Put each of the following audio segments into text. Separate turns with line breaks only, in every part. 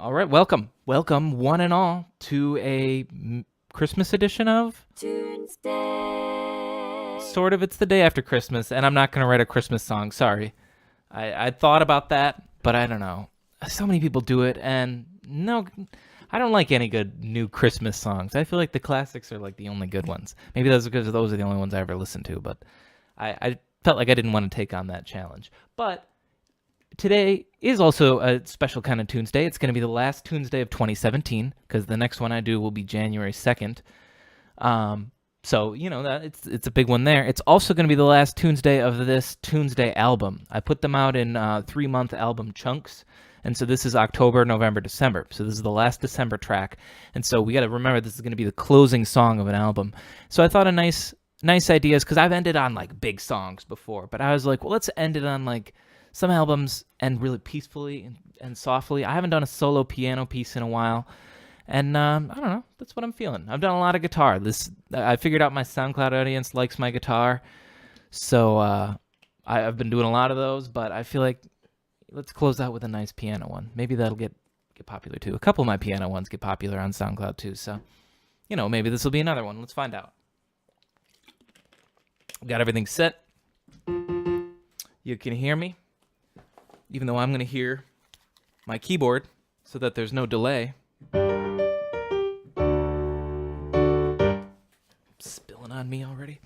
All right, welcome, one and all, to a Christmas edition of
Tunesday.
Sort of. It's the day after Christmas, and I'm not going to write a Christmas song. Sorry. I thought about that, but I don't know. So many people do it, and no, I don't like any good new Christmas songs. I feel like the classics are like the only good ones. Maybe that's because those are the only ones I ever listened to, but I felt like I didn't want to take on that challenge. But today is also a special kind of Tuesday. It's going to be the last Tuesday of 2017 because the next one I do will be January 2nd. So, you know, that it's a big one there. It's also going to be the last Tuesday of this Tuesday album. I put them out in 3-month album chunks. And so this is October, November, December. So this is the last December track. And so we got to remember this is going to be the closing song of an album. So I thought a nice ideas, because I've ended on like big songs before, but I was like, well, let's end it on like some albums end really peacefully and softly. I haven't done a solo piano piece in a while. And I don't know, that's what I'm feeling. I've done a lot of guitar. I figured out my SoundCloud audience likes my guitar. So I've been doing a lot of those, but I feel like let's close out with a nice piano one. Maybe that'll get popular too. A couple of my piano ones get popular on SoundCloud too. So, you know, maybe this will be another one. Let's find out. Got everything set. You can hear me, even though I'm going to hear my keyboard so that there's no delay. Spilling on me already.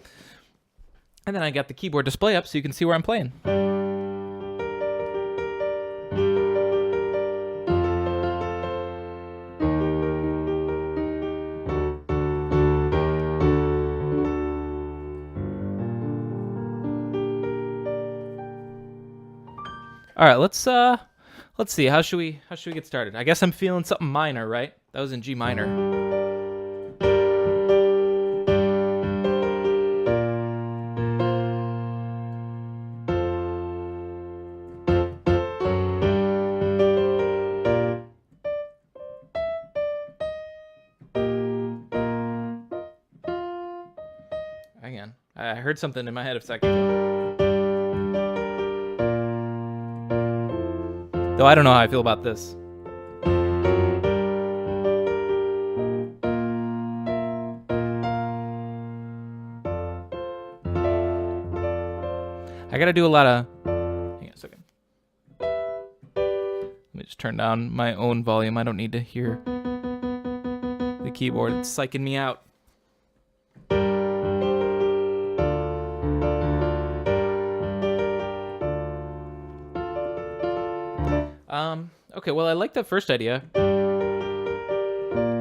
And then I got the keyboard display up so you can see where I'm playing. All right, let's see. How should we get started? I guess I'm feeling something minor, right? That was in G minor. Hang on. I heard something in my head a second ago. Though I don't know how I feel about this. I gotta do a lot of... Hang on a second. Let me just turn down my own volume. I don't need to hear the keyboard. It's psyching me out. Okay, well, I like that first idea.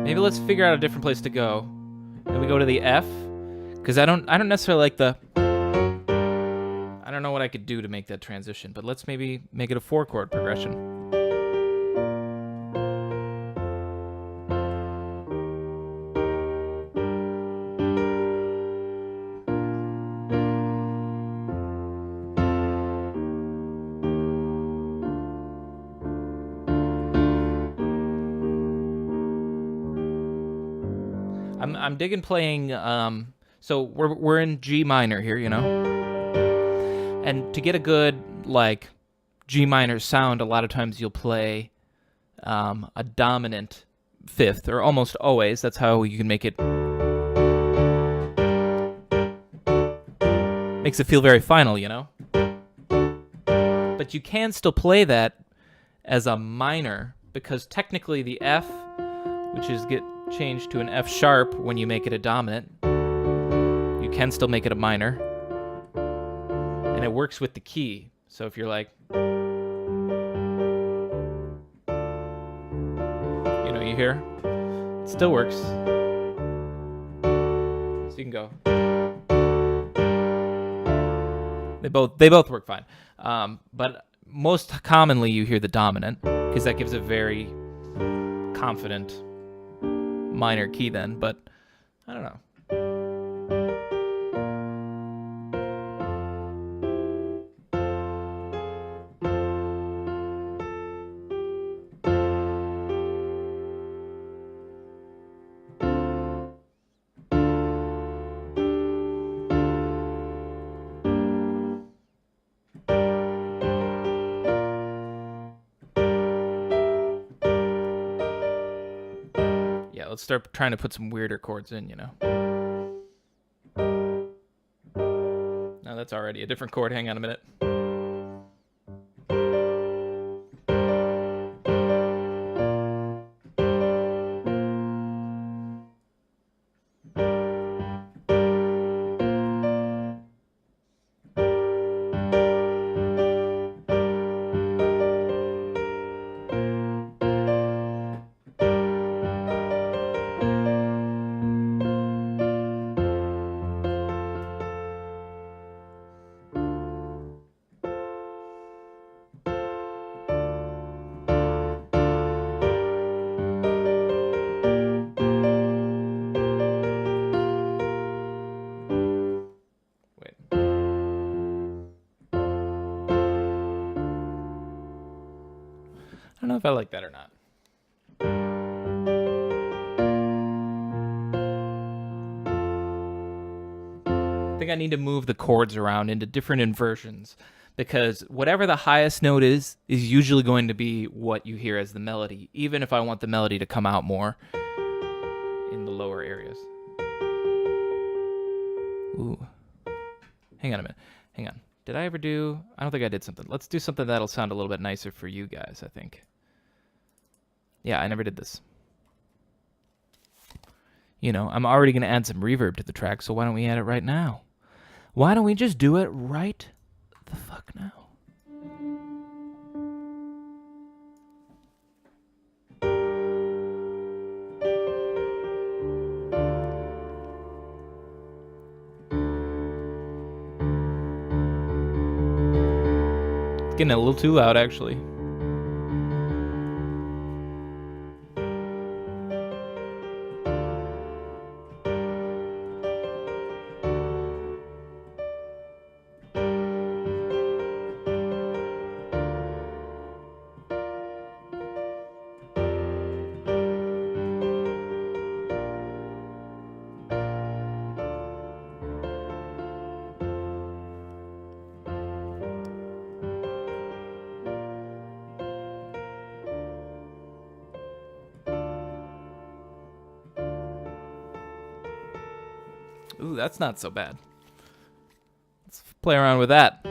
Maybe let's figure out a different place to go. And we go to the F, because I don't necessarily like the... I don't know what I could do to make that transition, but let's maybe make it a 4-chord progression. I'm digging playing. So we're in G minor here, you know. And to get a good like G minor sound, a lot of times you'll play a dominant fifth, or almost always. That's how you can make it. Makes it feel very final, you know. But you can still play that as a minor, because technically the F, which is get changed to an F sharp when you make it a dominant, you can still make it a minor, and it works with the key. So if you're like, you know, you hear, it still works. So you can go. They both work fine, but most commonly you hear the dominant, because that gives a very confident minor key then, but I don't know. let's start trying to put some weirder chords in, you know. No, that's already a different chord. Hang on a minute. I don't know if I like that or not. I think I need to move the chords around into different inversions because whatever the highest note is usually going to be what you hear as the melody, even if I want the melody to come out more in the lower areas. Ooh. Hang on a minute. Hang on. Did I ever do... I don't think I did something. Let's do something that'll sound a little bit nicer for you guys, I think. Yeah, I never did this. You know, I'm already going to add some reverb to the track, so why don't we add it right now? Why don't we just do it right the fuck now? It's getting a little too loud, actually. Ooh, that's not so bad. Let's play around with that.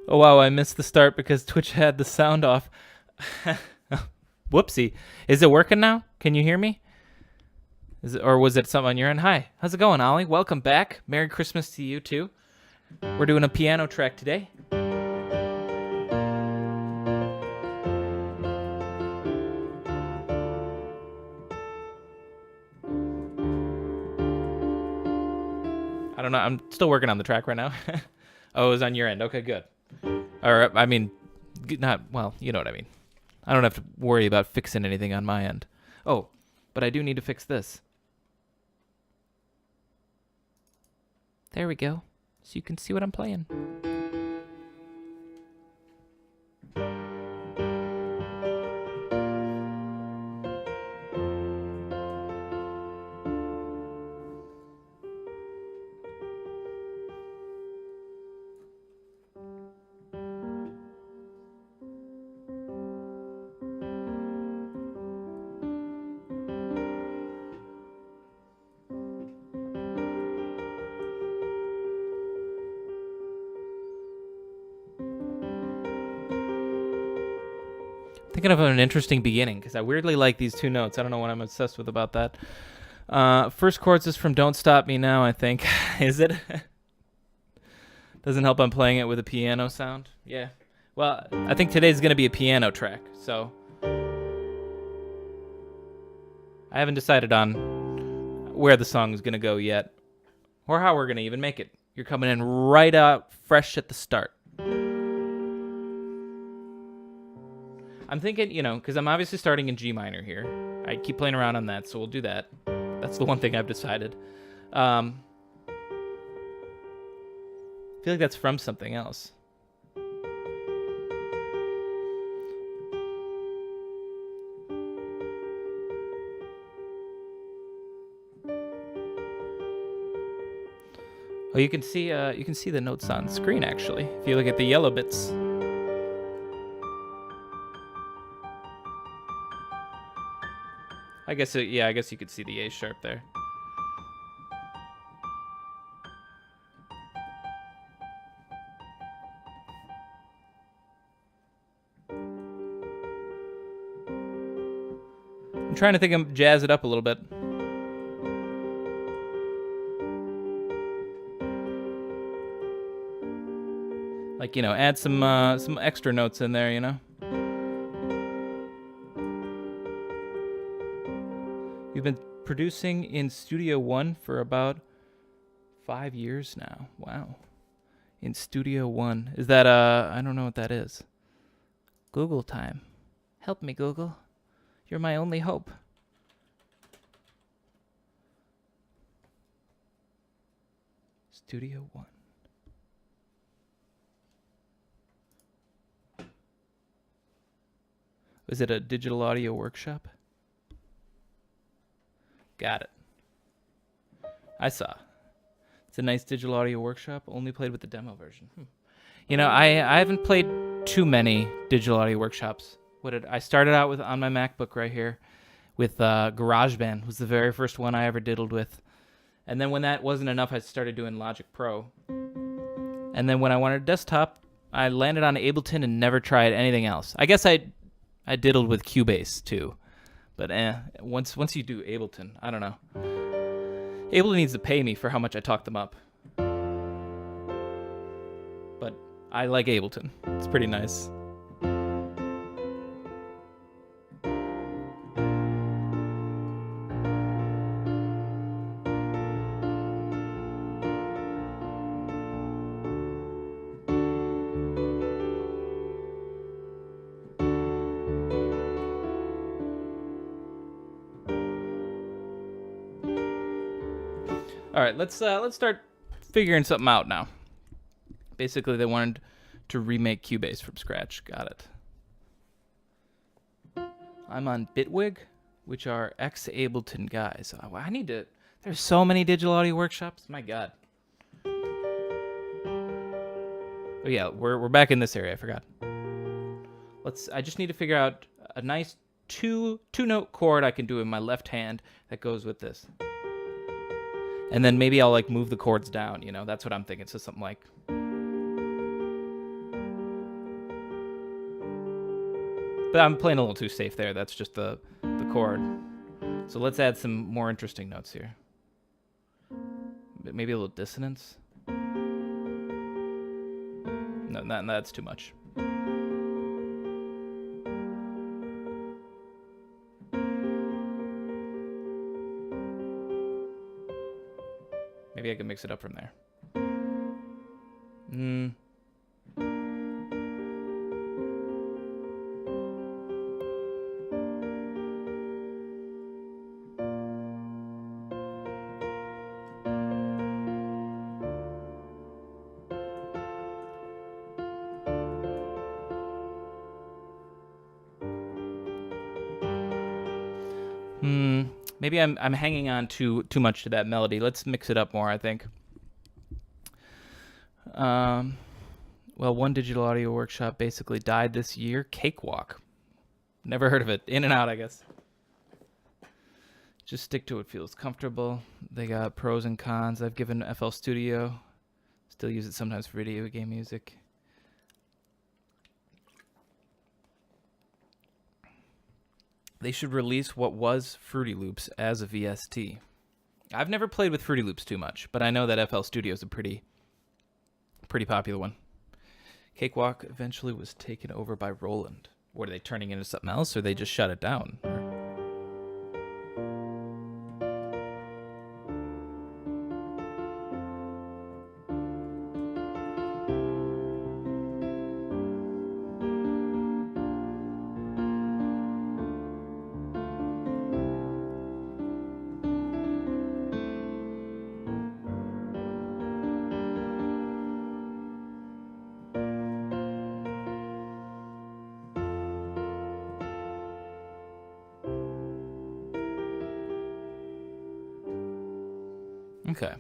Oh, wow, I missed the start because Twitch had the sound off. Whoopsie. Is it working now? Can you hear me? Or was it something on your end? Hi, how's it going, Ollie? Welcome back. Merry Christmas to you, too. We're doing a piano track today. I don't know. I'm still working on the track right now. Oh, it was on your end. Okay, good. Or, I mean, not, well, you know what I mean. I don't have to worry about fixing anything on my end. Oh, but I do need to fix this. There we go. So you can see what I'm playing. Thinking of an interesting beginning because I weirdly like these two notes. I don't know what I'm obsessed with about that. First chords is from Don't Stop Me Now, I think. Is it? Doesn't help I'm playing it with a piano sound. Yeah. Well, I think today's going to be a piano track, so I haven't decided on where the song is going to go yet or how we're going to even make it. You're coming in right out fresh at the start. I'm thinking, you know, because I'm obviously starting in G minor here. I keep playing around on that, so we'll do that. That's the one thing I've decided. I feel like that's from something else. Oh, you can see the notes on screen actually. If you look at the yellow bits. I guess you could see the A sharp there. I'm trying to think of jazz it up a little bit. Like, add some extra notes in there, You've been producing in Studio One for about 5 years now. Wow. In Studio One. Is that, I don't know what that is. Google time. Help me, Google. You're my only hope. Studio One. Was it a digital audio workshop? Got it. I saw. It's a nice digital audio workshop. Only played with the demo version. I haven't played too many digital audio workshops. I started out with on my MacBook right here with GarageBand. Was the very first one I ever diddled with. And then when that wasn't enough, I started doing Logic Pro. And then when I wanted a desktop, I landed on Ableton and never tried anything else. I guess I diddled with Cubase too. But once you do Ableton, I don't know. Ableton needs to pay me for how much I talk them up. But I like Ableton. It's pretty nice. All right, let's start figuring something out now. Basically, they wanted to remake Cubase from scratch. Got it. I'm on Bitwig, which are ex-Ableton guys. I need to. There's so many digital audio workshops. My God. Oh yeah, we're back in this area. I forgot. I just need to figure out a nice two-note chord I can do in my left hand that goes with this. And then maybe I'll move the chords down, That's what I'm thinking. So something like. But I'm playing a little too safe there. That's just the chord. So let's add some more interesting notes here. Maybe a little dissonance. No, that's too much. Maybe I can mix it up from there. Maybe I'm hanging on too much to that melody. Let's mix it up more, I think. Well, one digital audio workshop basically died this year. Cakewalk. Never heard of it. In and out, I guess. Just stick to what feels comfortable. They got pros and cons. I've given FL Studio. Still use it sometimes for video game music. They should release what was Fruity Loops as a VST. I've never played with Fruity Loops too much, but I know that FL Studio is a pretty popular one. Cakewalk eventually was taken over by Roland. What, are they turning into something else, or they just shut it down? Okay.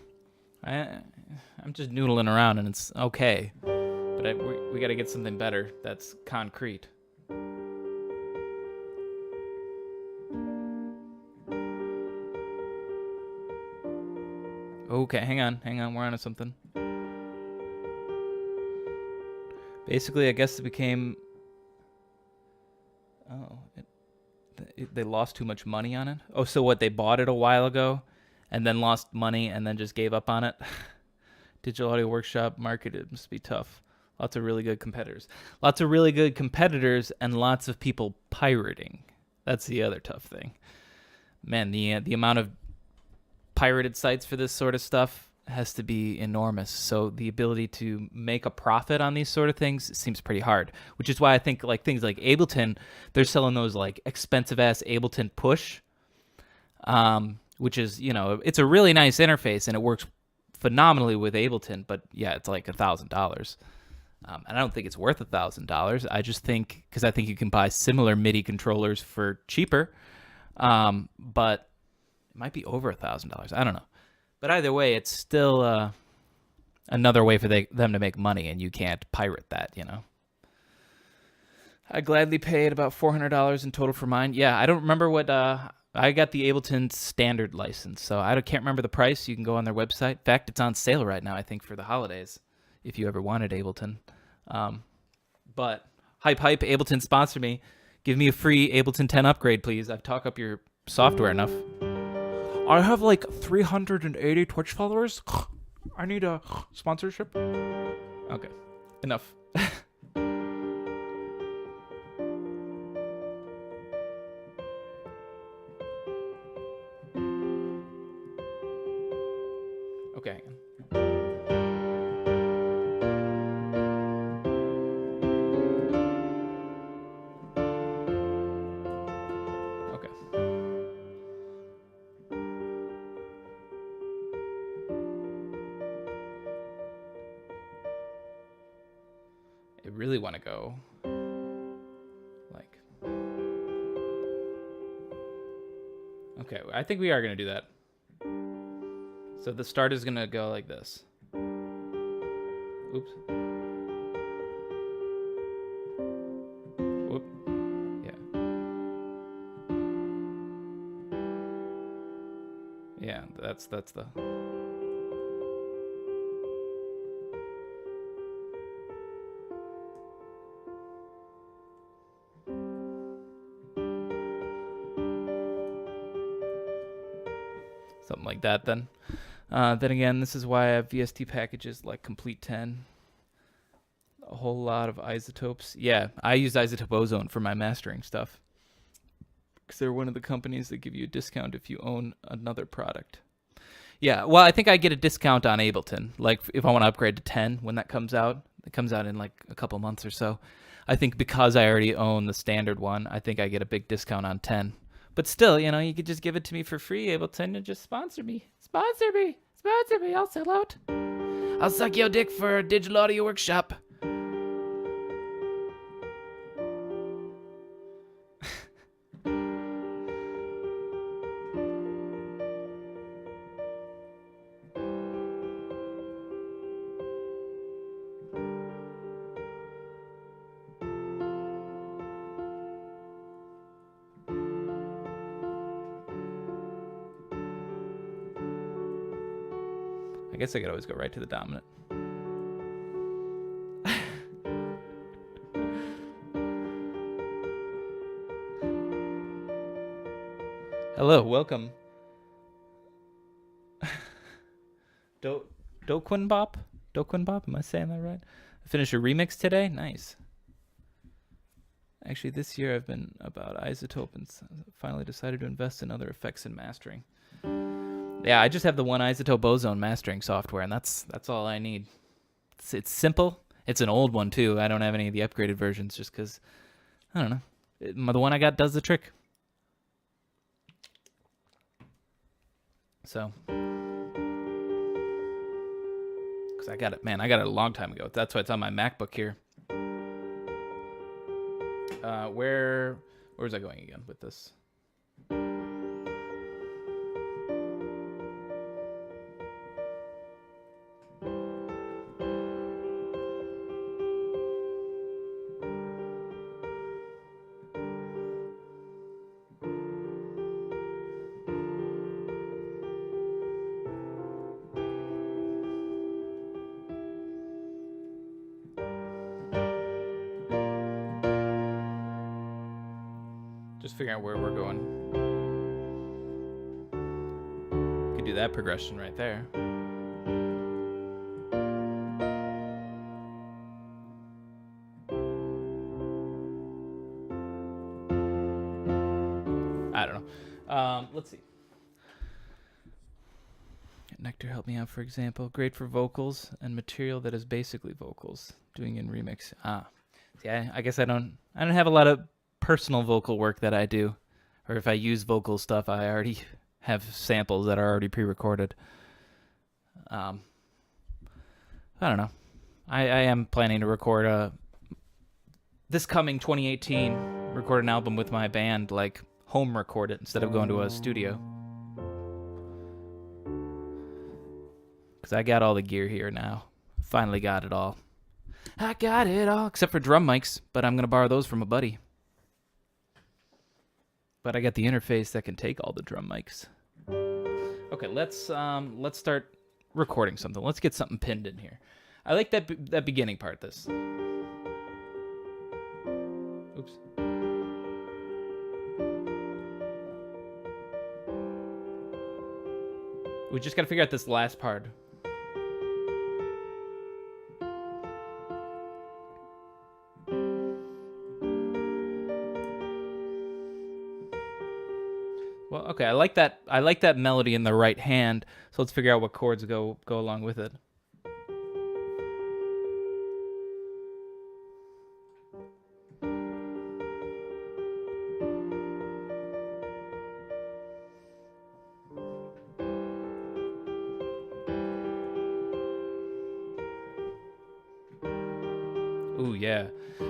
I'm just noodling around and it's okay. But we got to get something better that's concrete. Okay, hang on. We're on to something. Basically, I guess it became... Oh, they lost too much money on it? Oh, so what, they bought it a while ago and then lost money and then just gave up on it? Digital Audio Workshop market, it must be tough. Lots of really good competitors. And lots of people pirating. That's the other tough thing. Man, the amount of pirated sites for this sort of stuff has to be enormous. So the ability to make a profit on these sort of things seems pretty hard, which is why I think like things like Ableton, they're selling those like expensive ass Ableton Push, which is, it's a really nice interface and it works phenomenally with Ableton, but yeah, it's like $1,000. And I don't think it's worth $1,000. I just think, because I think you can buy similar MIDI controllers for cheaper, but it might be over $1,000. I don't know. But either way, it's still another way for them to make money, and you can't pirate that, I gladly paid about $400 in total for mine. Yeah, I don't remember what... I got the Ableton standard license, so I can't remember the price. You can go on their website. In fact, it's on sale right now, I think, for the holidays, if you ever wanted Ableton. But hype, Ableton sponsor me. Give me a free Ableton 10 upgrade, please. I've talked up your software enough. I have like 380 Twitch followers. I need a sponsorship. Okay, enough. Okay. Okay. I really want to go like... Okay, I think we are going to do that. So the start is going to go like this. Oops. Whoop. Yeah. Yeah, that's the... Something like that then. Then again, this is why I have VST packages like Complete 10. A whole lot of isotopes. Yeah, I use Isotope Ozone for my mastering stuff. Because they're one of the companies that give you a discount if you own another product. Yeah, well, I think I get a discount on Ableton. Like if I want to upgrade to 10 when that comes out. It comes out in like a couple months or so. I think because I already own the standard one, I think I get a big discount on 10. But still, you could just give it to me for free, Ableton, and just sponsor me. Sponsor me. I'll sell out. I'll suck your dick for a Digital Audio Workshop. I guess I could always go right to the dominant. Hello, welcome. Doquinbop? Am I saying that right? I finished a remix today? Nice. Actually, this year I've been about Isotope and finally decided to invest in other effects and mastering. Yeah, I just have the one Isotope Ozone mastering software, and that's all I need. It's simple. It's an old one, too. I don't have any of the upgraded versions just because, I don't know. The one I got does the trick. So, because I got it a long time ago. That's why it's on my MacBook here. Where was I going again with this? just figuring out where we're going. Could do that progression right there. I don't know. Let's see. Nectar Help Me Out, for example. Great for vocals and material that is basically vocals. Doing in remix. See, I guess I don't have a lot of personal vocal work that I do. Or if I use vocal stuff, I already have samples that are already pre-recorded. I don't know. I am planning to record this coming 2018, record an album with my band, like home record it instead of going to a studio. Because I got all the gear here now. Finally got it all. I got it all, except for drum mics, but I'm going to borrow those from a buddy. But I got the interface that can take all the drum mics. Okay, let's start recording something. Let's get something pinned in here. I like that beginning part, this. Oops. We just got to figure out this last part. Well, okay, I like that melody in the right hand. So let's figure out what chords go along with it. Ooh, yeah.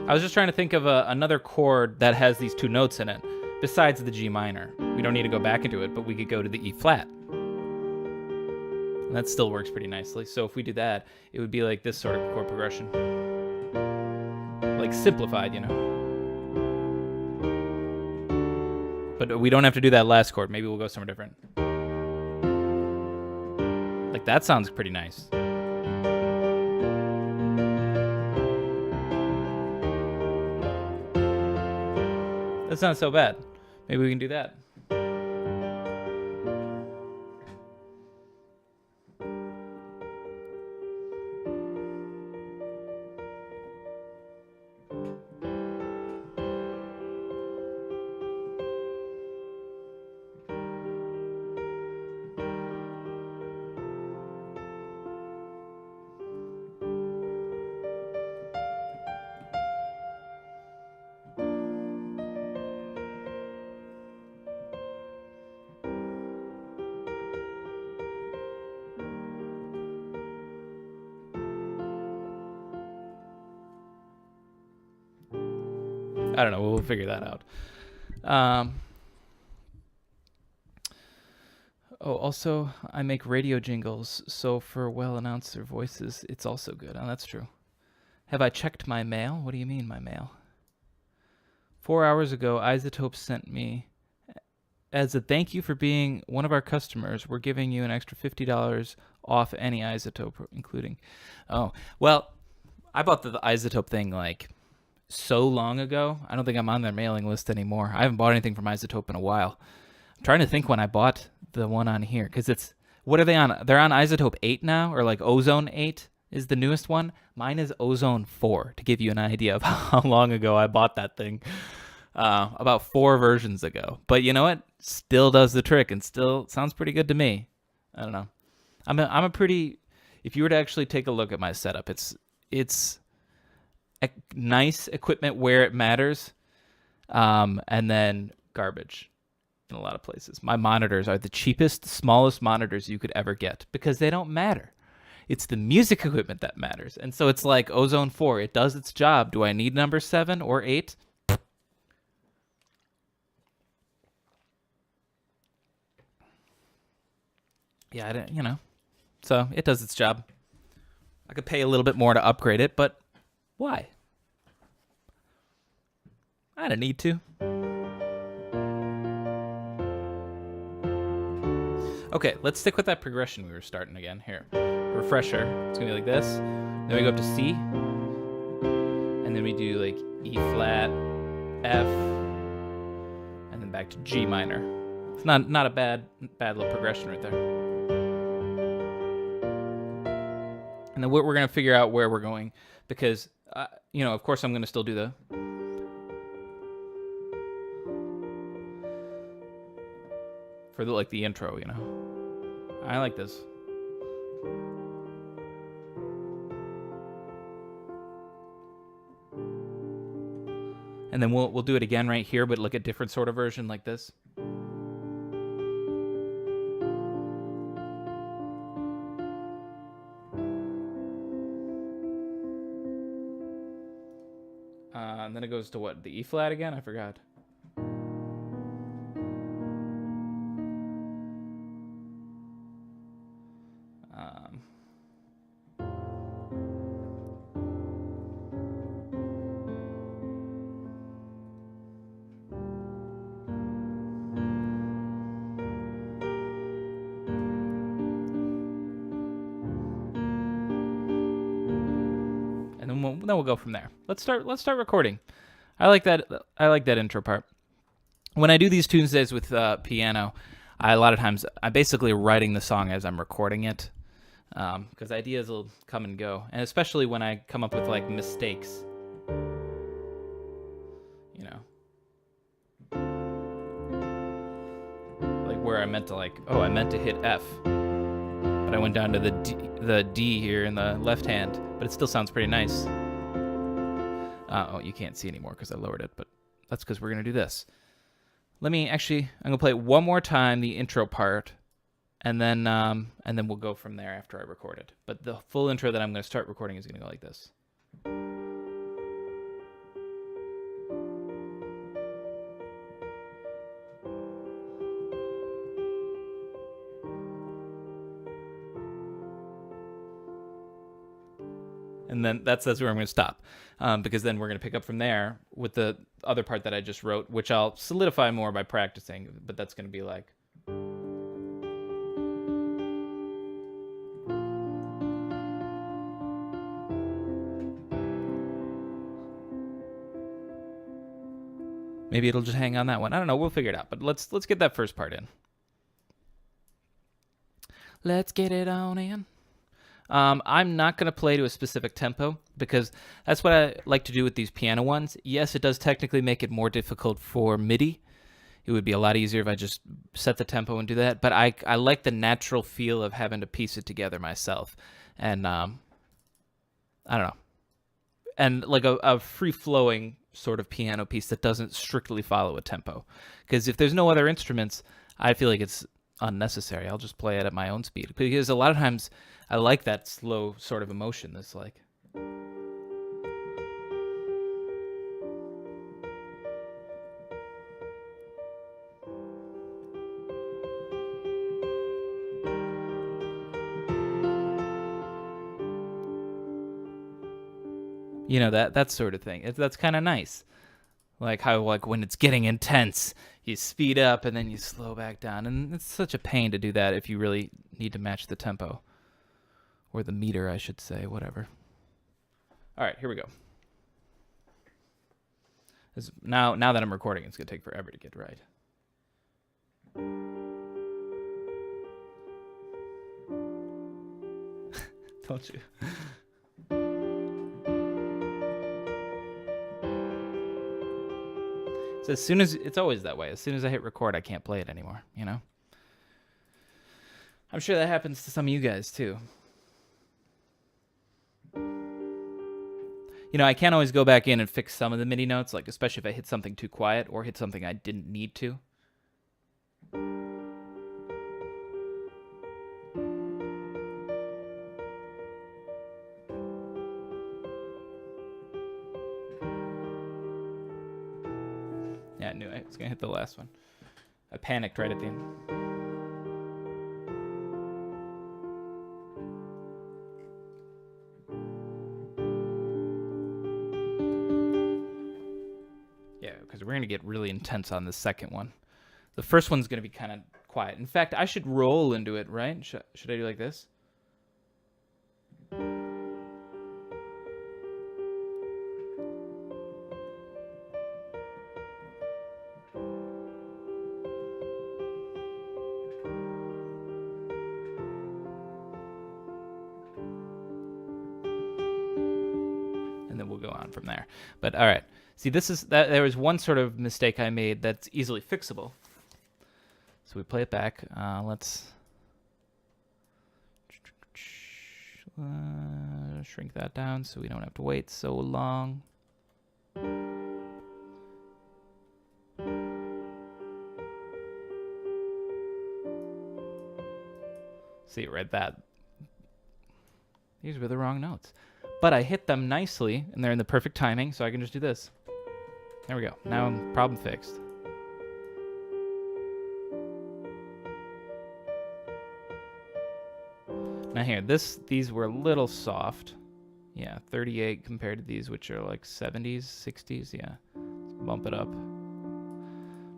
I was just trying to think of another chord that has these two notes in it, besides the G minor. We don't need to go back into it, but we could go to the E flat. And that still works pretty nicely. So if we do that, it would be like this sort of chord progression. Like simplified, you know. But we don't have to do that last chord. Maybe we'll go somewhere different. Like that sounds pretty nice. That's not so bad. Maybe we can do that. I don't know. We'll figure that out. Also, I make radio jingles, so for well-announced their voices, it's also good. Oh, that's true. Have I checked my mail? What do you mean, my mail? 4 hours ago, Isotope sent me, as a thank you for being one of our customers, we're giving you an extra $50 off any Isotope, including... Oh, well, I bought the Isotope thing, like... so long ago. I don't think I'm on their mailing list anymore. I haven't bought anything from Isotope in a while. I'm trying to think when I bought the one on here, because it's, what are they on? They're on Isotope 8 now, or like Ozone 8 is the newest one. Mine is Ozone 4, to give you an idea of how long ago I bought that thing. About 4 versions ago. But you know what? Still does the trick and still sounds pretty good to me. I don't know. I'm a pretty, if you were to actually take a look at my setup, it's nice equipment where it matters, and then garbage in a lot of places. My monitors are the cheapest, smallest monitors you could ever get because they don't matter. It's the music equipment that matters. And so it's like Ozone 4. It does its job. Do I need number 7 or 8? Yeah, I don't, you know. So it does its job. I could pay a little bit more to upgrade it, but why? I don't need to. Okay, let's stick with that progression we were starting again. Here, refresher. It's gonna be like this. Then we go up to C, and then we do like E flat, F, and back to G minor. It's not a bad little progression right there. And then we're going to figure out where we're going because, of course I'm going to still do the intro, I like this. And then we'll do it again right here, but look at different sort of version like this. And then it goes to what? The E flat again? I forgot. Then we'll go from there. Let's start recording. I like that intro part. When I do these Tunesdays with piano, a lot of times I'm basically writing the song as I'm recording it, because ideas will come and go, and especially when I come up with like mistakes. Like where I meant to hit F, but I went down to the D here in the left hand, but it still sounds pretty nice. You can't see anymore because I lowered it, but that's because we're going to do this. I'm going to play it one more time, the intro part, and then we'll go from there after I record it. But the full intro that I'm going to start recording is going to go like this. And then that's where I'm going to stop, because then we're going to pick up from there with the other part that I just wrote, which I'll solidify more by practicing, but that's going to be like... Maybe it'll just hang on that one. I don't know. We'll figure it out, but let's get that first part in. Let's get it on in. I'm not going to play to a specific tempo because that's what I like to do with these piano ones. Yes, it does technically make it more difficult for MIDI. It would be a lot easier if I just set the tempo and do that. But I like the natural feel of having to piece it together myself. And I don't know. And like a free-flowing sort of piano piece that doesn't strictly follow a tempo. Because if there's no other instruments, I feel like it's unnecessary. I'll just play it at my own speed. Because a lot of times I like that slow sort of emotion that's like... that sort of thing. That's kind of nice. Like how when it's getting intense, you speed up and then you slow back down. And it's such a pain to do that if you really need to match the tempo. Or the meter, I should say, whatever. All right, here we go. Now that I'm recording, it's going to take forever to get right. Don't you? So it's always that way. As soon as I hit record, I can't play it anymore, I'm sure that happens to some of you guys, too. I can't always go back in and fix some of the MIDI notes, like especially if I hit something too quiet or hit something I didn't need to. Yeah, I knew I was going to hit the last one. I panicked right at the end. We're going to get really intense on the second one. The first one's going to be kind of quiet. In fact, I should roll into it, right? Should I do like this? and then we'll go on from there. But all right, see, this is that. There was one sort of mistake I made that's easily fixable. So we play it back. Let's shrink that down so we don't have to wait so long. See, right, that. These were the wrong notes. But I hit them nicely, and they're in the perfect timing, so I can just do this. There we go. Now problem fixed. Now here, these were a little soft. Yeah, 38 compared to these, which are like 70s, 60s. Yeah, let's bump it up.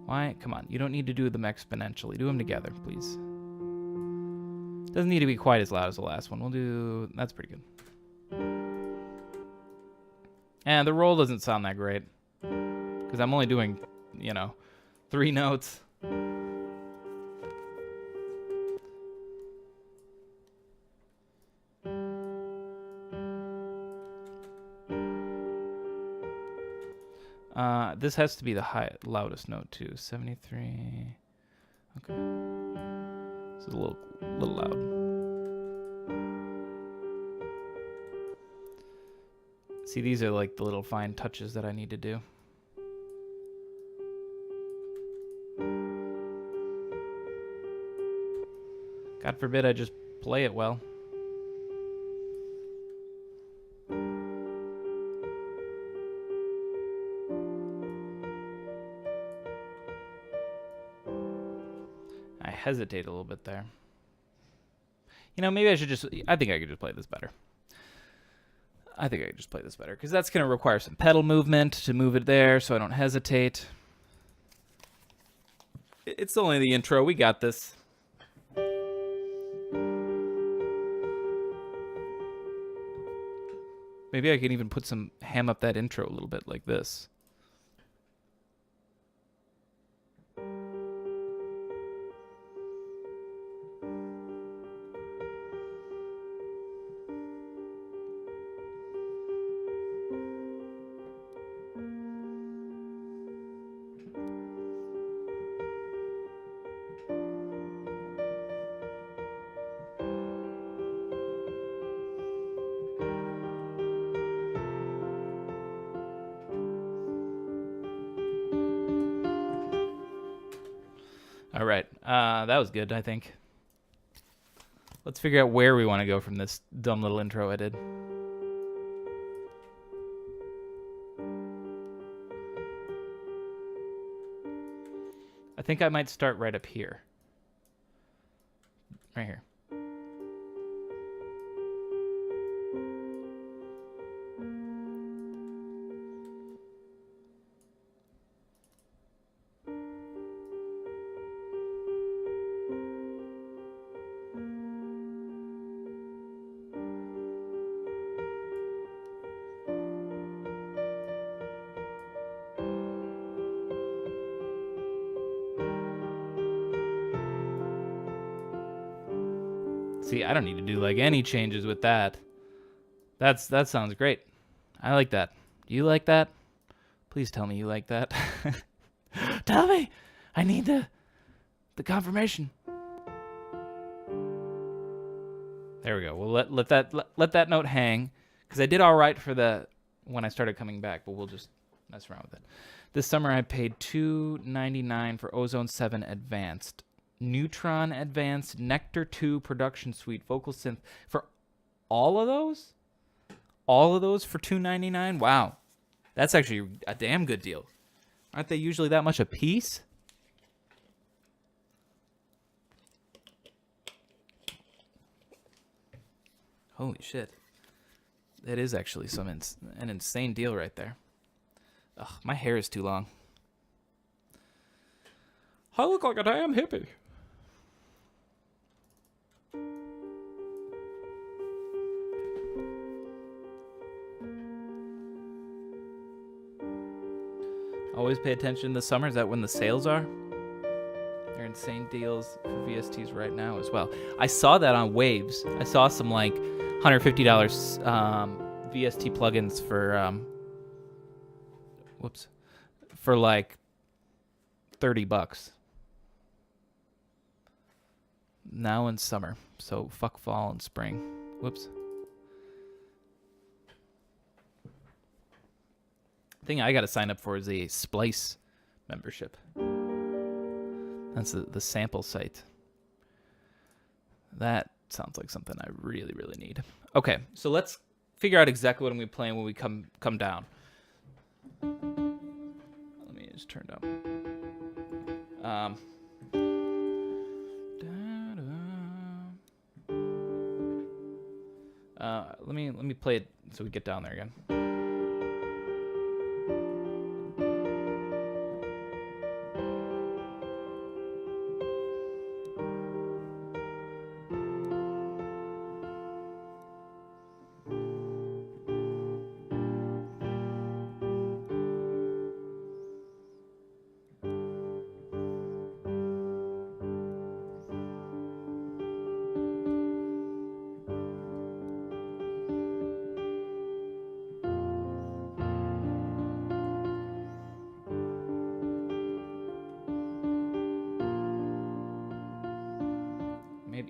Why? Come on, you don't need to do them exponentially. Do them together, please. Doesn't need to be quite as loud as the last one. We'll do... That's pretty good. And the roll doesn't sound that great. Because I'm only doing, 3 notes. This has to be the loudest note too. 73. Okay. This is a little loud. See, these are like the little fine touches that I need to do. God forbid I just play it well. I hesitate a little bit there. Maybe I should I think I could just play this better. Because that's going to require some pedal movement to move it there, so I don't hesitate. It's only the intro. We got this. Maybe I can even ham up that intro a little bit like this. All right, that was good, I think. Let's figure out where we want to go from this dumb little intro I did. I think I might start right up here. Right here. See, I don't need to do like any changes with that. That sounds great. I like that. Do you like that? Please tell me you like that. Tell me. I need the confirmation. There we go. We'll let that note hang, because I did all right for when I started coming back, but we'll just mess around with it. This summer I paid $2.99 for Ozone 7 Advanced. Neutron Advanced, Nectar 2 Production Suite, Vocal Synth. For all of those? All of those for $2.99? Wow. That's actually a damn good deal. Aren't they usually that much a piece? Holy shit. That is actually an insane deal right there. Ugh, my hair is too long. I look like a damn hippie. Always pay attention in the summer. Is that when the sales are? They're insane deals for VSTs right now as well. I saw that on Waves. I saw some like $150 VST plugins for for like $30 now in summer. So fuck fall and spring. Whoops. Thing I got to sign up for is a Splice membership. That's the sample site. That sounds like something I really, really need. Okay, so let's figure out exactly what I'm going to be playing when we come down. Let me just turn down. Let me play it so we get down there again.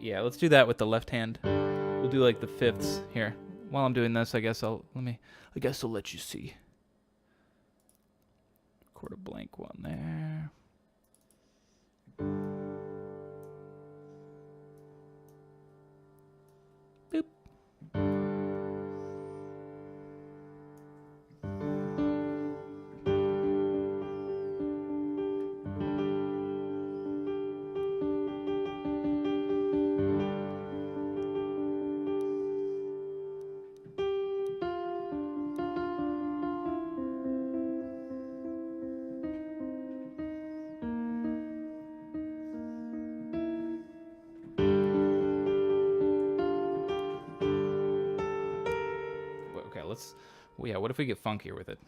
Yeah, let's do that with the left hand. We'll do like the fifths here. While I'm doing this, I guess I'll let you see. Record a blank one there. Boop. Yeah, what if we get funkier with it?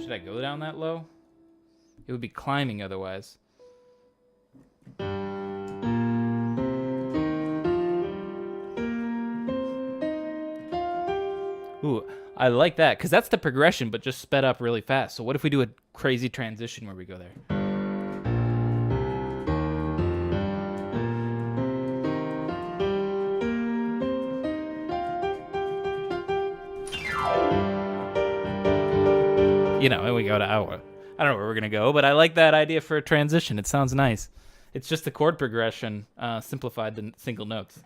Should I go down that low? It would be climbing otherwise. Ooh, I like that, because that's the progression, but just sped up really fast. So what if we do a crazy transition where we go there? You know, and we go to hour. I don't know where we're going to go, but I like that idea for a transition. It sounds nice. It's just the chord progression simplified to single notes.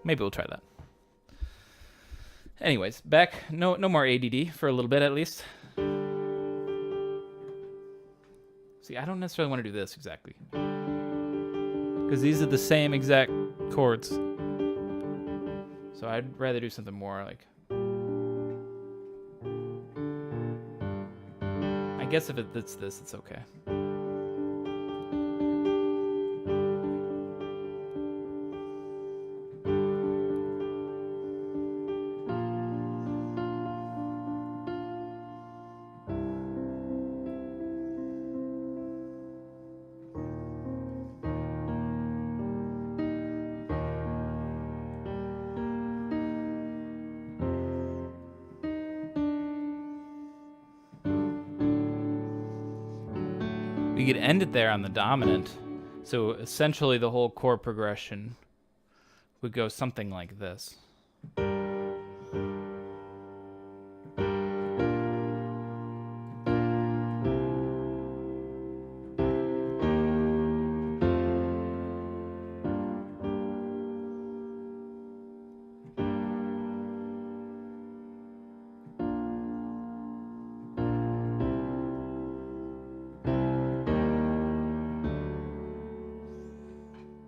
Maybe we'll try that. Anyways, back. No more ADD for a little bit at least. See, I don't necessarily want to do this exactly, because these are the same exact chords. So I'd rather do something more like. I guess if it's this, it's okay. We could end it there on the dominant. So essentially the whole chord progression would go something like this.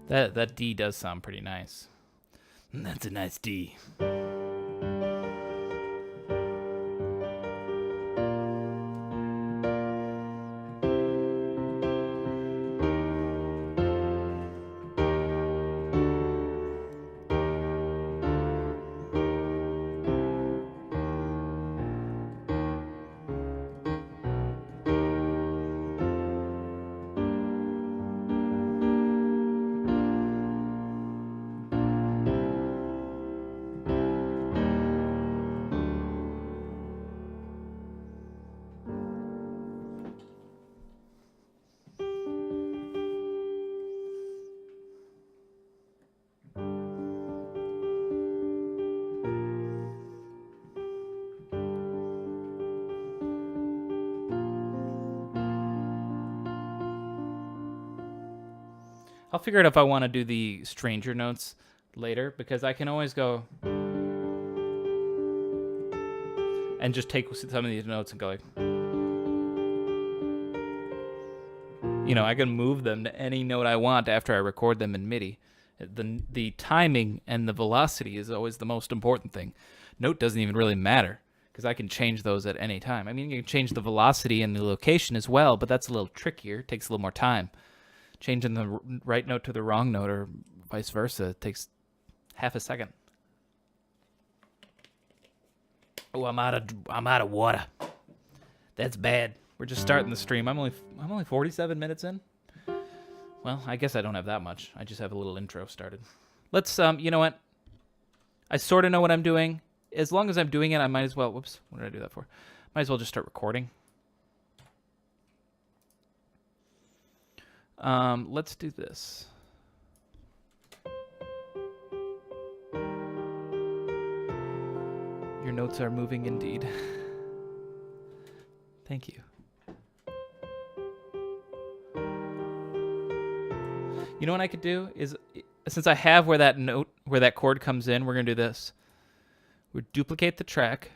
That D does sound pretty nice. That's a nice D. I'll figure out if I want to do the stranger notes later, because I can always go and just take some of these notes and go like, you know, I can move them to any note I want after I record them in MIDI. The timing and the velocity is always the most important thing. Note doesn't even really matter, because I can change those at any time. I mean, you can change the velocity and the location as well, but that's a little trickier. It takes a little more time. Changing the right note to the wrong note or vice versa takes half a second. Oh, I'm out of water. That's bad. We're just starting the stream. I'm only 47 minutes in. Well, I guess I don't have that much. I just have a little intro started. Let's you know what? I sort of know what I'm doing. As long as I'm doing it, I might as well. Whoops, what did I do that for? Might as well just start recording. Let's do this. Your notes are moving indeed. Thank you. You know what I could do is, since I have where that chord comes in, we're gonna do this. We duplicate the track.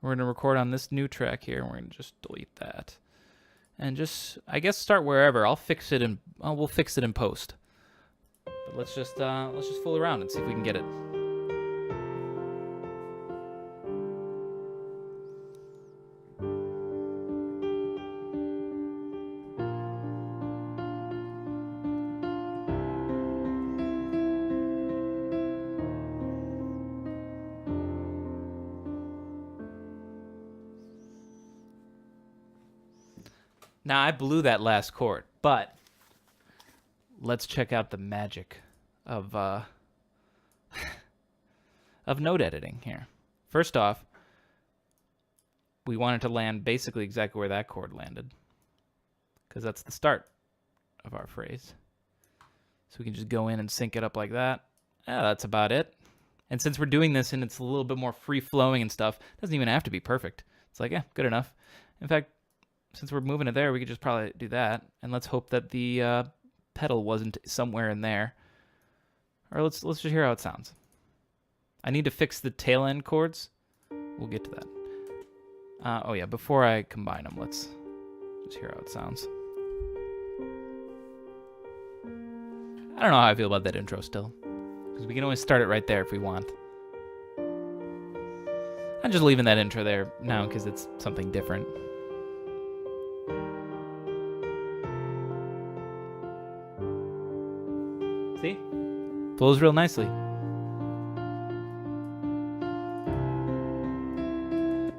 We're gonna record on this new track here, and we're gonna just delete that, and just, I guess, start wherever. I'll fix it in. We'll fix it in post. But let's just fool around and see if we can get it. Now, I blew that last chord, but let's check out the magic of note editing here. First off, we want it to land basically exactly where that chord landed, because that's the start of our phrase. So we can just go in and sync it up like that. Yeah, that's about it. And since we're doing this and it's a little bit more free-flowing and stuff, it doesn't even have to be perfect. It's like, yeah, good enough. In fact, since we're moving it there, we could just probably do that. And let's hope that the pedal wasn't somewhere in there. Or let's just hear how it sounds. I need to fix the tail end chords. We'll get to that. Oh yeah, before I combine them, let's just hear how it sounds. I don't know how I feel about that intro still, because we can always start it right there if we want. I'm just leaving that intro there now because it's something different. See? Flows real nicely.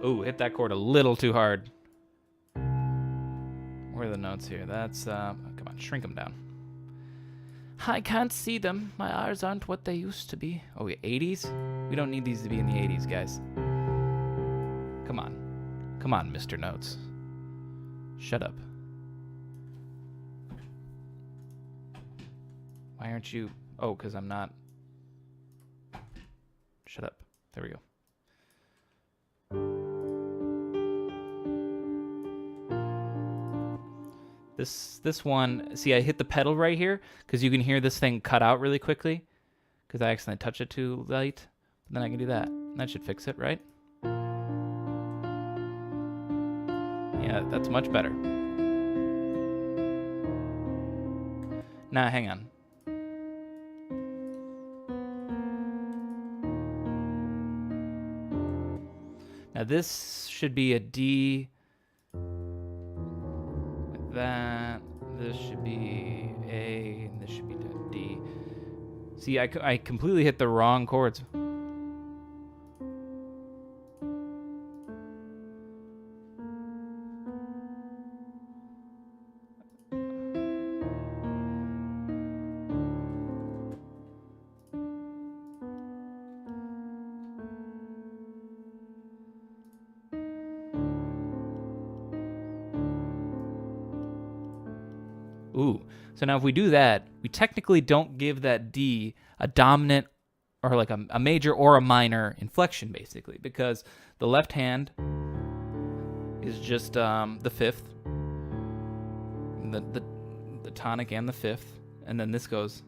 Ooh, hit that chord a little too hard. Where are the notes here? That's, come on, shrink them down. I can't see them. My eyes aren't what they used to be. Oh, yeah, 80s? We don't need these to be in the 80s, guys. Come on. Come on, Mr. Notes. Shut up. Why aren't you... Oh, because I'm not... Shut up. There we go. This one, see, I hit the pedal right here because you can hear this thing cut out really quickly because I accidentally touched it too light. But then I can do that. That should fix it, right? Yeah, that's much better. Now, hang on. Now this should be a D. That, this should be A, and this should be D. See, I completely hit the wrong chords. Ooh, so now if we do that, we technically don't give that D a dominant or like a major or a minor inflection, basically, because the left hand is just the fifth, the tonic and the fifth, And then this goes.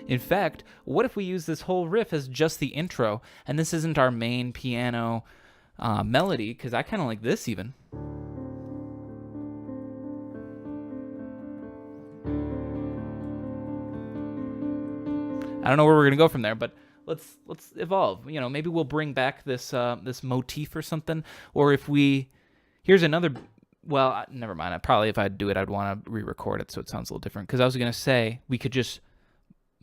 In fact, what if we use this whole riff as just the intro, and this isn't our main piano melody, because I kind of like this even. I don't know where we're gonna go from there, but let's evolve. You know, maybe we'll bring back this this motif or something, or if here's another. Well, never mind. Probably if I'd do it, I'd want to re-record it so it sounds a little different. Because I was gonna say we could just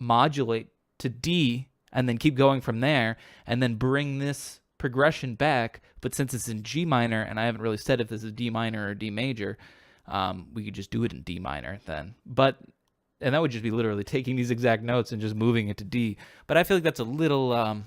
modulate to D and then keep going from there, and then bring this progression back. But since it's in G minor, and I haven't really said if this is D minor or D major, we could just do it in D minor then. And that would just be literally taking these exact notes and just moving it to D. But I feel like that's a little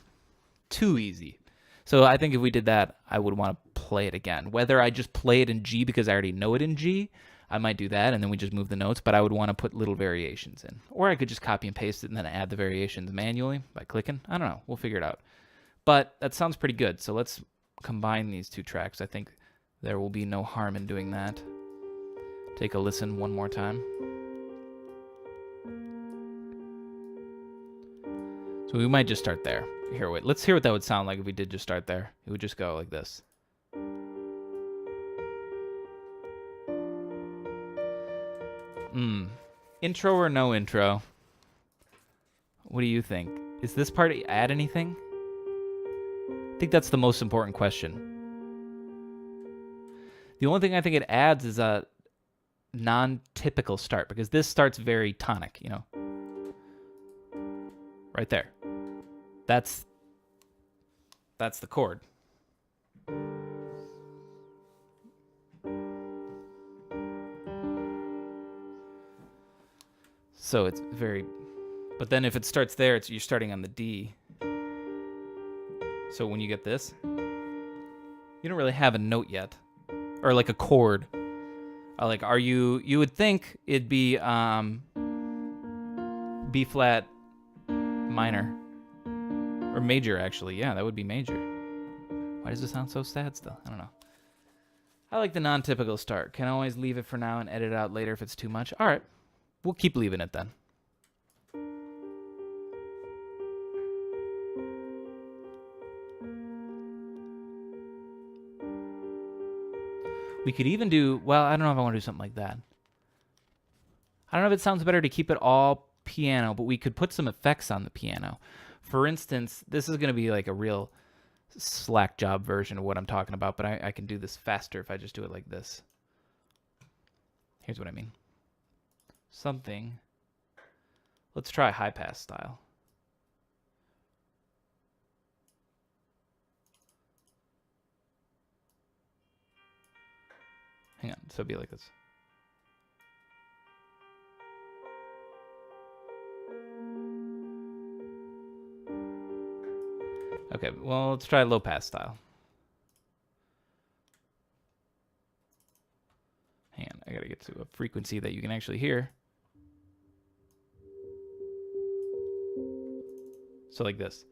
too easy. So I think if we did that, I would want to play it again. Whether I just play it in G because I already know it in G, I might do that, and then we just move the notes. But I would want to put little variations in. Or I could just copy and paste it and then add the variations manually by clicking. I don't know. We'll figure it out. But that sounds pretty good. So let's combine these two tracks. I think there will be no harm in doing that. Take a listen one more time. So we might just start there. Here, wait. Let's hear what that would sound like if we did just start there. It would just go like this. Intro or no intro? What do you think? Is this part add anything? I think that's the most important question. The only thing I think it adds is a non-typical start, because this starts very tonic, you know. Right there. That's the chord. So it's very, but then if it starts there, you're starting on the D. So when you get this, you don't really have a note yet, or like a chord. Like, you would think it'd be B flat minor. Or major, actually. Yeah, that would be major. Why does it sound so sad still? I don't know. I like the non-typical start. Can always leave it for now and edit it out later if it's too much. All right. We'll keep leaving it then. We could even do, well, I don't know if I want to do something like that. I don't know if it sounds better to keep it all piano, but we could put some effects on the piano. For instance, this is going to be like a real slack job version of what I'm talking about, but I can do this faster if I just do it like this. Here's what I mean. Something. Let's try high pass style. Hang on, so it'd be like this. Okay, well, let's try low pass style. Hang on, I gotta get to a frequency that you can actually hear. So like this.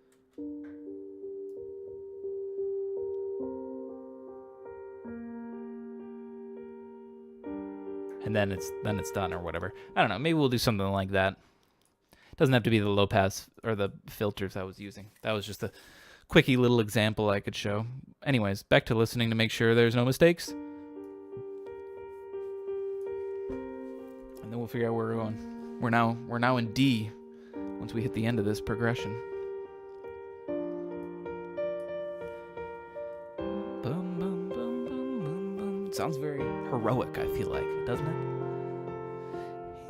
And then it's done or whatever. I don't know, maybe we'll do something like that. It doesn't have to be the low pass or the filters I was using. That was just a quickie little example I could show. Anyways, back to listening to make sure there's no mistakes. And then we'll figure out where we're going. We're now in D once we hit the end of this progression. Boom, boom, boom, boom, boom, boom. It sounds very heroic, I feel like, doesn't it?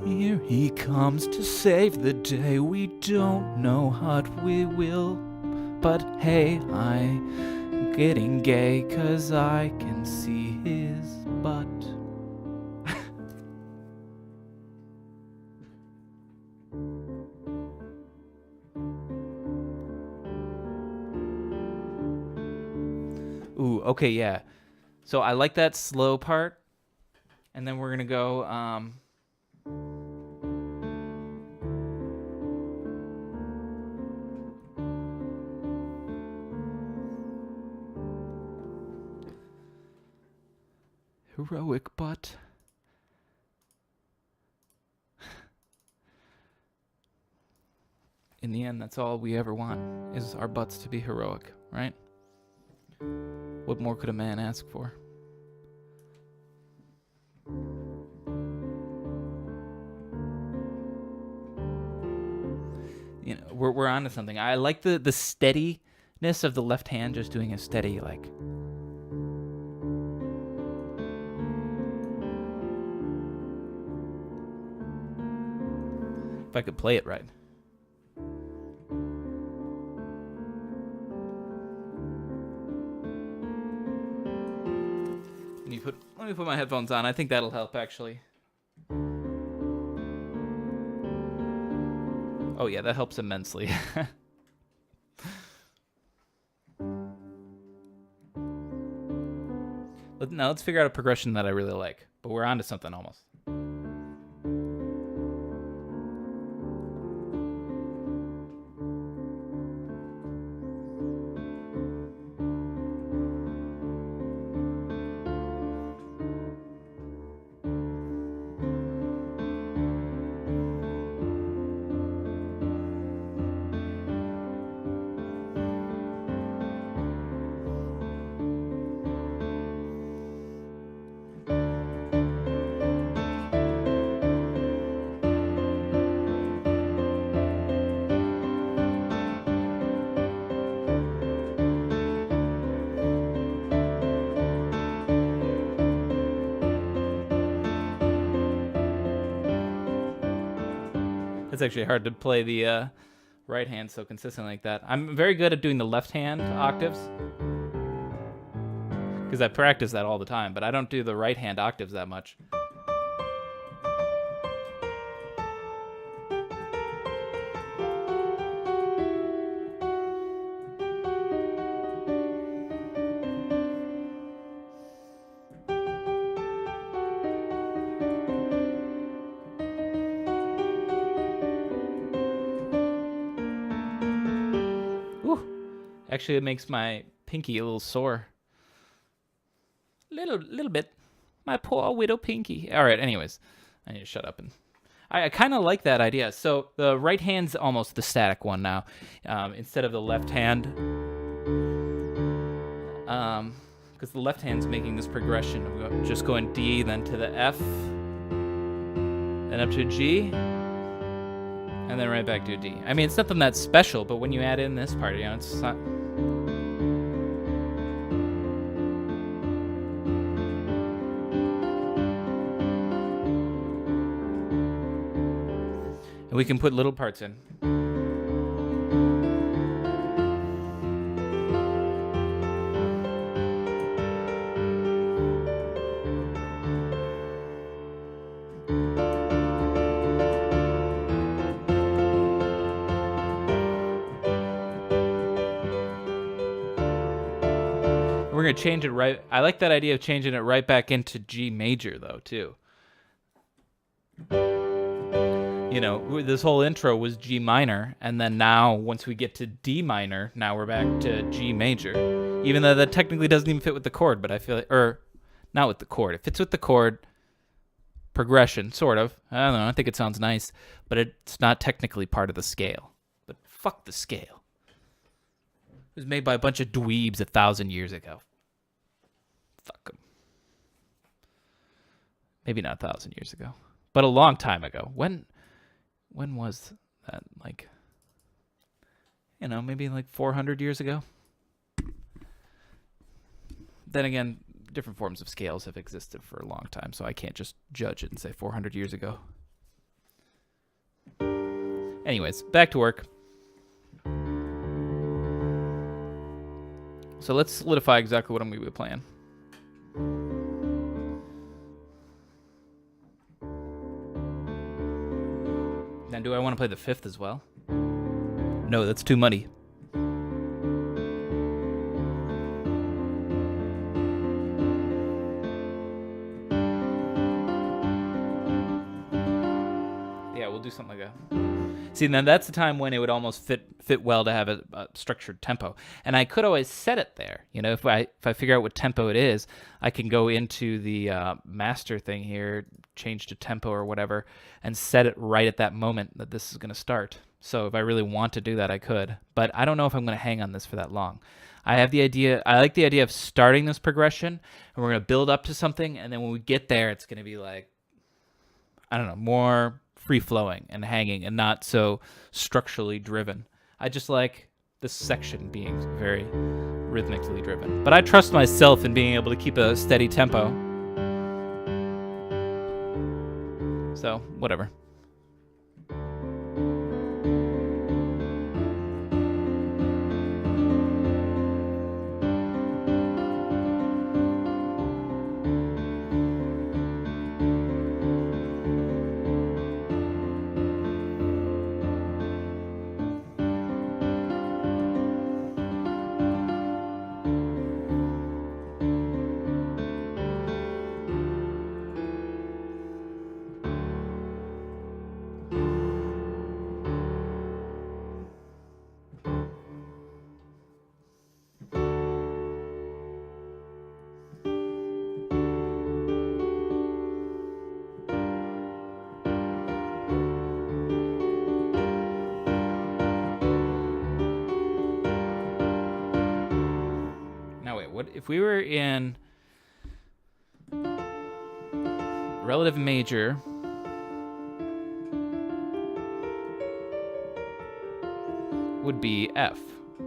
Here he comes to save the day. We don't know what we will. But hey, I'm getting gay 'cause I can see his butt. Ooh, okay, yeah. So I like that slow part. And then we're gonna go, Heroic butt. In the end, that's all we ever want, is our butts to be heroic, right? What more could a man ask for? You know, we're onto something. I like the steadiness of the left hand, just doing a steady, like... If I could play it right. Let me put my headphones on. I think that'll help, actually. Oh yeah, that helps immensely. Now let's figure out a progression that I really like. But we're onto something almost. It's actually hard to play the right hand so consistently like that. I'm very good at doing the left hand octaves because I practice that all the time, but I don't do the right hand octaves that much. Actually, it makes my pinky a little sore. Little bit. My poor widow pinky. All right, anyways. I need to shut up. And I kind of like that idea. So the right hand's almost the static one now. Instead of the left hand. Because the left hand's making this progression. Of just going D, then to the F. Then up to G. And then right back to a D. I mean, it's nothing that's special, but when you add in this part, you know, it's not... And we can put little parts in. We're going to change it right. I like that idea of changing it right back into G major, though, too. You know, this whole intro was G minor, and then now, once we get to D minor, now we're back to G major. Even though that technically doesn't even fit with the chord, but I feel like, or not with the chord. It fits with the chord progression, sort of. I don't know, I think it sounds nice, but it's not technically part of the scale. But fuck the scale. It was made by a bunch of dweebs 1,000 years ago. Fuck them. Maybe not 1,000 years ago, but a long time ago. When was that? Like, you know, maybe like 400 years ago. Then again, different forms of scales have existed for a long time, so I can't just judge it and say 400 years ago. Anyways, back to work. So let's solidify exactly what I'm going to be playing. Now, do I want to play the fifth as well? No, that's too muddy. Yeah, we'll do something like that. See, now that's the time when it would almost fit well to have a structured tempo, and I could always set it there. If I figure out what tempo it is, I can go into the master thing here, change to tempo or whatever, and set it right at that moment that this is going to start. So if I really want to do that, I could, but I don't know if I'm going to hang on this for that long. I like the idea of starting this progression, and we're going to build up to something, and then when we get there, it's going to be like, I don't know, more free-flowing and hanging and not so structurally driven. I just like this section being very rhythmically driven. But I trust myself in being able to keep a steady tempo. So, whatever. If we were in relative major, would be F. So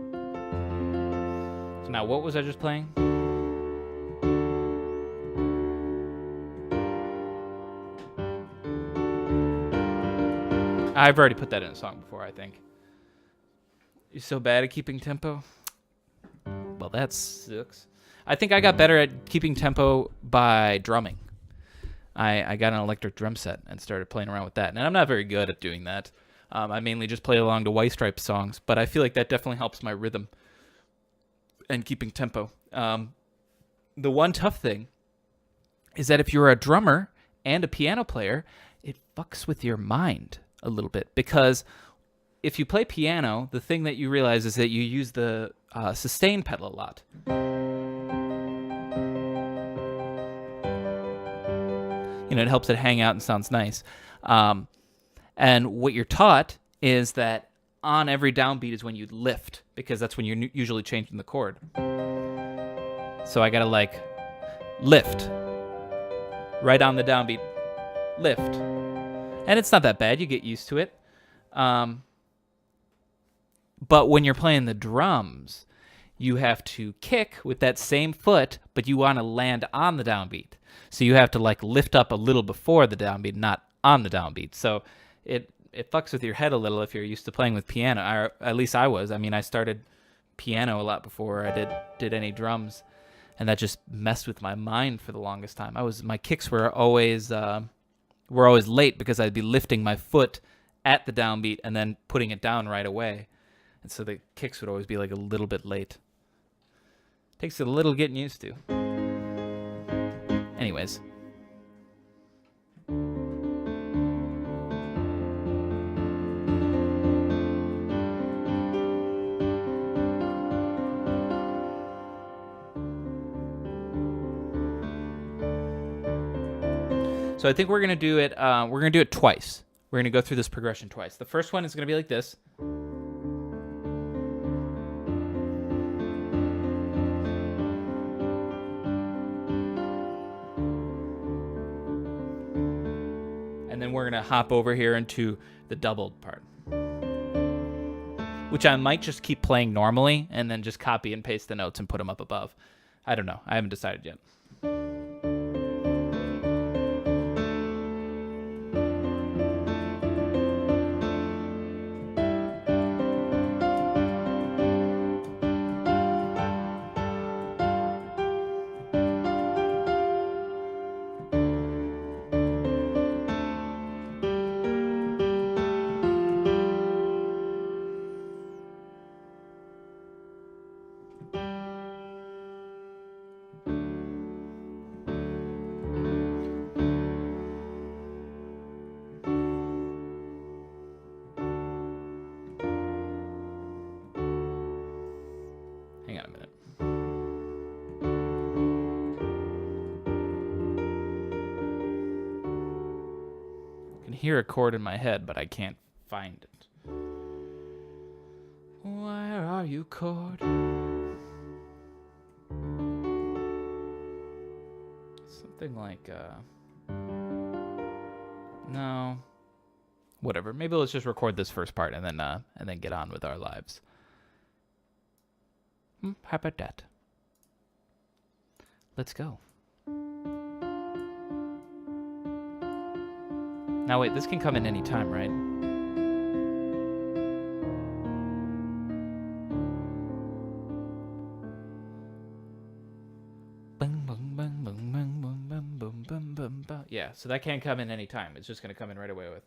now what was I just playing? I've already put that in a song before, I think. You're so bad at keeping tempo? Well, that sucks. I think I got better at keeping tempo by drumming. I got an electric drum set and started playing around with that. And I'm not very good at doing that. I mainly just play along to White Stripes songs, but I feel like that definitely helps my rhythm and keeping tempo. The one tough thing is that if you're a drummer and a piano player, it fucks with your mind a little bit, because if you play piano, the thing that you realize is that you use the sustain pedal a lot. It helps it hang out and sounds nice. And what you're taught is that on every downbeat is when you lift, because that's when you're usually changing the chord. So I gotta lift right on the downbeat, lift, and it's not that bad. You get used to it. But when you're playing the drums, you have to kick with that same foot, but you want to land on the downbeat. So you have to lift up a little before the downbeat, not on the downbeat. So it fucks with your head a little if you're used to playing with piano. Or at least I was. I mean, I started piano a lot before I did any drums, and that just messed with my mind for the longest time. My kicks were always late because I'd be lifting my foot at the downbeat and then putting it down right away. And so the kicks would always be a little bit late. Takes a little getting used to. Anyways. So I think we're gonna do it. We're gonna do it twice. We're gonna go through this progression twice. The first one is gonna be like this. And then we're gonna hop over here into the doubled part, which I might just keep playing normally and then just copy and paste the notes and put them up above. I don't know. I haven't decided yet. hear a chord in my head, but I can't find it. Where are you, chord? Something like, no. Whatever. Maybe let's just record this first part and then get on with our lives. How about that? Let's go. Now wait, this can come in any time, right? Yeah, so that can't come in any time. It's just going to come in right away with.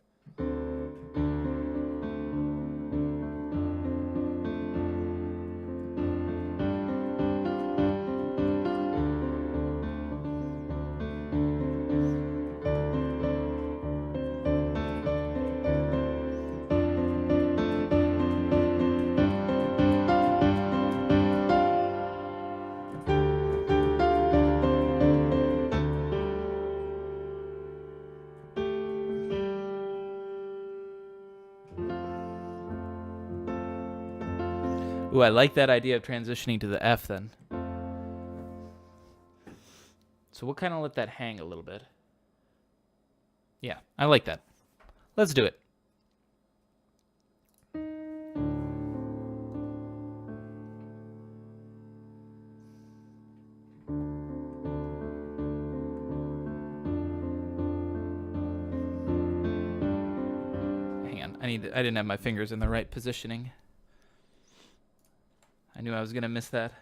Ooh, I like that idea of transitioning to the F then. So we'll kind of let that hang a little bit. Yeah, I like that. Let's do it. Hang on, I didn't have my fingers in the right positioning. I knew I was gonna miss that.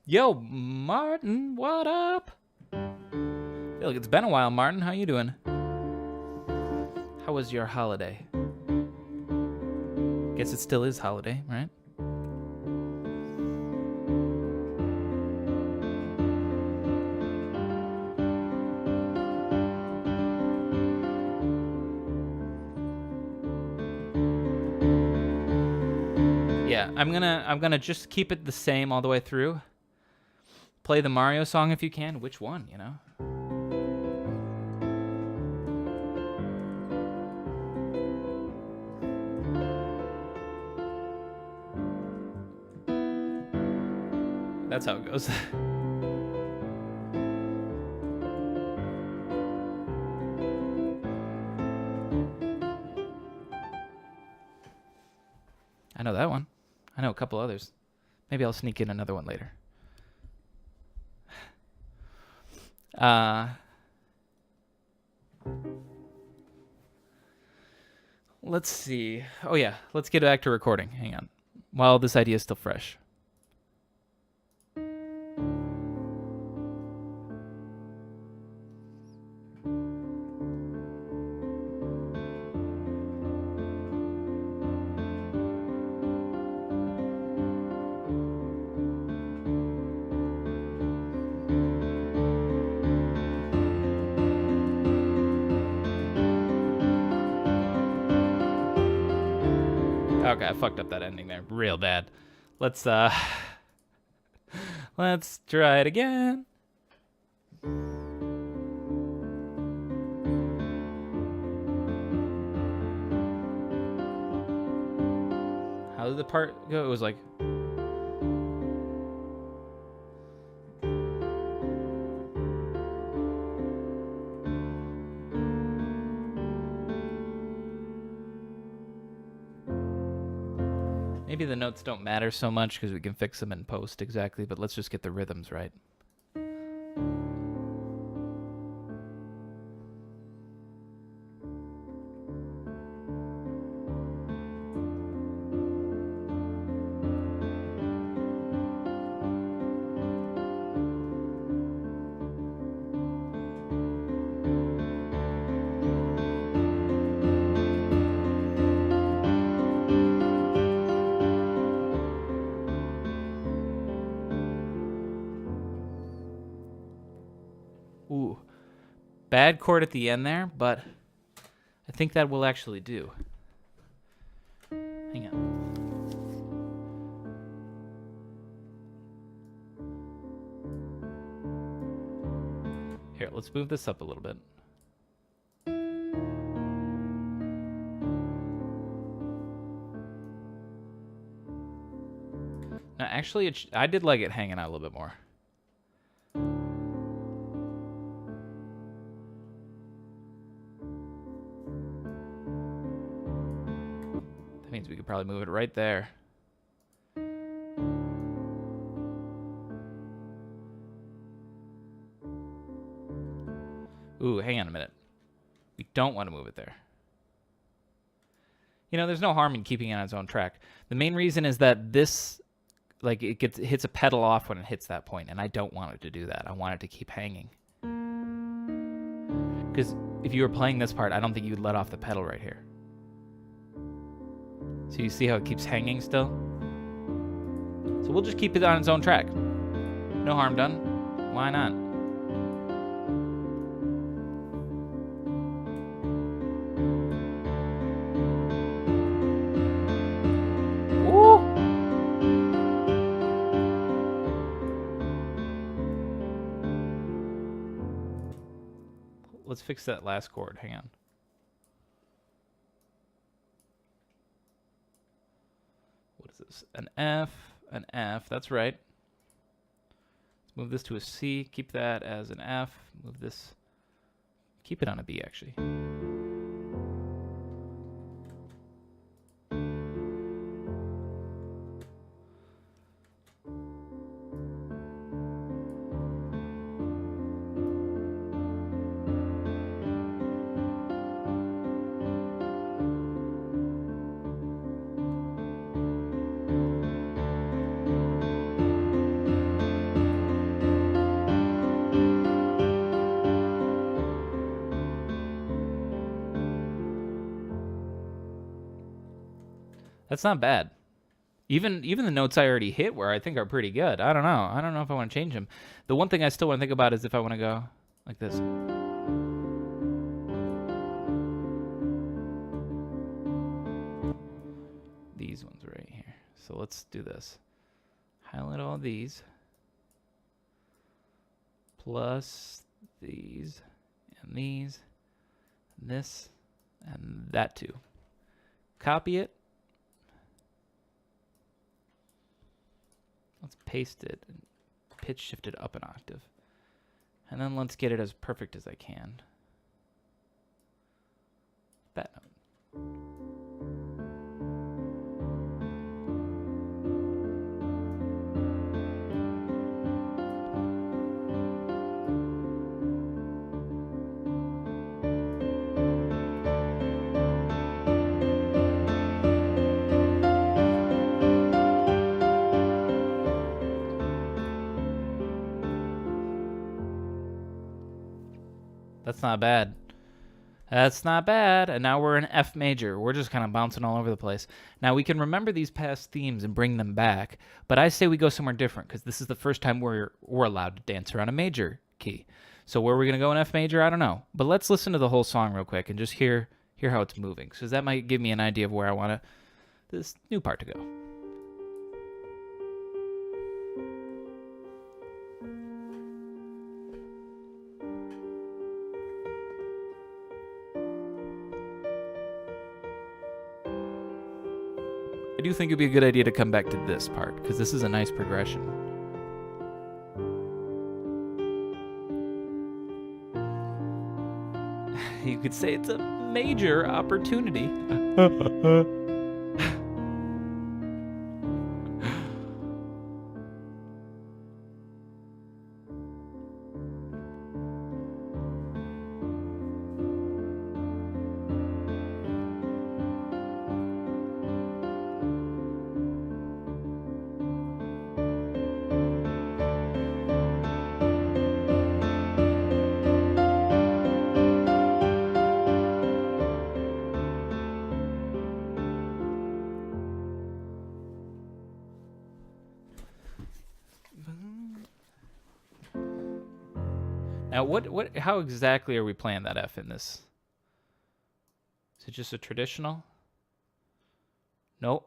Yo, Martin, what up? I feel like it's been a while, Martin. How you doing? How was your holiday? Guess it still is holiday, right? Yeah, I'm gonna just keep it the same all the way through. Play the Mario song if you can. Which one, you know? That's how it goes. I know that one. I know a couple others. Maybe I'll sneak in another one later. Let's see. Oh yeah, let's get back to recording. Hang on. While this idea is still fresh. Okay, I fucked up that ending there real bad. Let's let's try it again. How did the part go? It was like maybe the notes don't matter so much because we can fix them in post exactly, but let's just get the rhythms right. Ooh, bad chord at the end there, but I think that will actually do. Hang on. Here, let's move this up a little bit. Actually, I did like it hanging out a little bit more. That means we could probably move it right there. Ooh, hang on a minute. We don't want to move it there. You know, there's no harm in keeping it on its own track. The main reason is that this, like, it hits a pedal off when it hits that point, and I don't want it to do that. I want it to keep hanging. Because if you were playing this part, I don't think you'd let off the pedal right here. So you see how it keeps hanging still? So we'll just keep it on its own track. No harm done. Why not? Let's fix that last chord. Hang on. What is this? An F, an F. That's right. Let's move this to a C. Keep that as an F. Move this. Keep it on a B, actually. That's not bad. Even the notes I already hit where I think are pretty good. I don't know. I don't know if I want to change them. The one thing I still want to think about is if I want to go like this. These ones right here. So let's do this. Highlight all these. Plus these and these. And this and that too. Copy it. Let's paste it and pitch shift it up an octave. And then let's get it as perfect as I can. That note. That's not bad. That's not bad. And now we're in F major. We're just kind of bouncing all over the place. Now we can remember these past themes and bring them back, but I say we go somewhere different because this is the first time we're allowed to dance around a major key. So where are we going to go in F major? I don't know. But let's listen to the whole song real quick and just hear how it's moving. So that might give me an idea of where I want this new part to go. I do think it'd be a good idea to come back to this part, because this is a nice progression. You could say it's a major opportunity. Now, how exactly are we playing that F in this? Is it just a traditional? Nope.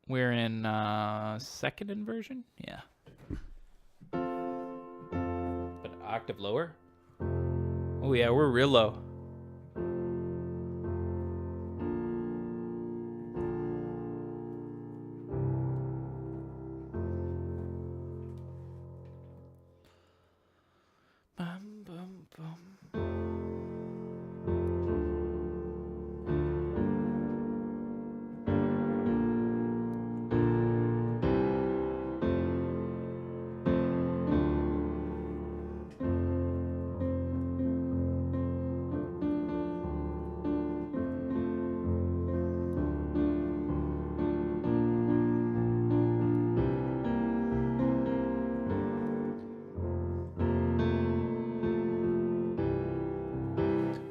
We're in second inversion? Yeah. But an octave lower? Oh yeah, we're real low.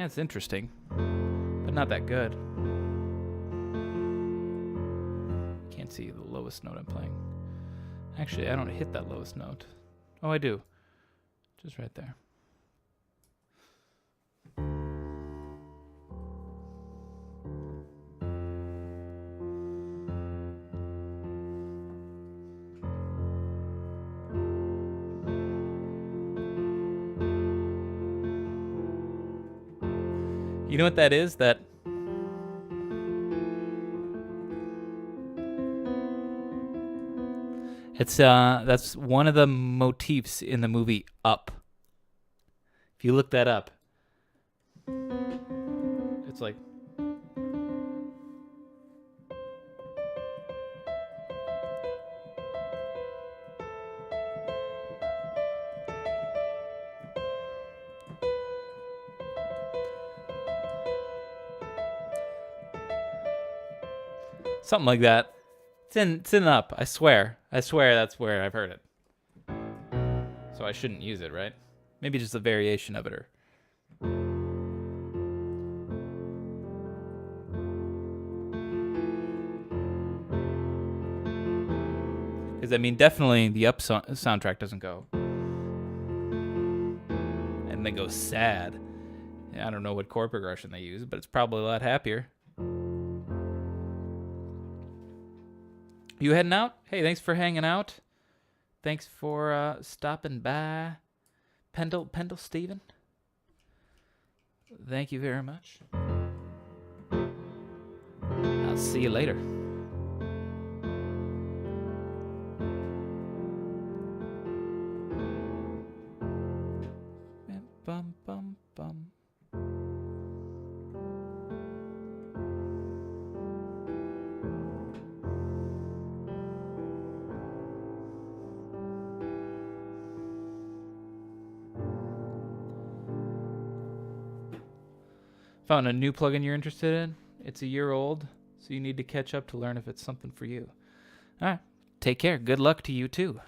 Yeah, it's interesting, but not that good. Can't see the lowest note I'm playing. Actually, I don't hit that lowest note. Oh, I do. Just right there. You know what that is? That's one of the motifs in the movie Up. If you look that up, it's like something like that. It's in Up. I swear that's where I've heard it. So I shouldn't use it, right? Maybe just a variation of it, or. Because I mean, definitely the Up soundtrack doesn't go, and then goes sad. I don't know what chord progression they use, but it's probably a lot happier. You heading out? Hey, thanks for hanging out. Thanks for stopping by, Pendle Steven. Thank you very much. I'll see you later. Bum, bum, bum. Found a new plugin you're interested in? It's a year old, so you need to catch up to learn if it's something for you. All right. Take care. Good luck to you too.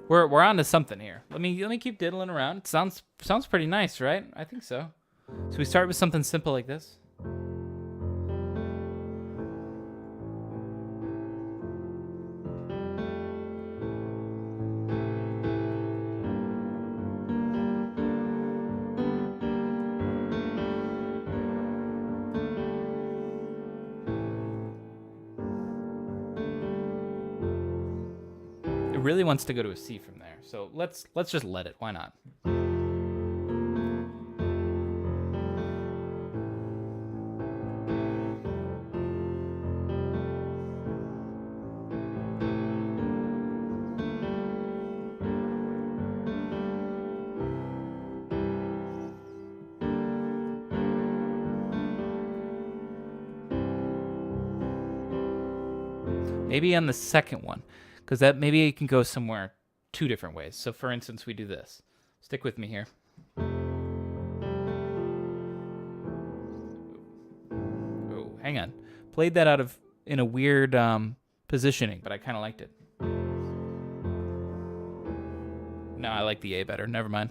We're on to something here. Let me keep diddling around. It sounds pretty nice, right? I think so. So we start with something simple like this. It really wants to go to a C from there. So let's just let it. Why not? Maybe on the second one, because that maybe it can go somewhere 2 different ways. So for instance, we do this. Stick with me here. Oh, hang on. Played that out of in a weird positioning, but I kind of liked it. No, I like the A better. Never mind.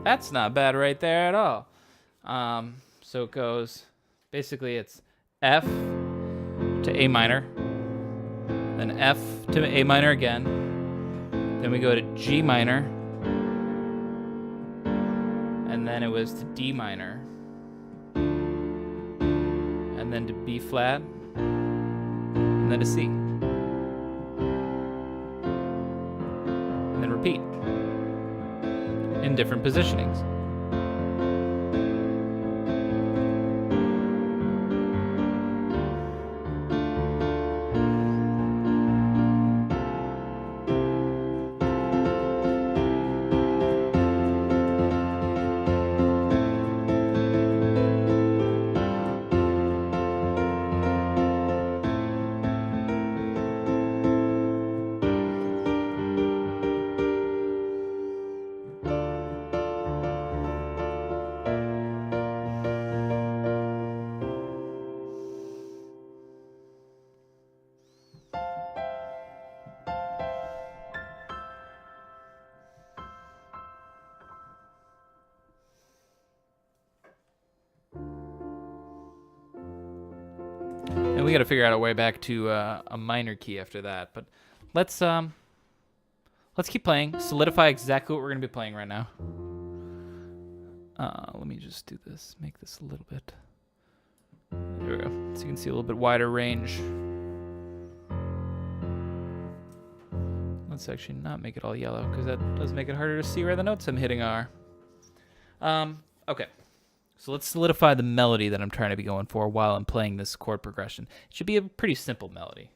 That's not bad right there at all. So it goes, basically it's F to A minor, then F to A minor again, then we go to G minor, and then it was to D minor, and then to B flat, and then to C, and then repeat in different positionings. And we got to figure out a way back to a minor key after that. But let's keep playing. Solidify exactly what we're gonna be playing right now. Let me just do this. Make this a little bit. There we go. So you can see a little bit wider range. Let's actually not make it all yellow because that does make it harder to see where the notes I'm hitting are. Okay. So let's solidify the melody that I'm trying to be going for while I'm playing this chord progression. It should be a pretty simple melody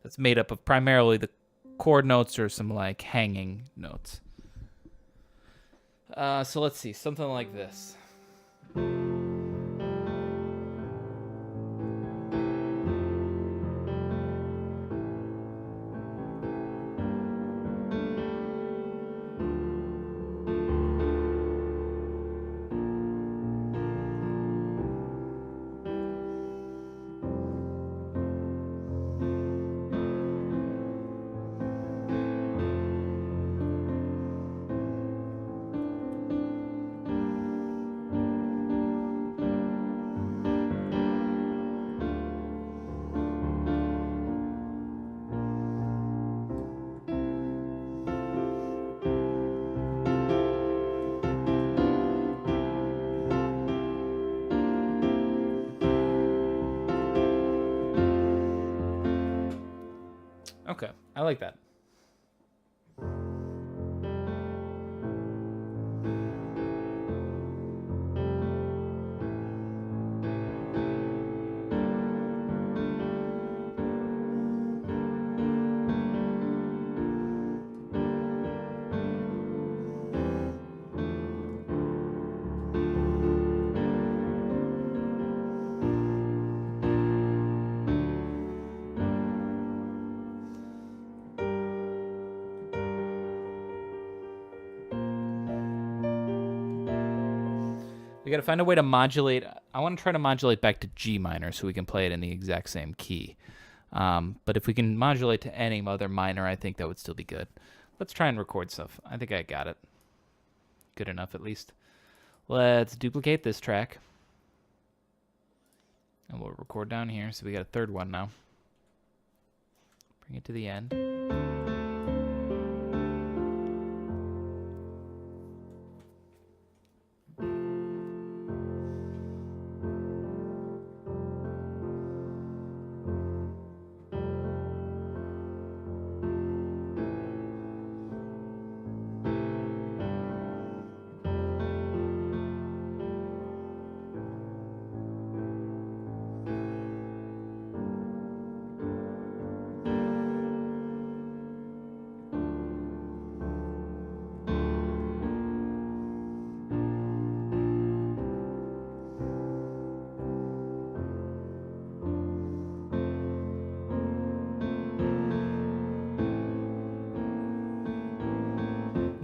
that's made up of primarily the chord notes or some like hanging notes. So let's see, something like this. Okay, I like that. We got to find a way to modulate. I want to try to modulate back to G minor so we can play it in the exact same key. But if we can modulate to any other minor, I think that would still be good. Let's try and record stuff. I think I got it. Good enough, at least. Let's duplicate this track. And we'll record down here. So we got a third one now. Bring it to the end.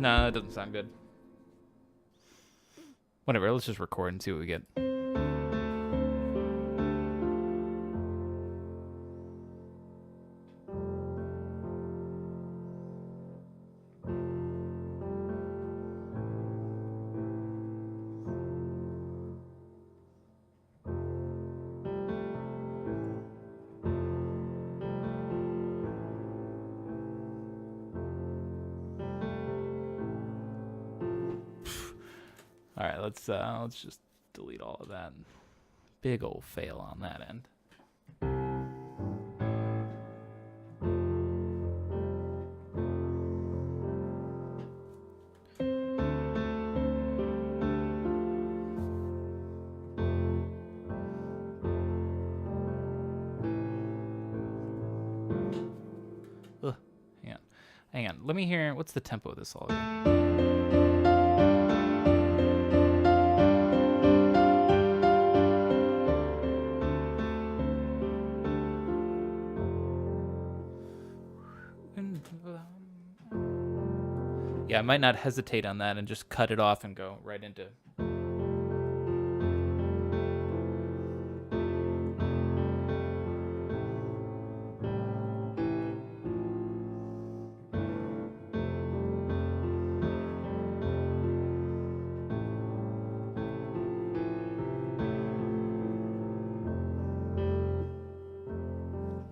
No, that doesn't sound good. Whatever, let's just record and see what we get. All right, let's just delete all of that. Big old fail on that end. Ugh, hang on. Let me hear. What's the tempo of this all again? Yeah, I might not hesitate on that and just cut it off and go right into.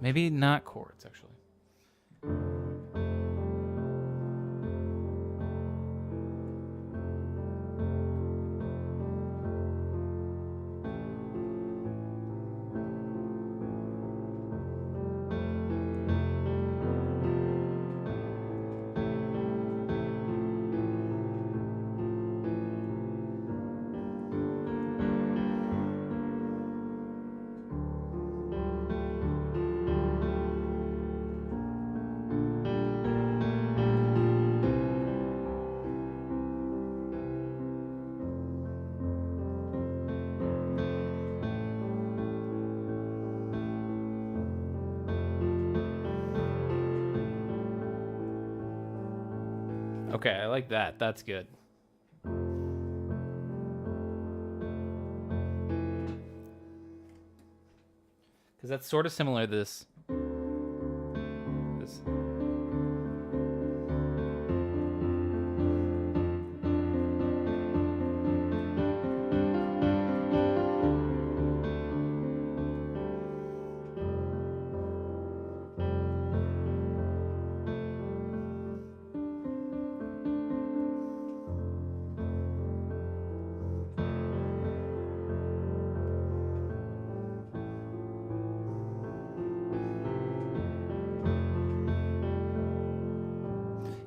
Maybe not chords, actually. Okay, I like that. That's good. Because that's sort of similar to this.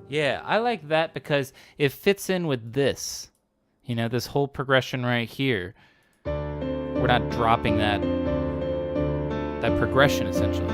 Yeah, I like that because it fits in with this. You know, this whole progression right here. We're not dropping that progression, essentially.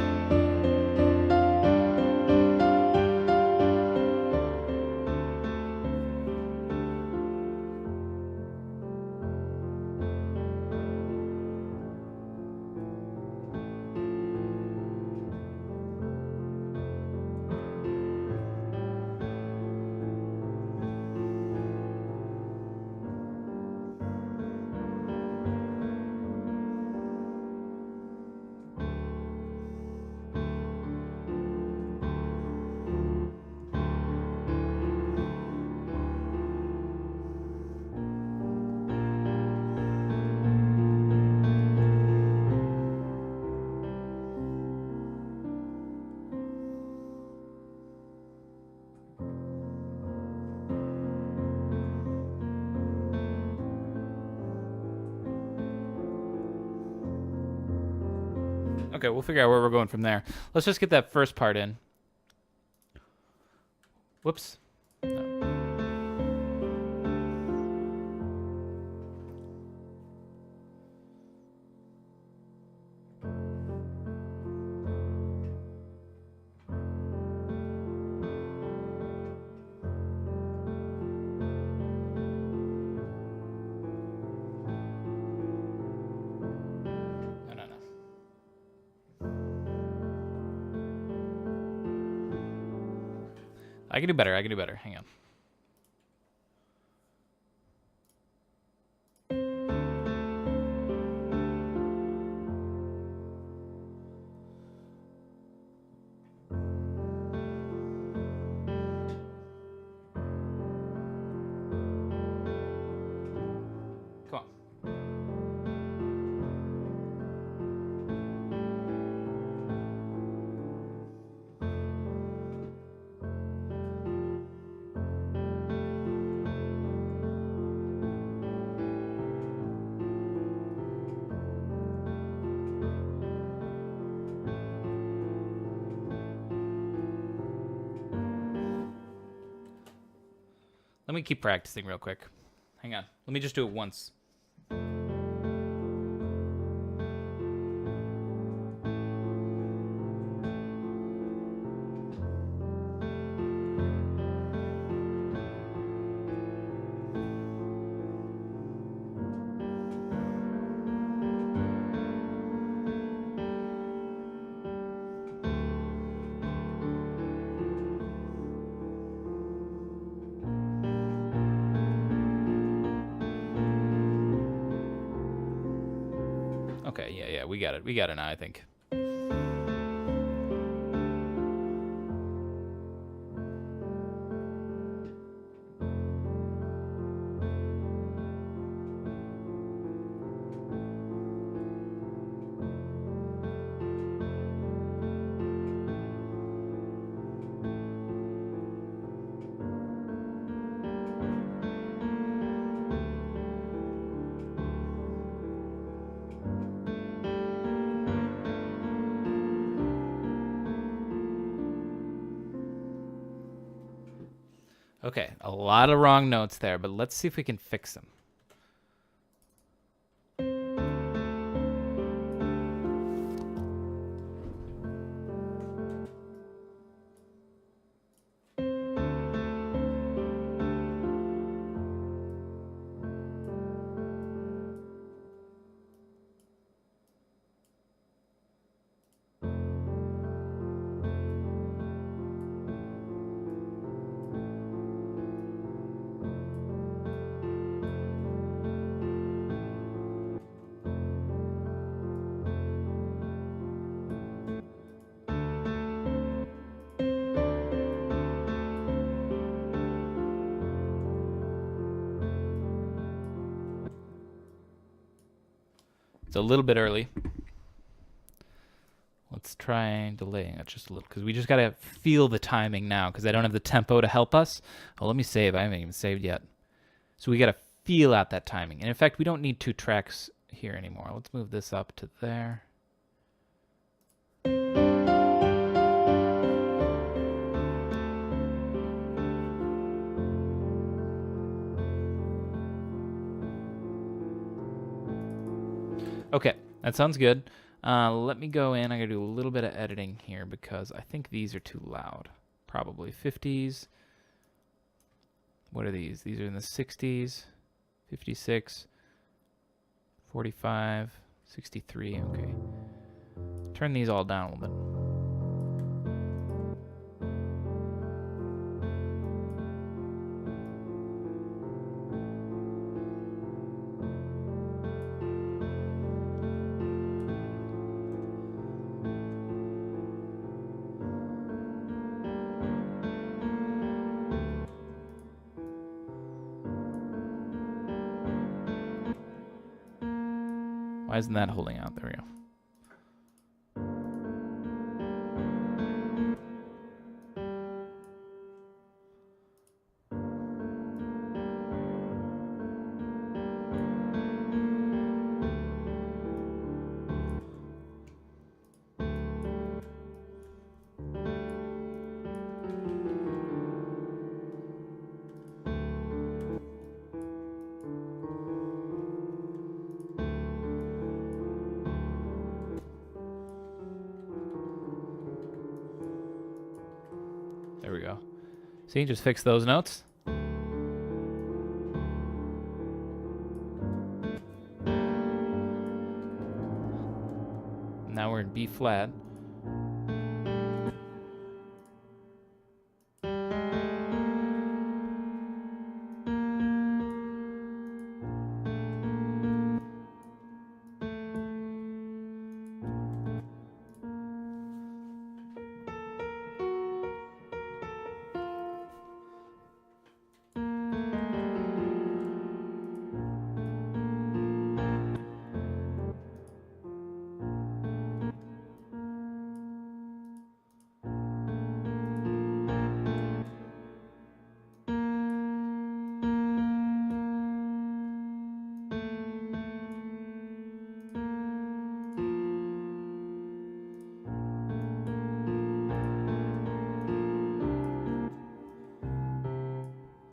Okay, we'll figure out where we're going from there. Let's just get that first part in. Whoops. No. I can do better. Hang on. Let me keep practicing real quick. Hang on. Let me just do it once. Okay, yeah, we got it. We got it now, I think. Okay, a lot of wrong notes there, but let's see if we can fix them. It's a little bit early. Let's try delaying it just a little, because we just got to feel the timing now, because I don't have the tempo to help us. Oh, let me save. I haven't even saved yet. So we got to feel out that timing. And in fact, we don't need 2 tracks here anymore. Let's move this up to there. Okay, that sounds good. Let me go in. I gotta do a little bit of editing here because I think these are too loud. Probably 50s. What are these? These are in the 60s, 56, 45, 63. Okay. Turn these all down a little bit. Why isn't that holding out? There we go. There we go. See, just fix those notes. Now we're in B flat.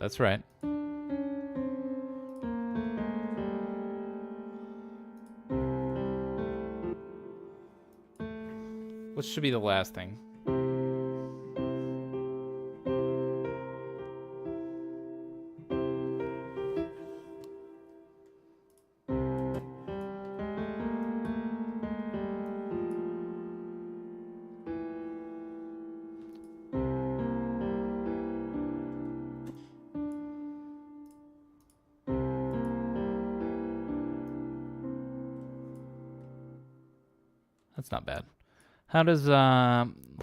That's right. What should be the last thing? That's not bad. How does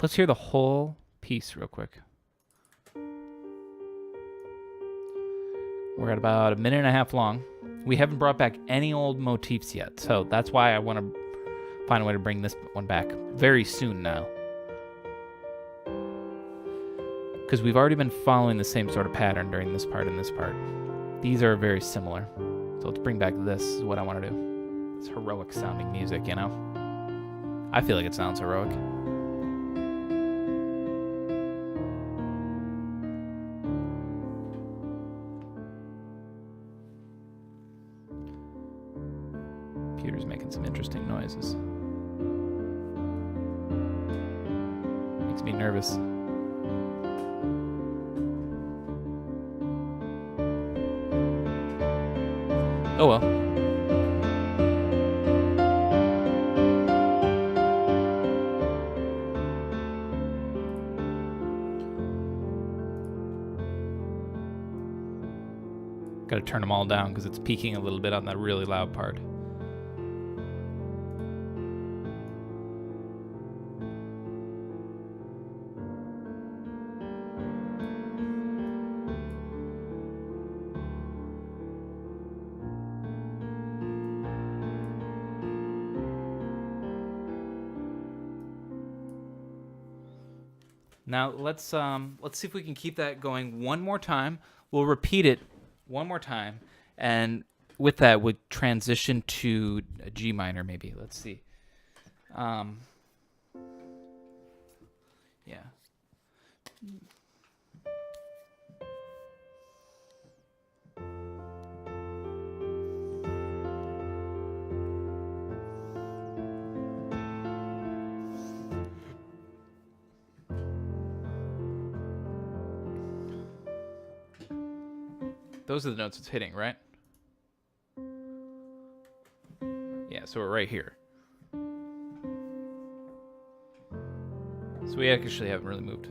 let's hear the whole piece real quick. We're at about a minute and a half long. We haven't brought back any old motifs yet, so that's why I want to find a way to bring this one back very soon now. Because we've already been following the same sort of pattern during this part and this part. These are very similar. So let's bring back this is what I want to do. It's heroic sounding music, you know? I feel like it sounds heroic. Computer's making some interesting noises. Makes me nervous. Oh well. Gotta turn them all down because it's peaking a little bit on that really loud part. Now let's see if we can keep that going one more time. We'll repeat it one more time, and with that, we'll transition to a G minor maybe. Let's see. Yeah. Those are the notes it's hitting, right? Yeah, so we're right here. So we actually haven't really moved.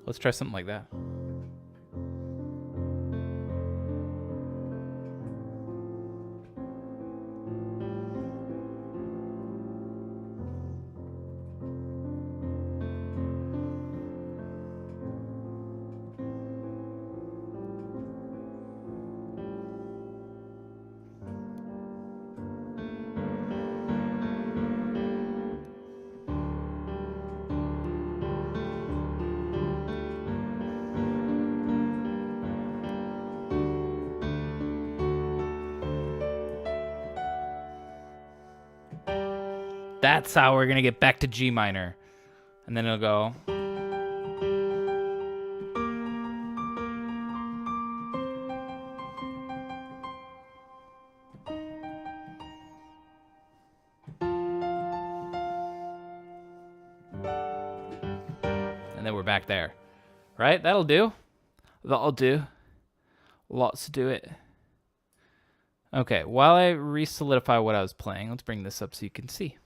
Let's try something like that. That's how we're going to get back to G minor. And then it'll go. And then we're back there. Right? That'll do. That'll do. Lots to do it. Okay, while I re-solidify what I was playing, let's bring this up so you can see.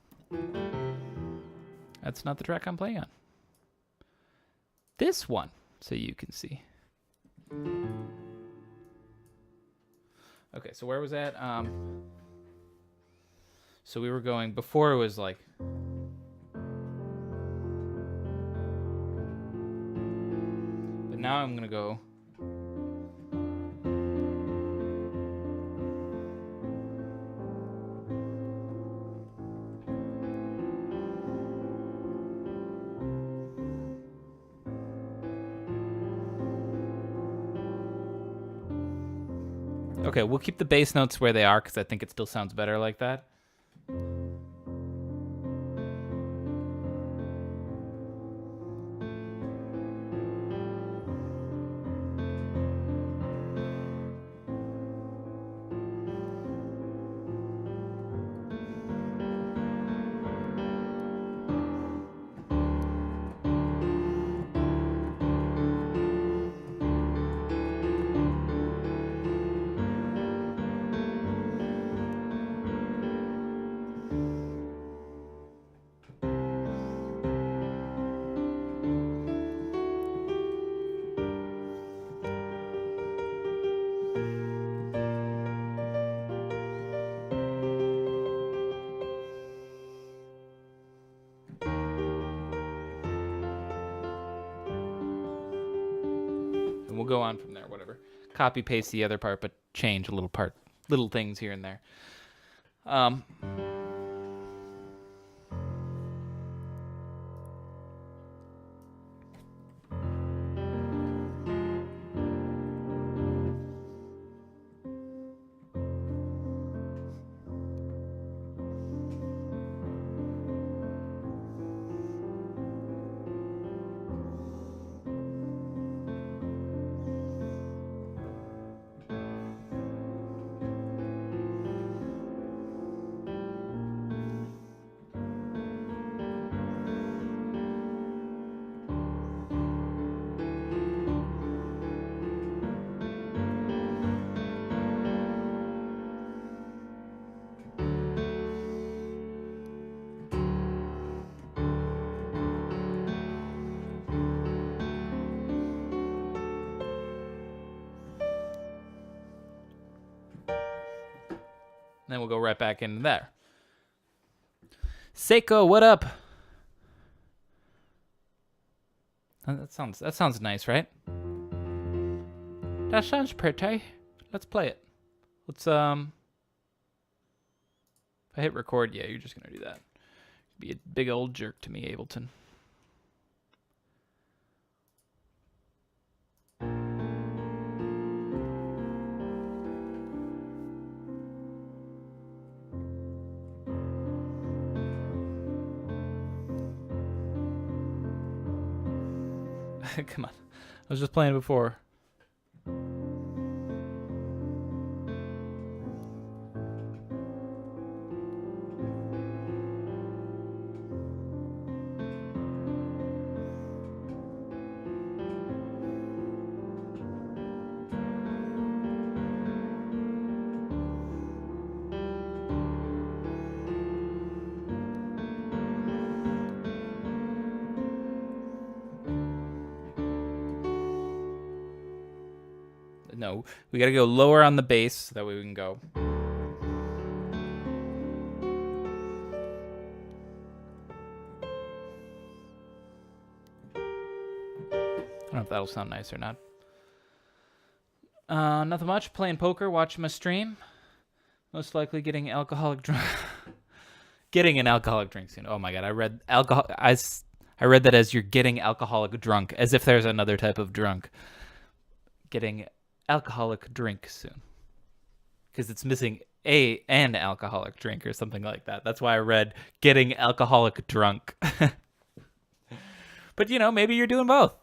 That's not the track I'm playing on. This one, so you can see. Okay, so where was that? So we were going, before it was like... But now I'm going to go... Okay, we'll keep the bass notes where they are because I think it still sounds better like that. And we'll go on from there, whatever. Copy paste the other part, but change a little things here and there. Then we'll go right back into there. Seko, what up? That sounds nice, right? That sounds pretty. Let's play it. Let's if I hit record, yeah, you're just gonna do that. Be a big old jerk to me, Ableton. Come on. I was just playing before. No, we gotta go lower on the bass so that way we can go. I don't know if that'll sound nice or not. Nothing much. Playing poker, watching my stream. Most likely getting alcoholic drunk. Getting an alcoholic drink soon. Oh my god, I read alcohol. I read that as you're getting alcoholic drunk, as if there's another type of drunk. Getting alcoholic drink soon, because it's missing an alcoholic drink or something like that. That's why I read getting alcoholic drunk. But maybe you're doing both.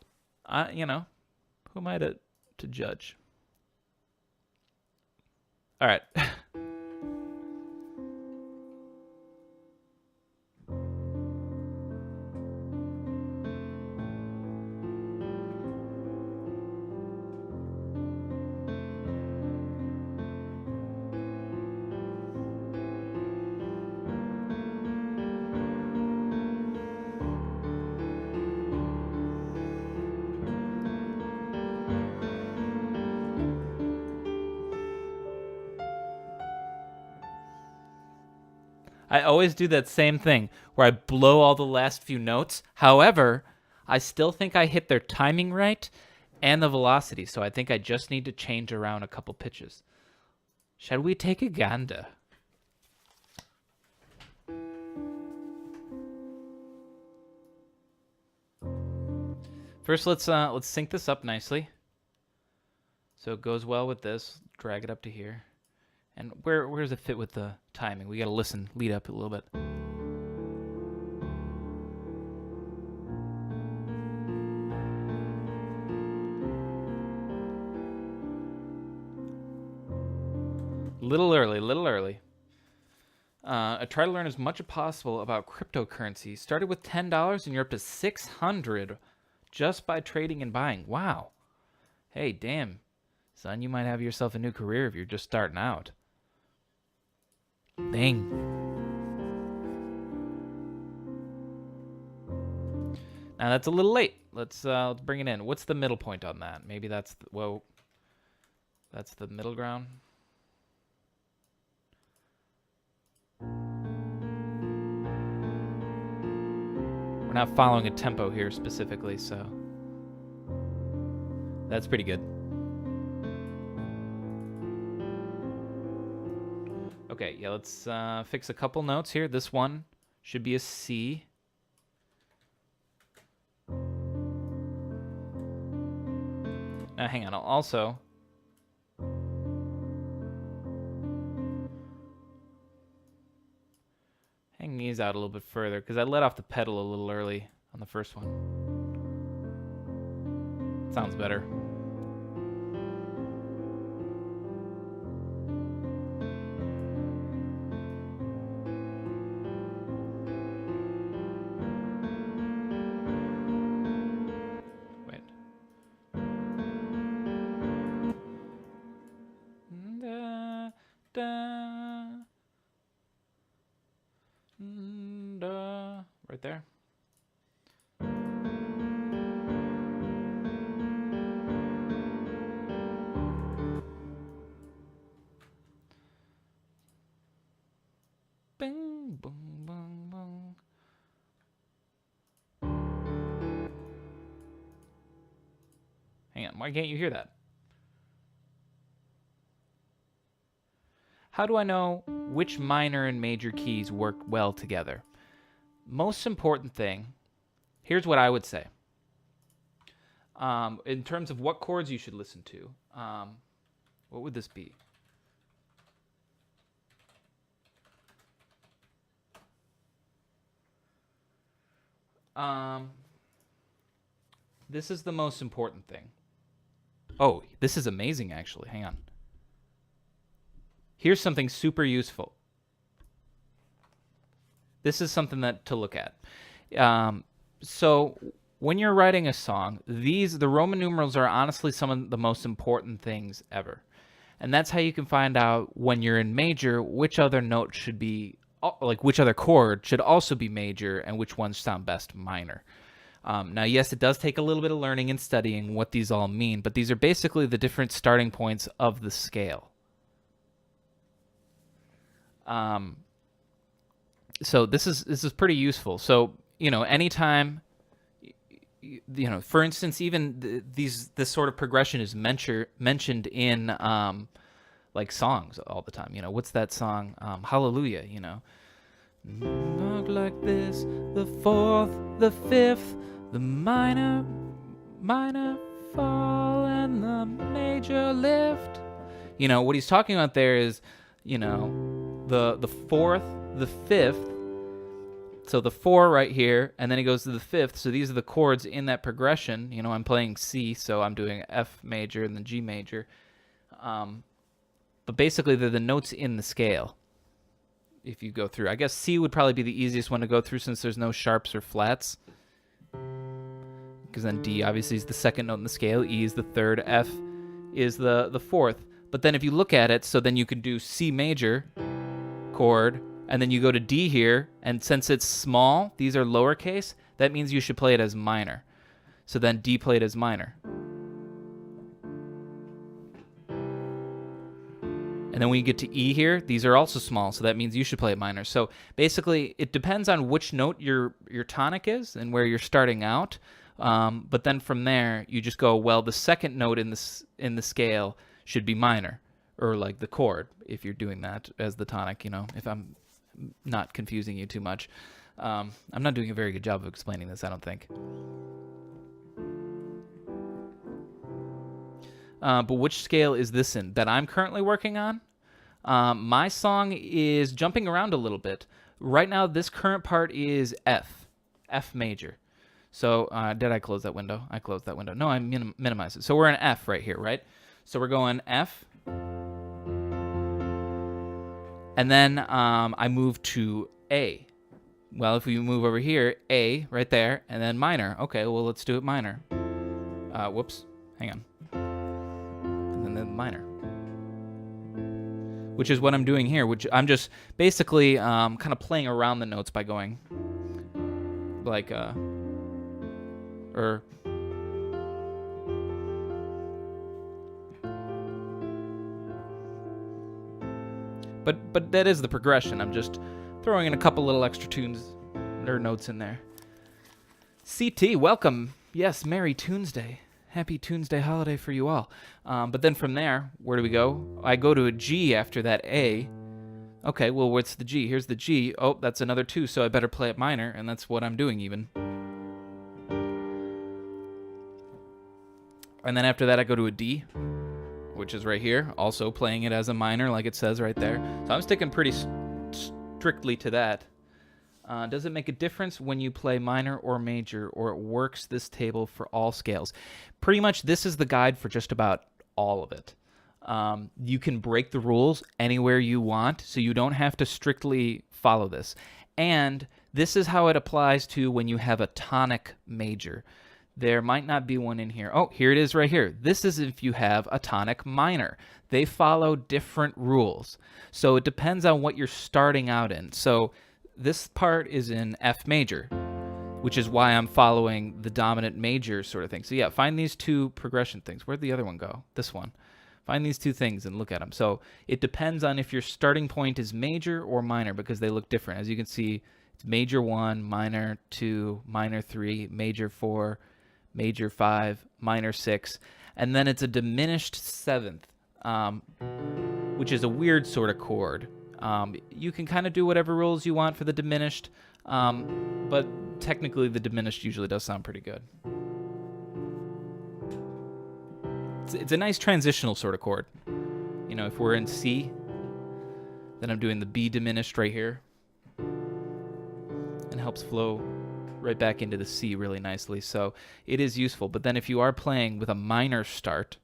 Who am I to judge? All right. I always do that same thing where I blow all the last few notes. However, I still think I hit their timing right and the velocity, so I think I just need to change around a couple pitches. Shall we take a gander? First, let's sync this up nicely so it goes well with this. drag it up to here. And where does it fit with the timing? We got to listen, lead up a little bit. Little early. I try to learn as much as possible about cryptocurrency. Started with $10 and you're up to $600 just by trading and buying. Wow. Hey, damn. Son, you might have yourself a new career if you're just starting out. Dang. Now that's a little late. Let's bring it in. What's the middle point on that? Maybe that's that's the middle ground. We're not following a tempo here specifically, so that's pretty good. Okay, yeah, let's fix a couple notes here. This one should be a C. Now, hang on. I'll also hang these out a little bit further because I let off the pedal a little early on the first one. Sounds better. Right there. Bing, boom, boom, boom. Hang on, why can't you hear that? How do I know which minor and major keys work well together? Most important thing, here's what I would say. In terms of what chords you should listen to, what would this be? This is the most important thing. Oh, this is amazing, actually. Hang on. Here's something super useful. This is something to look at. So when you're writing a song, the Roman numerals are honestly some of the most important things ever. And that's how you can find out when you're in major, which other note should be, like which other chord should also be major and which ones sound best minor. Now, yes, it does take a little bit of learning and studying what these all mean, but these are basically the different starting points of the scale. So this is pretty useful. So, anytime, for instance, even this sort of progression is mentioned in like songs all the time. What's that song? Hallelujah. Look like this, the fourth, the fifth, the minor fall, and the major lift. What he's talking about there is, the fourth, the fifth. So the 4 right here, and then he goes to the 5th. So these are the chords in that progression. I'm playing C, so I'm doing F major and then G major. But basically, they're the notes in the scale. If you go through, I guess C would probably be the easiest one to go through since there's no sharps or flats. Because then D obviously is the second note in the scale. E is the third. F is the fourth. But then if you look at it, so then you could do C major chord, and then you go to D here, and since it's small, these are lowercase, that means you should play it as minor. So then D played as minor. And then when you get to E here, these are also small, so that means you should play it minor. So basically, it depends on which note your tonic is and where you're starting out. But then from there, you just go, well, the second note in the scale should be minor, or like the chord, if you're doing that as the tonic, if I'm not confusing you too much. I'm not doing a very good job of explaining this, I don't think. But which scale is this in that I'm currently working on? My song is jumping around a little bit. Right now, this current part is F major. So did I close that window? I closed that window. No, I minimized it. So we're in F right here, right? So we're going F. And then I move to A. Well, if we move over here, A right there, and then minor. Okay, well, let's do it minor. Whoops, hang on. And then minor. Which is what I'm doing here, which I'm just basically kind of playing around the notes by going like, But that is the progression. I'm just throwing in a couple little extra tunes or notes in there. CT, welcome. Yes, Merry Tunesday. Happy Tunesday holiday for you all. But then from there, where do we go? I go to a G after that A. Okay, well, what's the G? Here's the G. Oh, that's another 2, so I better play it minor, and that's what I'm doing even. And then after that, I go to a D, which is right here, also playing it as a minor like it says right there. So I'm sticking pretty strictly to that. Does it make a difference when you play minor or major, or it works this table for all scales? Pretty much this is the guide for just about all of it. You can break the rules anywhere you want, so you don't have to strictly follow this. And this is how it applies to when you have a tonic major. There might not be one in here. Oh, here it is right here. This is if you have a tonic minor. They follow different rules. So it depends on what you're starting out in. So this part is in F major, which is why I'm following the dominant major sort of thing. So yeah, find these 2 progression things. Where'd the other one go? This one. Find these 2 things and look at them. So it depends on if your starting point is major or minor, because they look different. As you can see, it's major 1, minor 2, minor 3, major 4, major 5, minor 6, and then it's a diminished 7th, which is a weird sort of chord. You can kind of do whatever rules you want for the diminished, but technically the diminished usually does sound pretty good. It's a nice transitional sort of chord. You know, if we're in C, then I'm doing the B diminished right here, and helps flow right back into the C really nicely. So it is useful. But then if you are playing with a minor start,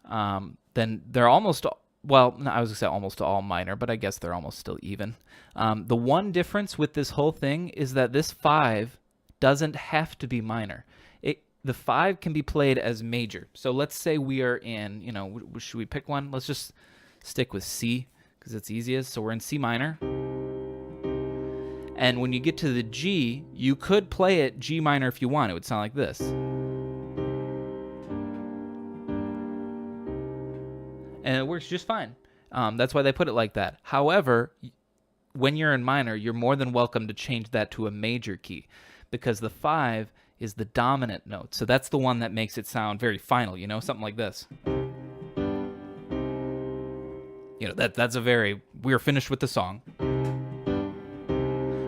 then they're almost, well, no, I was going to say almost all minor, but I guess they're almost still even. The one difference with this whole thing is that this 5 doesn't have to be minor. The 5 can be played as major. So let's say we are in, you know, should we pick one? Let's just stick with C because it's easiest. So we're in C minor. And when you get to the G, you could play it G minor if you want. It would sound like this. And it works just fine. That's why they put it like that. However, when you're in minor, you're more than welcome to change that to a major key, because the 5 is the dominant note. So that's the one that makes it sound very final, you know, something like this. You know, that's a very, we're finished with the song.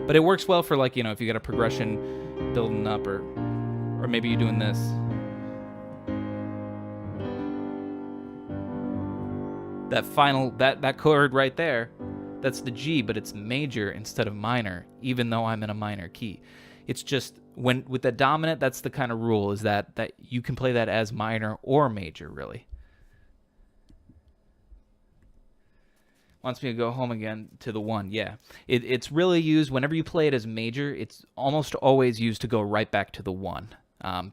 But it works well for, like, you know, if you got a progression building up, or maybe you're doing this. That final, that chord right there, that's the G, but it's major instead of minor, even though I'm in a minor key. It's just, when with the dominant, that's the kind of rule, is that you can play that as minor or major, really. Wants me to go home again to the 1. Yeah, it's really used whenever you play it as major. It's almost always used to go right back to the 1,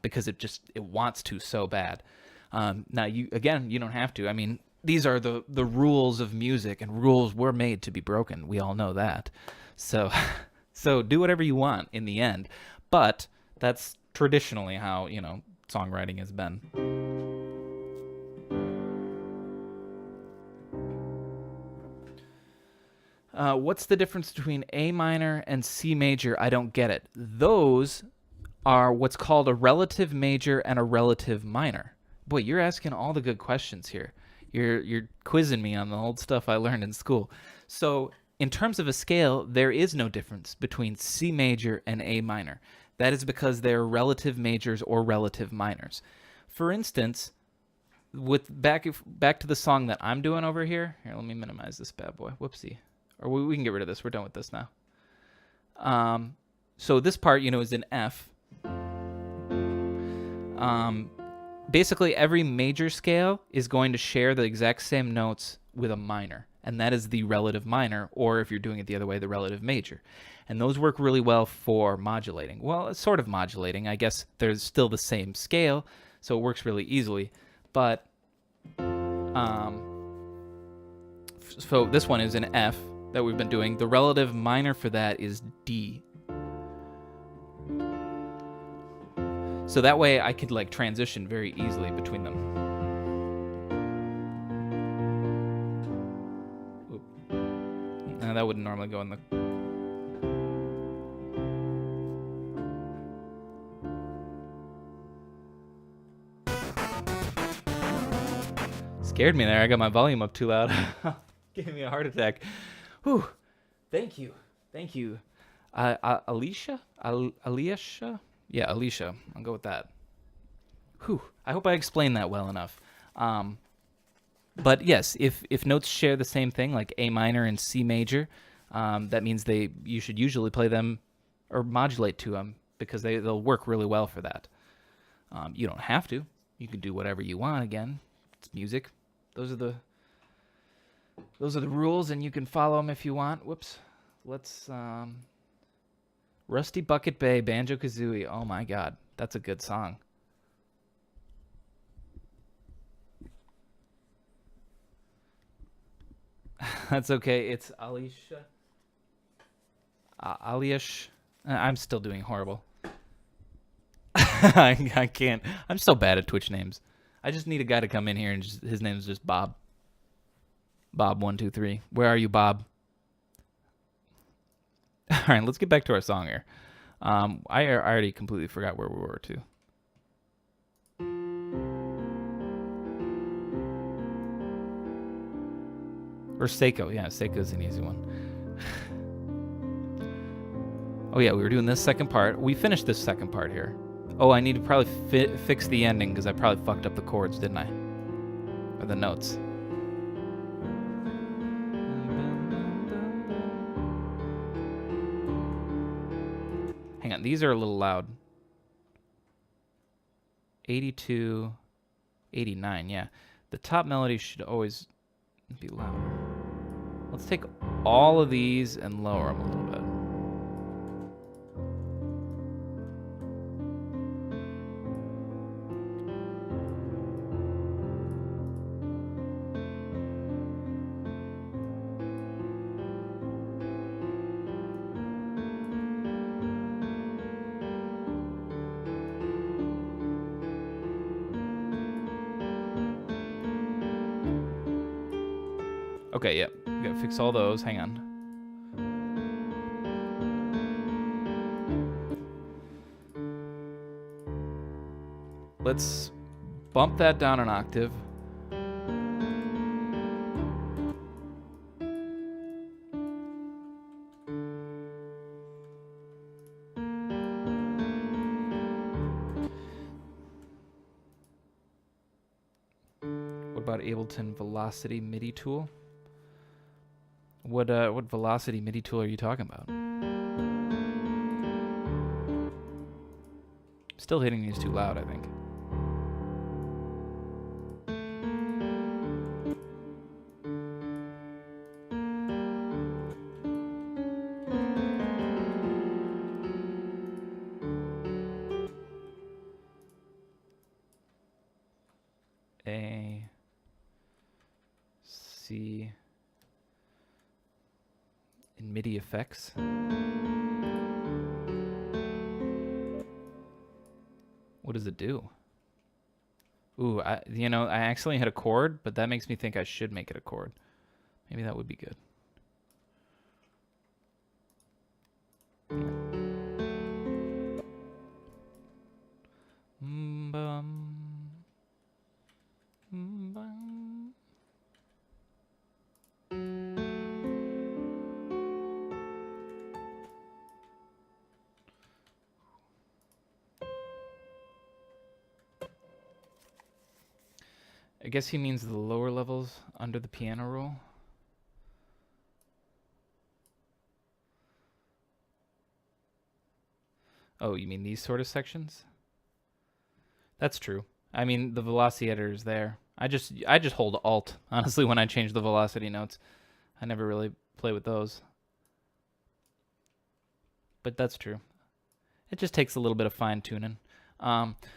because it wants to so bad. Now you don't have to. I mean, these are the rules of music, and rules were made to be broken. We all know that. So do whatever you want in the end. But that's traditionally how, you know, songwriting has been. What's the difference between A minor and C major? I don't get it. Those are what's called a relative major and a relative minor. Boy, you're asking all the good questions here. You're quizzing me on the old stuff I learned in school. So in terms of a scale, there is no difference between C major and A minor. That is because they're relative majors or relative minors. For instance, with back to the song that I'm doing over here. Here, let me minimize this bad boy. Whoopsie. Or we can get rid of this. We're done with this now. So this part, is in F. Basically, every major scale is going to share the exact same notes with a minor, and that is the relative minor, or if you're doing it the other way, the relative major. And those work really well for modulating. Well, it's sort of modulating. I guess there's still the same scale, so it works really easily. But so this one is an F that we've been doing. The relative minor for that is D. So that way I could like transition very easily between them. Oop. No, that wouldn't normally go in the... Scared me there. I got my volume up too loud. Gave me a heart attack. Whew. Thank you. Alicia? Alicia? Yeah, Alicia. I'll go with that. Whew. I hope I explained that well enough. But yes, if notes share the same thing, like A minor and C major, that means you should usually play them or modulate to them because they'll work really well for that. You don't have to. You can do whatever you want. Again, it's music. Those are the rules, and you can follow them if you want. Whoops. Let's Rusty Bucket Bay, Banjo-Kazooie. Oh my God, that's a good song. That's okay. It's Alicia. Aliash. I'm still doing horrible. I can't. I'm so bad at Twitch names. I just need a guy to come in here and his name is just Bob. Bob123. Where are you, Bob? All right, let's get back to our song here. I already completely forgot where we were to. Or Seko. Yeah, Seko's an easy one. Oh yeah, we were doing this second part. We finished this second part here. Oh, I need to probably fix the ending because I probably fucked up the chords, didn't I? Or the notes. Hang on, these are a little loud. 82, 89, yeah. The top melody should always be louder. Let's take all of these and lower them a little bit. Okay, yep. We gotta fix all those. Hang on. Let's bump that down an octave. What about Ableton Velocity MIDI tool? What velocity MIDI tool are you talking about? Still hitting these too loud, I think. A, C, in MIDI effects. What does it do? Ooh, I accidentally hit a chord, but that makes me think I should make it a chord. Maybe that would be good. I guess he means the lower levels under the piano roll. Oh, you mean these sort of sections? That's true. I mean, the velocity editor is there. I just hold Alt, honestly, when I change the velocity notes. I never really play with those. But that's true. It just takes a little bit of fine tuning.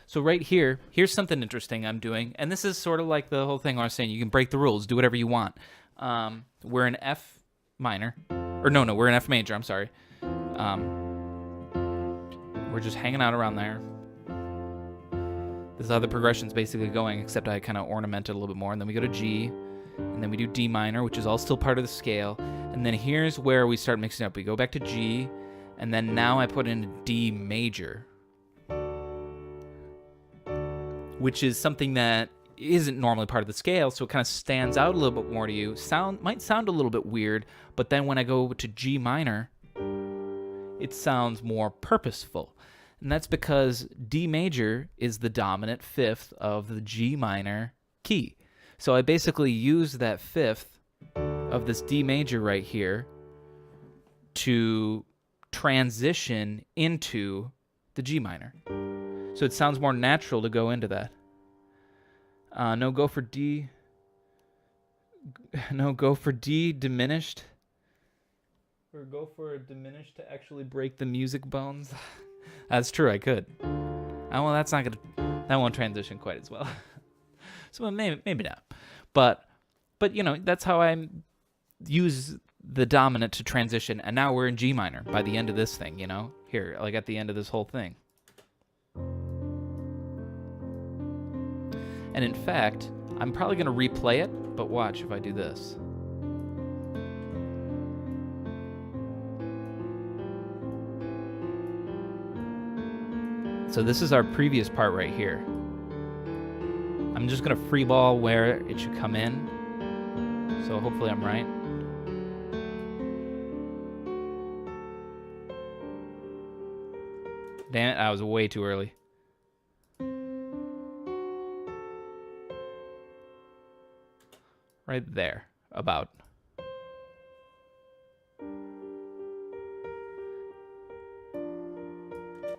So right here, here's something interesting I'm doing. And this is sort of like the whole thing I was saying. You can break the rules, do whatever you want. We're in F minor. Or no, we're in F major, I'm sorry. We're just hanging out around there. This is how the progression's basically going, except I kind of ornament it a little bit more. And then we go to G, and then we do D minor, which is all still part of the scale. And then here's where we start mixing up. We go back to G, and then now I put in D major, which is something that isn't normally part of the scale, so it kind of stands out a little bit more to you. Might sound a little bit weird, but then when I go to G minor, it sounds more purposeful. And that's because D major is the dominant fifth of the G minor key. So I basically use that fifth of this D major right here to transition into the G minor. So it sounds more natural to go into that. No, go for D. No, go for D diminished. Or go for a diminished to actually break the music bones. That's true, I could. Well, that won't transition quite as well. So maybe not. But you know, that's how I use the dominant to transition. And now we're in G minor by the end of this thing, you know? Here, like at the end of this whole thing. And in fact, I'm probably going to replay it, but watch if I do this. So this is our previous part right here. I'm just going to free ball where it should come in. So hopefully I'm right. Damn it, I was way too early. Right there, about.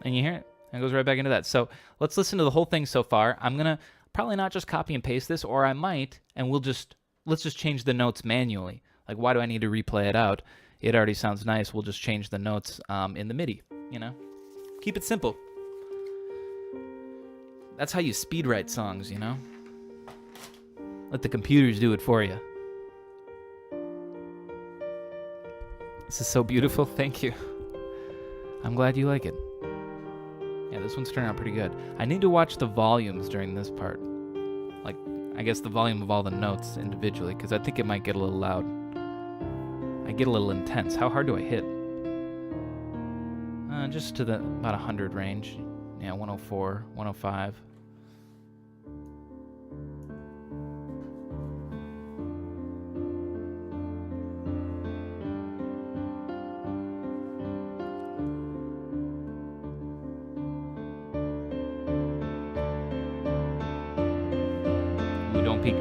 And you hear it? And it goes right back into that. So let's listen to the whole thing so far. I'm going to probably not just copy and paste this, or I might, and let's just change the notes manually. Like, why do I need to replay it out? It already sounds nice. We'll just change the notes in the MIDI, you know? Keep it simple. That's how you speed write songs, you know? Let the computers do it for you. This is so beautiful. Thank you. I'm glad you like it. Yeah, this one's turning out pretty good. I need to watch the volumes during this part. Like, I guess the volume of all the notes individually, because I think it might get a little loud. I get a little intense. How hard do I hit? Just to the about 100 range. Yeah, 104, 105.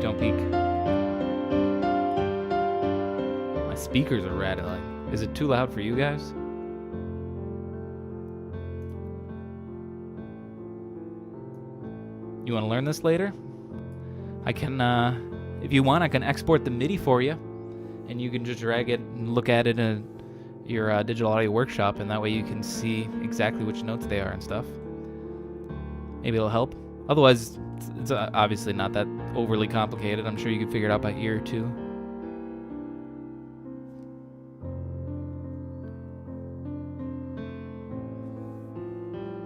Don't peek. My speakers are rattling. Is it too loud for you guys? You want to learn this later? I can, if you want, I can export the MIDI for you, and you can just drag it and look at it in your digital audio workshop, and that way you can see exactly which notes they are and stuff. Maybe it'll help. Otherwise, it's obviously not that overly complicated. I'm sure you can figure it out by ear, too.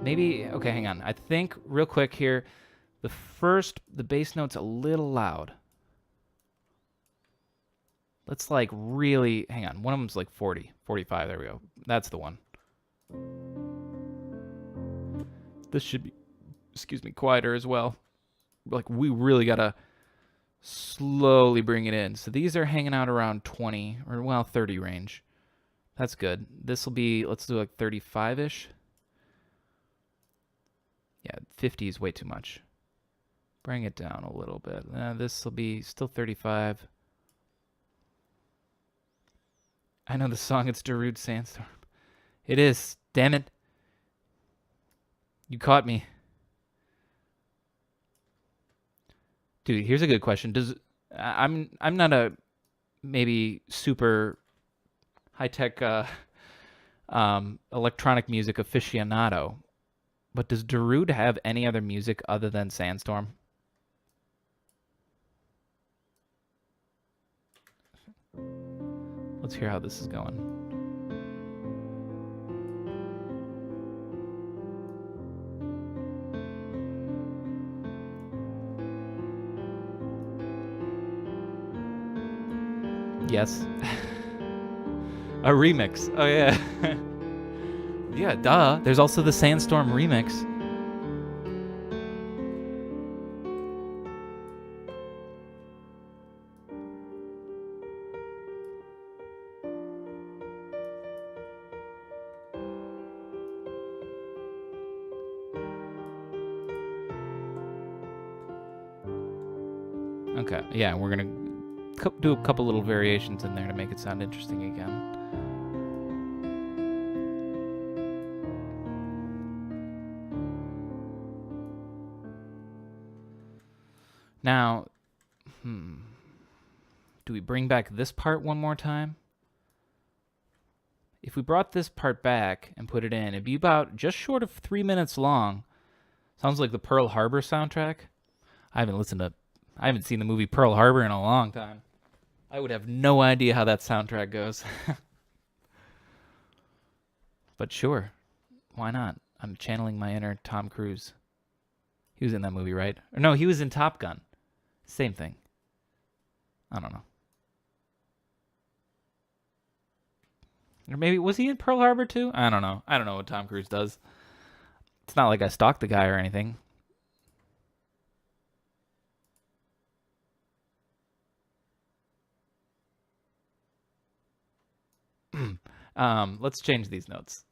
Maybe, okay, hang on. I think, real quick here, the bass note's a little loud. Let's like really, hang on. One of them's like 40, 45, there we go. That's the one. This should be, excuse me, quieter as well. Like, we really gotta slowly bring it in. So these are hanging out around 20 or, well, 30 range. That's good. This will be, let's do like 35-ish. Yeah, 50 is way too much. Bring it down a little bit. This will be still 35. I know the song. It's Darude Sandstorm. It is. Damn it. You caught me. Dude, here's a good question. I'm not a maybe super high-tech electronic music aficionado, but does Darude have any other music other than Sandstorm? Let's hear how this is going. Yes. A remix. Oh, yeah. Yeah, duh. There's also the Sandstorm remix. Okay, yeah, we're gonna do a couple little variations in there to make it sound interesting again. Now, do we bring back this part one more time? If we brought this part back and put it in, it'd be about just short of 3 minutes long. Sounds like the Pearl Harbor soundtrack. I haven't seen the movie Pearl Harbor in a long time. I would have no idea how that soundtrack goes. But sure, why not? I'm channeling my inner Tom Cruise. He was in that movie, right? Or no, he was in Top Gun. Same thing. I don't know. Or maybe, was he in Pearl Harbor too? I don't know. I don't know what Tom Cruise does. It's not like I stalked the guy or anything. Let's change these notes.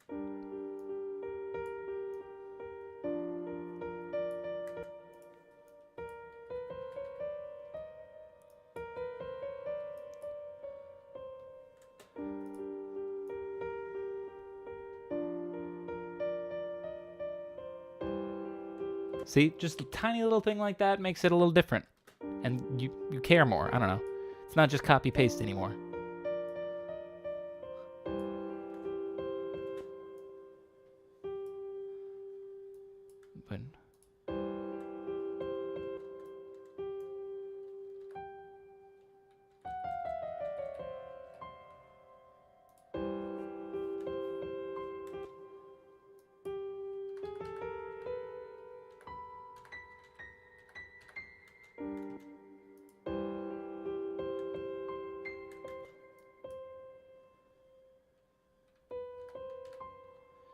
See, just a tiny little thing like that makes it a little different. And you care more. I don't know. It's not just copy paste anymore. But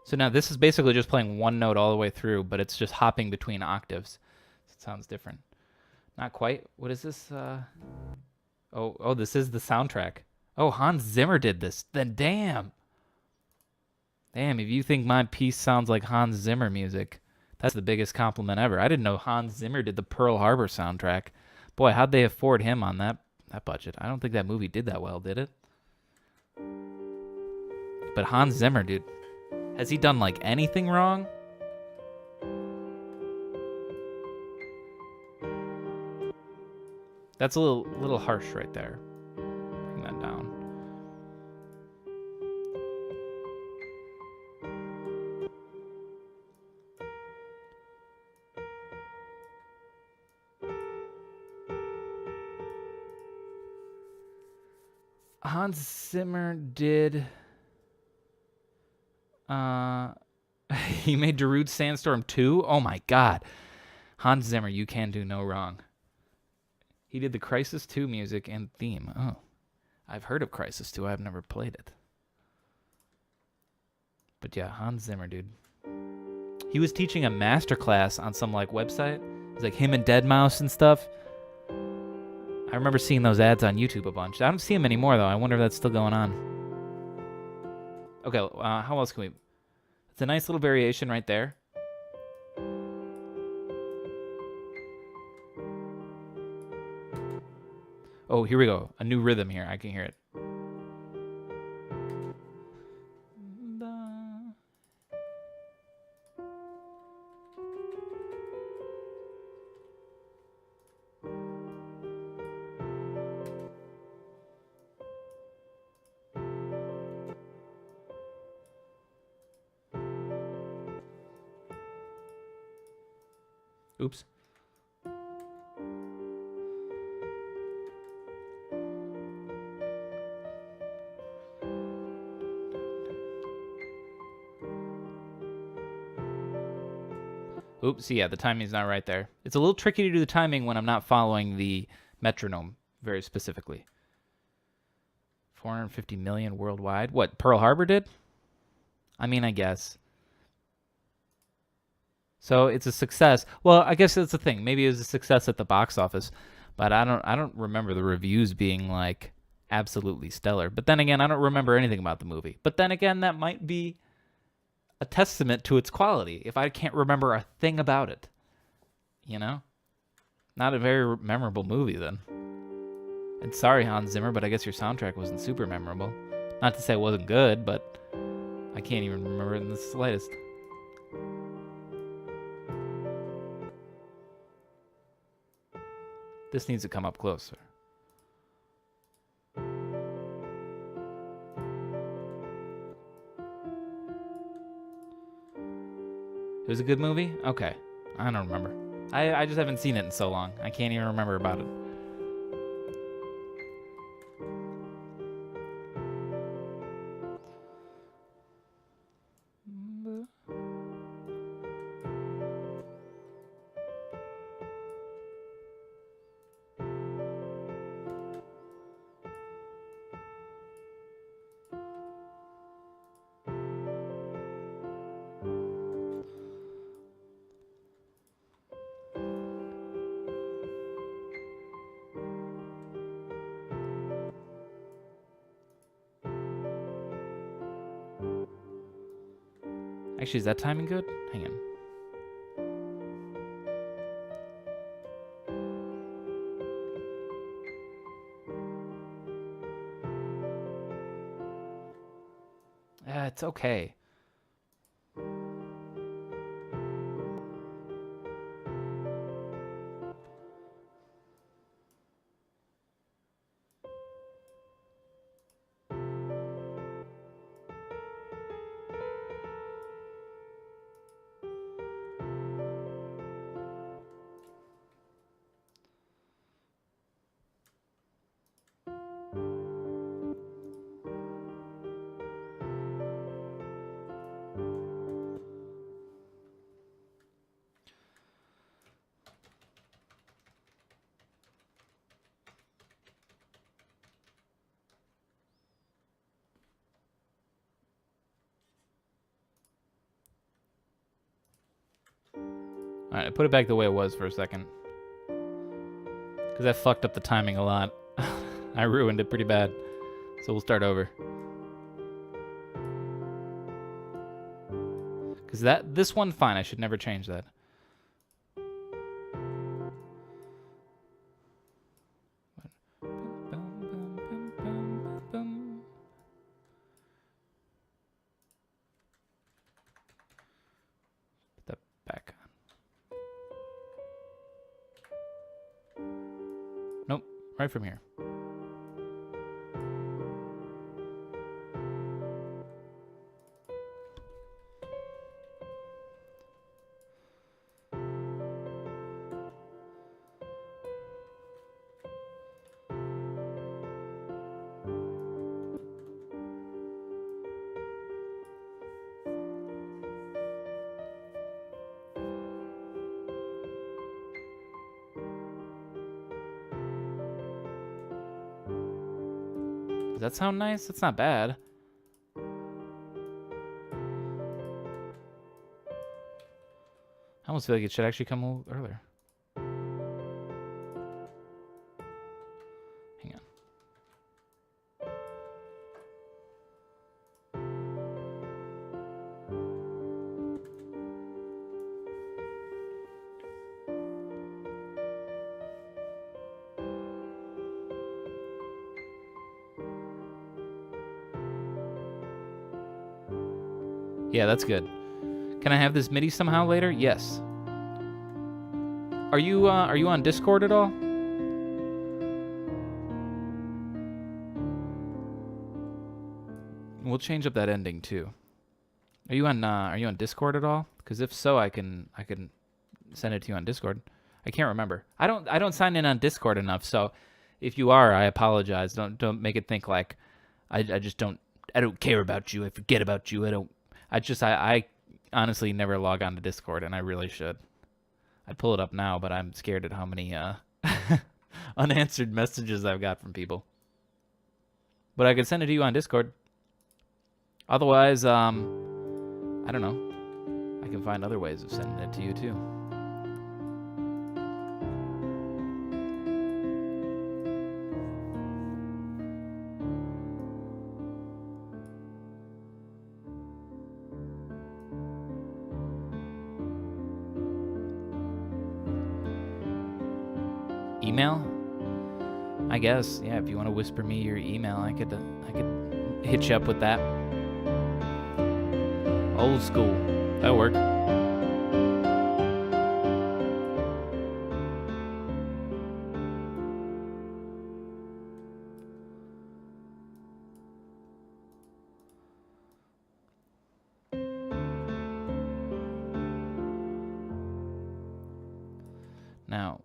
so now this is basically just playing one note all the way through, but it's just hopping between octaves. So it sounds different. Not quite. What is this? Oh, this is the soundtrack. Oh, Hans Zimmer did this. Then damn. Damn, if you think my piece sounds like Hans Zimmer music, that's the biggest compliment ever. I didn't know Hans Zimmer did the Pearl Harbor soundtrack. Boy, how'd they afford him on that budget? I don't think that movie did that well, did it? But Hans Zimmer, dude. Has he done, like, anything wrong? That's a little harsh right there. Bring that down. Hans Zimmer did... he made Darude Sandstorm 2? Oh my god. Hans Zimmer, you can do no wrong. He did the Crisis 2 music and theme. Oh. I've heard of Crisis 2. I've never played it. But yeah, Hans Zimmer, dude. He was teaching a masterclass on some like website. It's like him and Deadmau5 and stuff. I remember seeing those ads on YouTube a bunch. I don't see them anymore though. I wonder if that's still going on. Okay, how else can we... It's a nice little variation right there. Oh, here we go. A new rhythm here. I can hear it. Oops. Oops, yeah, the timing's not right there. It's a little tricky to do the timing when I'm not following the metronome very specifically. 450 million worldwide. What, Pearl Harbor did? I mean, I guess. So it's a success. Well, I guess that's the thing. Maybe it was a success at the box office, but I don't remember the reviews being like absolutely stellar. But then again, I don't remember anything about the movie. But then again, that might be a testament to its quality if I can't remember a thing about it. You know? Not a very memorable movie then. And sorry, Hans Zimmer, but I guess your soundtrack wasn't super memorable. Not to say it wasn't good, but I can't even remember it in the slightest. This needs to come up closer. It was a good movie? Okay. I don't remember. I just haven't seen it in so long. I can't even remember about it. Actually, is that timing good? Hang on. It's okay. Alright, I put it back the way it was for a second. Because I fucked up the timing a lot. I ruined it pretty bad. So we'll start over. Because this one, fine, I should never change that. Put that back on. Nope, right from here. Does that sound nice? That's not bad. I almost feel like it should actually come a little earlier. Hang on. Yeah, that's good. Can I have this MIDI somehow later? Yes. Are you on Discord at all? We'll change up that ending too. Are you on Discord at all? Because if so, I can send it to you on Discord. I can't remember. I don't sign in on Discord enough, so if you are, I apologize. Don't make it think like I don't care about you. I forget about you. I honestly never log on to Discord, and I really should. I'd pull it up now, but I'm scared at how many unanswered messages I've got from people. But I could send it to you on Discord. Otherwise, I don't know. I can find other ways of sending it to you too. Email? I guess, yeah, if you want to whisper me your email, I could hit you up with that. Old school. That'll work. Now,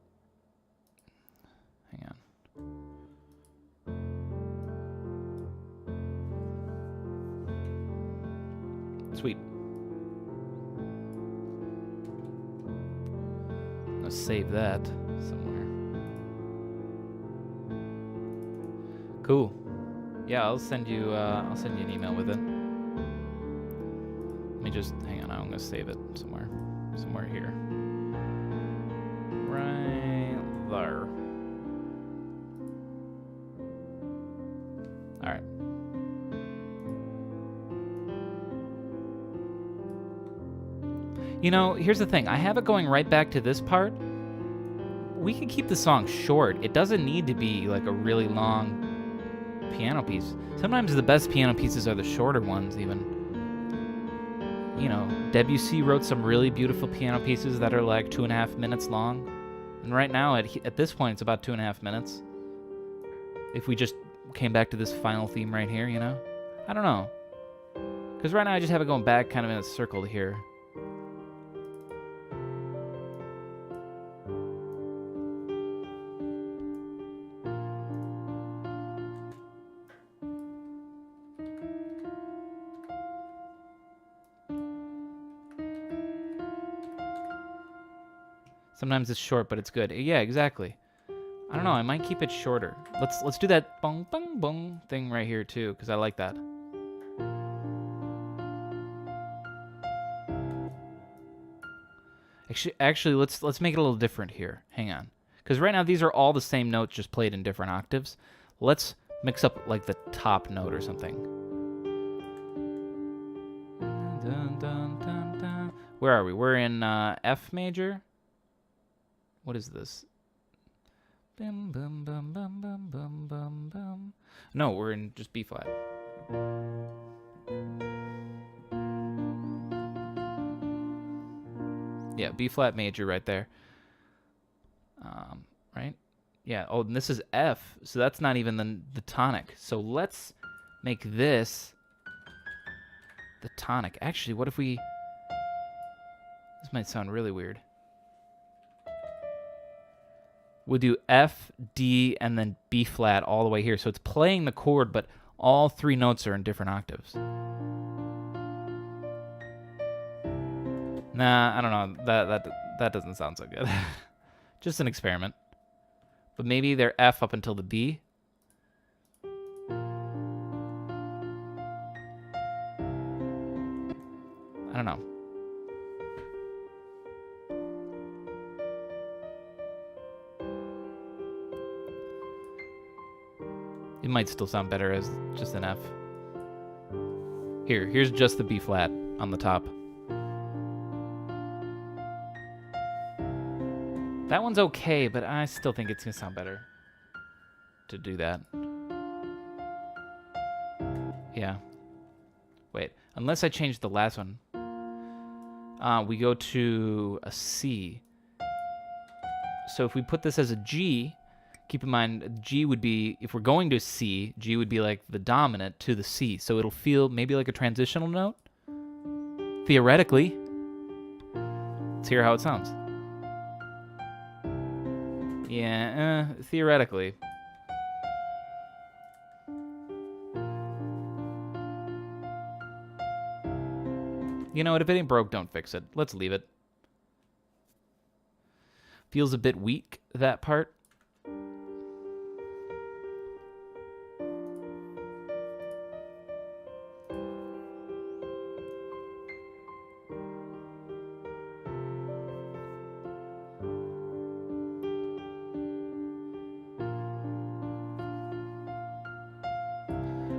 hang on. Sweet. Let's save that somewhere. Cool. Yeah, I'll send you an email with it. Let me just hang on. I'm gonna save it somewhere here. Right there. All right. You know, here's the thing. I have it going right back to this part. We could keep the song short. It doesn't need to be like a really long piano piece. Sometimes the best piano pieces are the shorter ones, even. You know, Debussy wrote some really beautiful piano pieces that are like 2.5 minutes long. And right now, at this point, it's about 2.5 minutes. If we just came back to this final theme right here, you know? I don't know. Because right now, I just have it going back kind of in a circle here. Sometimes it's short, but it's good. Yeah, exactly. I don't know. I might keep it shorter. Let's do that bong bong bong thing right here too, because I like that. Actually, let's make it a little different here. Hang on, because right now these are all the same notes, just played in different octaves. Let's mix up like the top note or something. Dun, dun, dun, dun. Where are we? We're in F major. What is this? Bum, bum, bum, bum, bum, bum, bum, bum. No, we're in just B flat. Yeah, B flat major right there. Right? Yeah. Oh, and this is F, so that's not even the tonic. So let's make this the tonic. Actually, what if we... This might sound really weird. We'll do F, D, and then B flat all the way here. So it's playing the chord, but all three notes are in different octaves. Nah, I don't know. That doesn't sound so good. Just an experiment. But maybe they're F up until the B. I don't know. It might still sound better as just an F. Here's just the B flat on the top. That one's okay, but I still think it's gonna sound better to do that. Yeah. Wait, Unless I change the last one. We go to a C. So if we put this as a G, keep in mind G would be, if we're going to C, G would be like the dominant to the C. So it'll feel maybe like a transitional note. Theoretically. Let's hear how it sounds. Yeah, theoretically. You know what? If it ain't broke, don't fix it. Let's leave it. Feels a bit weak, that part.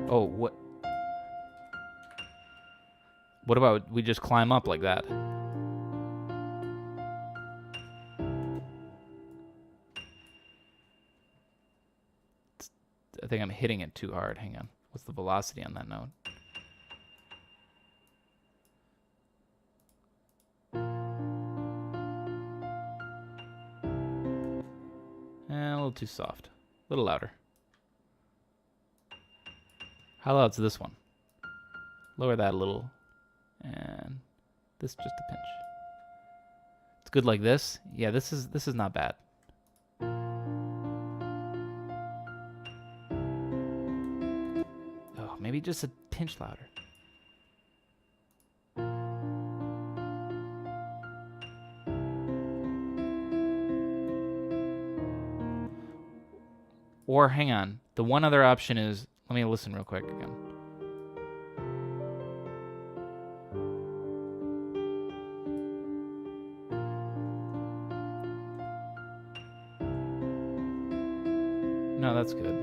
Oh, what? What about we just climb up like that? I think I'm hitting it too hard. Hang on. What's the velocity on that note? A little too soft. A little louder. How loud's this one? Lower that a little. And this just a pinch. It's good like this. Yeah, this is not bad. Oh, maybe just a pinch louder. Or hang on. The one other option is, let me listen real quick again. No, that's good.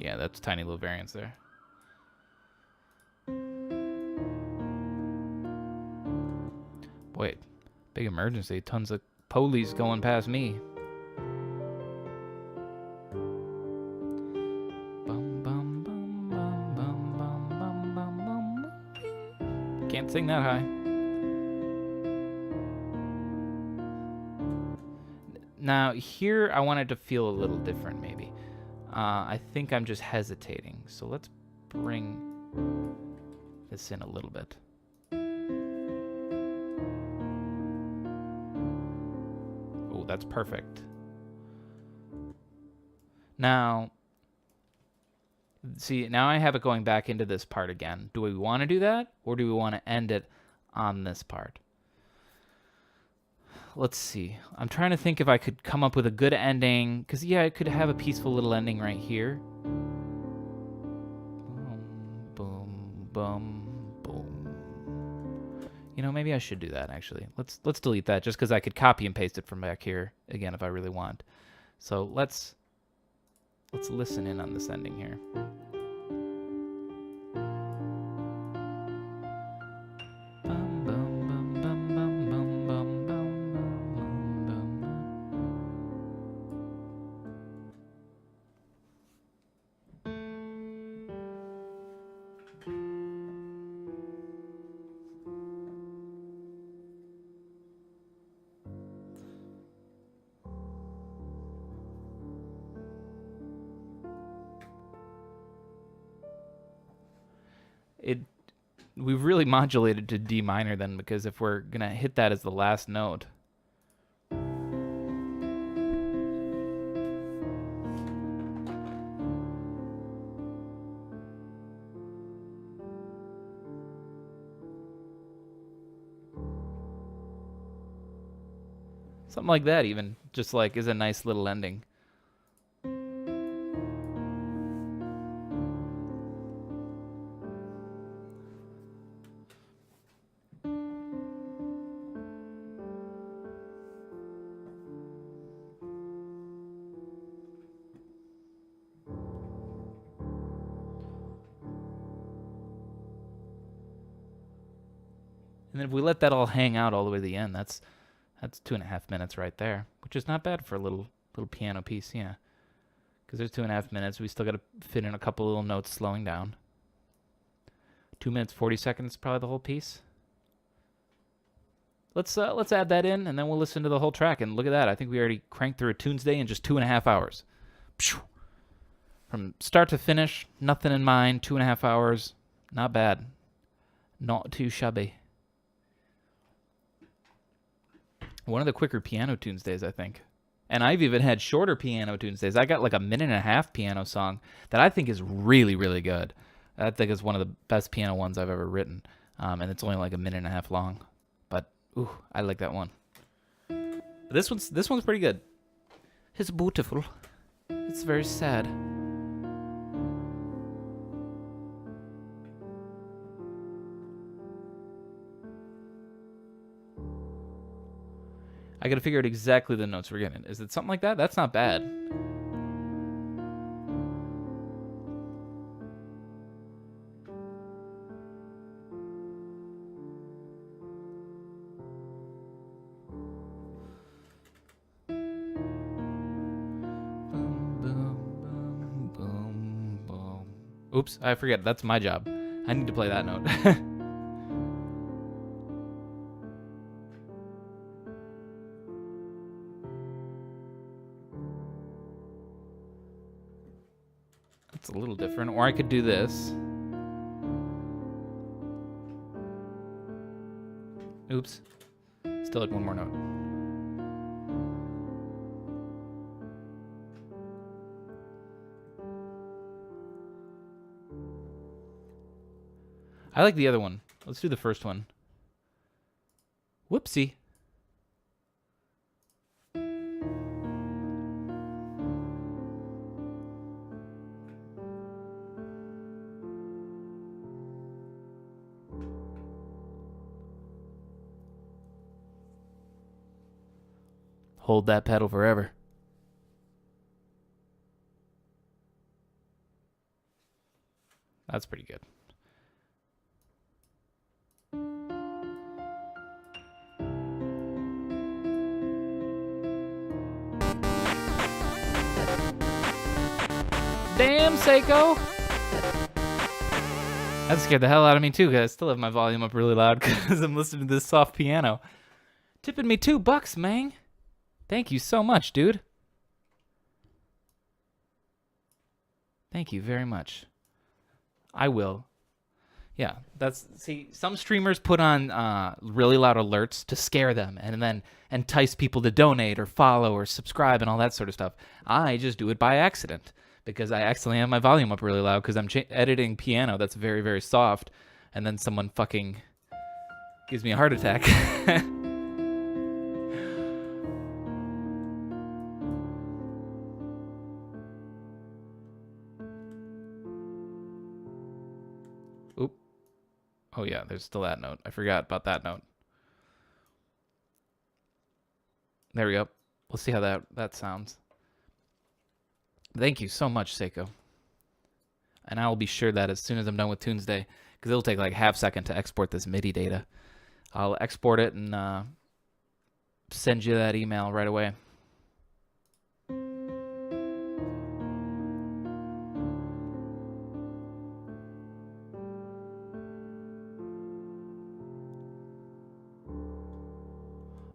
Yeah, that's tiny little variance there. Wait, big emergency. Tons of police going past me. Can't sing that high. Now, here I want it to feel a little different, maybe. I think I'm just hesitating. So let's bring this in a little bit. Oh, that's perfect. Now, see, now I have it going back into this part again. Do we want to do that? Or do we want to end it on this part? Let's see. I'm trying to think if I could come up with a good ending. Because, yeah, I could have a peaceful little ending right here. Boom, boom, boom, boom. You know, maybe I should do that, actually. Let's delete that, just because I could copy and paste it from back here, again, if I really want. So let's listen in on this ending here. We've really modulated to D minor then, because if we're gonna hit that as the last note, something like that even just like is a nice little ending. And if we let that all hang out all the way to the end, that's 2.5 minutes right there, which is not bad for a little piano piece, yeah. Because there's 2.5 minutes. We still got to fit in a couple little notes slowing down. 2 minutes, 40 seconds, probably the whole piece. Let's add that in, and then we'll listen to the whole track. And look at that. I think we already cranked through a Tunesday in just 2.5 hours. From start to finish, nothing in mind, 2.5 hours. Not bad. Not too shabby. One of the quicker piano Tunesdays, I think. And I've even had shorter piano Tunesdays. I got like a 1.5-minute piano song that I think is really, really good. I think it's one of the best piano ones I've ever written. And it's only like a 1.5 minutes long. But, ooh, I like that one. This one's pretty good. It's beautiful. It's very sad. I gotta figure out exactly the notes we're getting. Is it something like that? That's not bad. Oops, I forget. That's my job. I need to play that note. It's a little different. Or I could do this. Oops. Still had one more note. I like the other one. Let's do the first one. Whoopsie. Hold that pedal forever. That's pretty good. Damn, Seko! That scared the hell out of me too, because I still have my volume up really loud because I'm listening to this soft piano. Tipping me $2, man. Thank you so much, dude. Thank you very much. I will. Yeah, see, some streamers put on really loud alerts to scare them and then entice people to donate or follow or subscribe and all that sort of stuff. I just do it by accident because I accidentally have my volume up really loud because I'm editing piano that's very, very soft, and then someone fucking gives me a heart attack. Oh yeah, there's still that note. I forgot about that note. There we go. We'll see how that sounds. Thank you so much, Seko. And I will be sure that as soon as I'm done with Tunesday, because it'll take like half second to export this MIDI data, I'll export it and send you that email right away.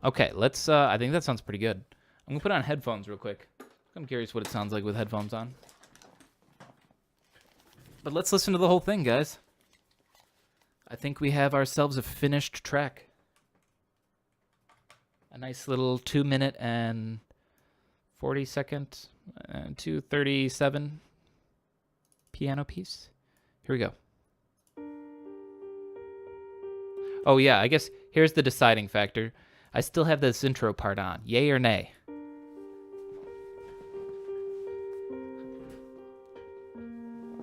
Okay, let's, I think that sounds pretty good. I'm gonna put on headphones real quick. I'm curious what it sounds like with headphones on. But let's listen to the whole thing, guys. I think we have ourselves a finished track. A nice little 2-minute and 40-second, 2:37 piano piece. Here we go. Oh yeah, I guess here's the deciding factor. I still have this intro part on. Yay or nay?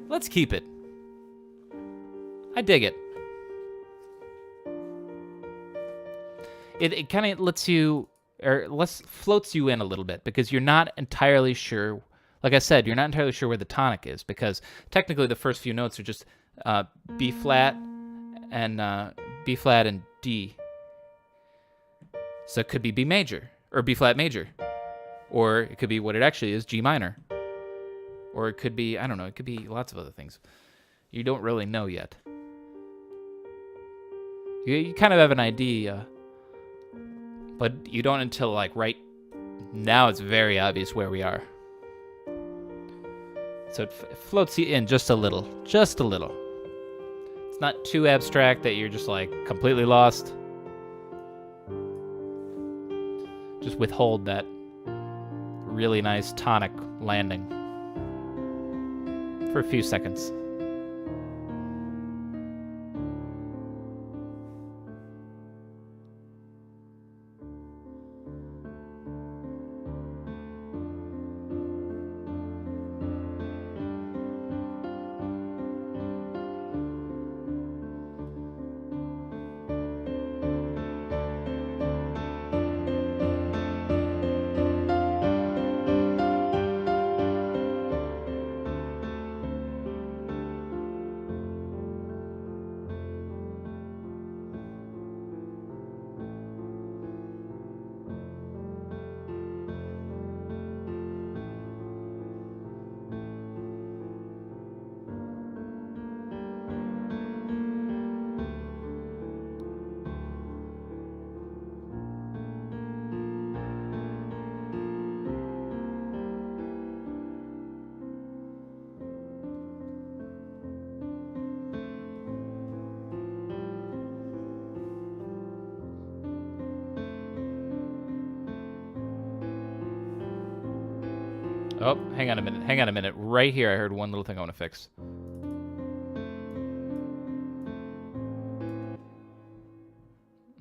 Let's keep it. I dig it. It kind of lets you, or floats you in a little bit because you're not entirely sure. Like I said, you're not entirely sure where the tonic is because technically the first few notes are just B flat and D. So it could be B major, or B flat major. Or it could be what it actually is, G minor. Or it could be, I don't know, it could be lots of other things. You don't really know yet. You kind of have an idea, but you don't until like right now it's very obvious where we are. So it floats you in just a little, just a little. It's not too abstract that you're just like completely lost. Just withhold that really nice tonic landing for a few seconds. Oh, hang on a minute. Hang on a minute. Right here, I heard one little thing I want to fix.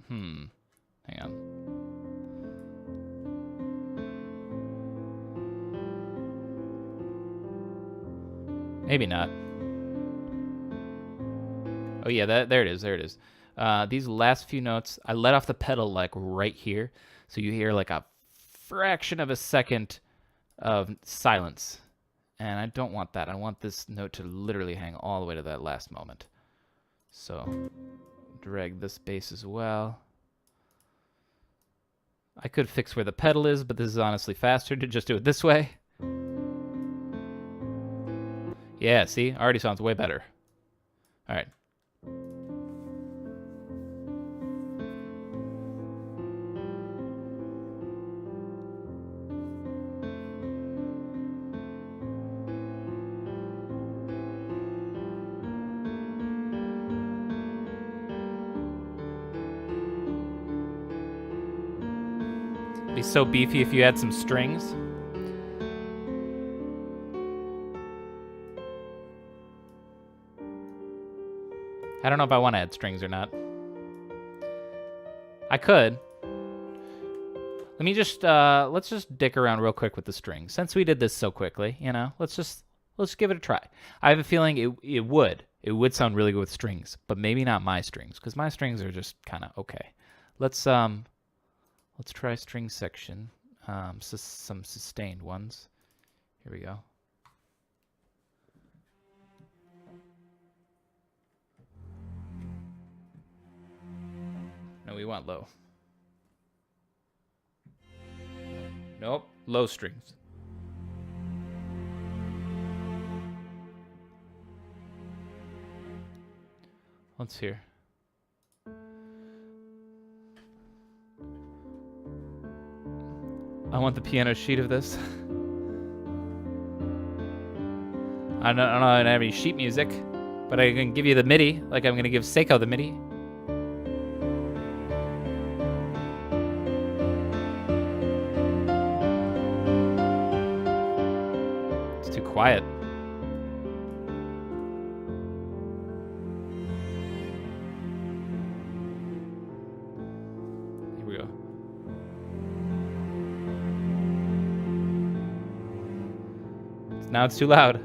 Hang on. Maybe not. Oh yeah, there it is. There it is. These last few notes, I let off the pedal like right here, so you hear like a fraction of a second of silence, and I don't want that. I want this note to literally hang all the way to that last moment. So drag this bass as well. I could fix where the pedal is, but this is honestly faster to just do it this way. Yeah, see? Already sounds way better. All right. It'd be so beefy if you had some strings. I don't know if I want to add strings or not. I could. Let me just let's just dick around real quick with the strings. Since we did this so quickly, you know, let's give it a try. I have a feeling it would sound really good with strings, but maybe not my strings, because my strings are just kind of okay. Let's try string section, some sustained ones. Here we go. No, we want low. Nope, low strings. Let's hear. I want the piano sheet of this. I don't have any sheet music, but I can give you the MIDI, like I'm going to give Seko the MIDI. It's too quiet. Here we go. Now it's too loud.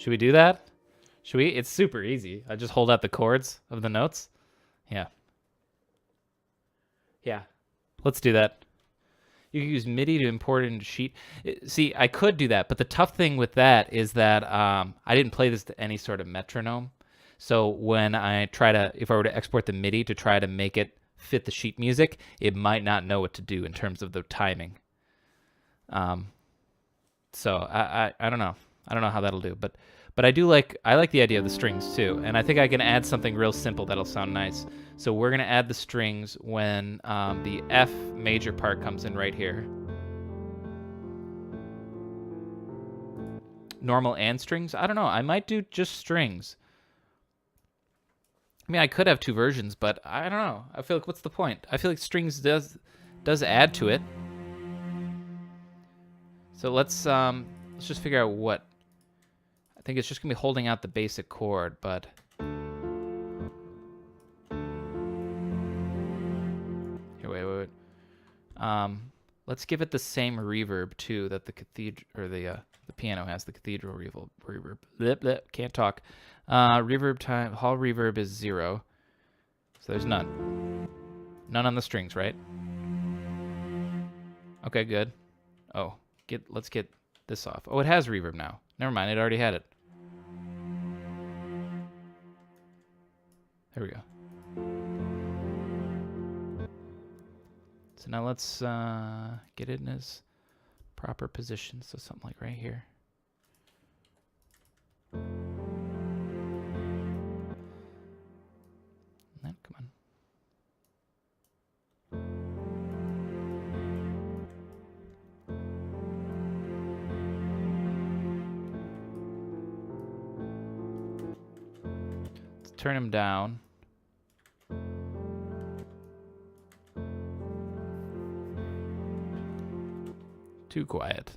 Should we do that? Should we? It's super easy. I just hold out the chords of the notes. Yeah. Yeah. Let's do that. You can use MIDI to import it into Sheet. See, I could do that, but the tough thing with that is that I didn't play this to any sort of metronome. So when I try to, if I were to export the MIDI to try to make it fit the sheet music, it might not know what to do in terms of the timing. So I don't know. I don't know how that'll do, but I like the idea of the strings too, and I think I can add something real simple that'll sound nice. So we're gonna add the strings when the F major part comes in right here. Normal and strings? I don't know. I might do just strings. I mean, I could have two versions, but I don't know. I feel like what's the point? I feel like strings does add to it. So let's just figure out what. I think it's just gonna be holding out the basic chord, but here, wait. Let's give it the same reverb too that the cathedral or the piano has. The cathedral reverb. Blip, blip, can't talk. Reverb time. Hall reverb is 0, so there's none. None on the strings, right? Okay, good. Oh, let's get this off. Oh, it has reverb now. Never mind, it already had it. There we go. So now let's get it in its proper position. So something like right here. Then come on. Turn him down. Too quiet.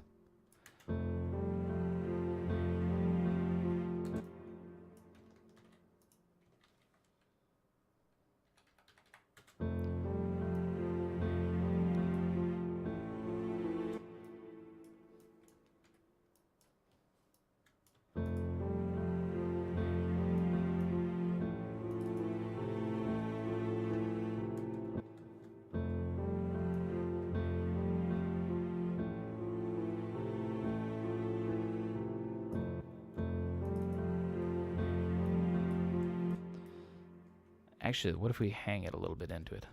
Actually, what if we hang it a little bit into it?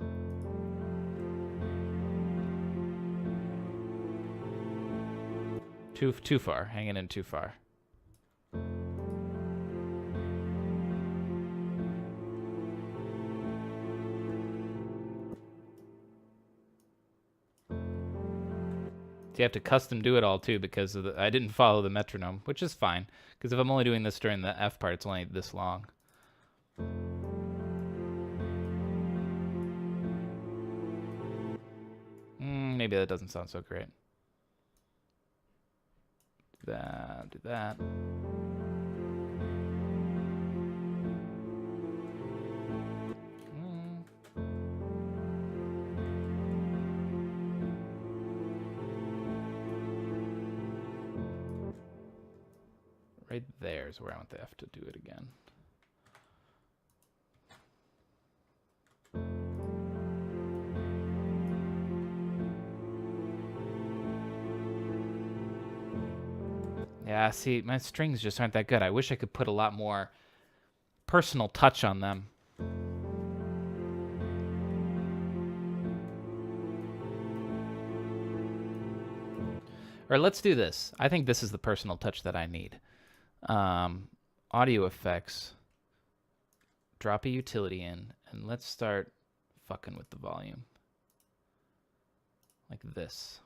Too far. Hang it in too far. You have to custom do it all too because of I didn't follow the metronome, which is fine. Because if I'm only doing this during the F part, it's only this long. Maybe that doesn't sound so great. Do that. Right there is where I want the F to do it again. Yeah, see, my strings just aren't that good. I wish I could put a lot more personal touch on them. Or let's do this. I think this is the personal touch that I need. Audio effects. Drop a utility in, and let's start fucking with the volume. Like this.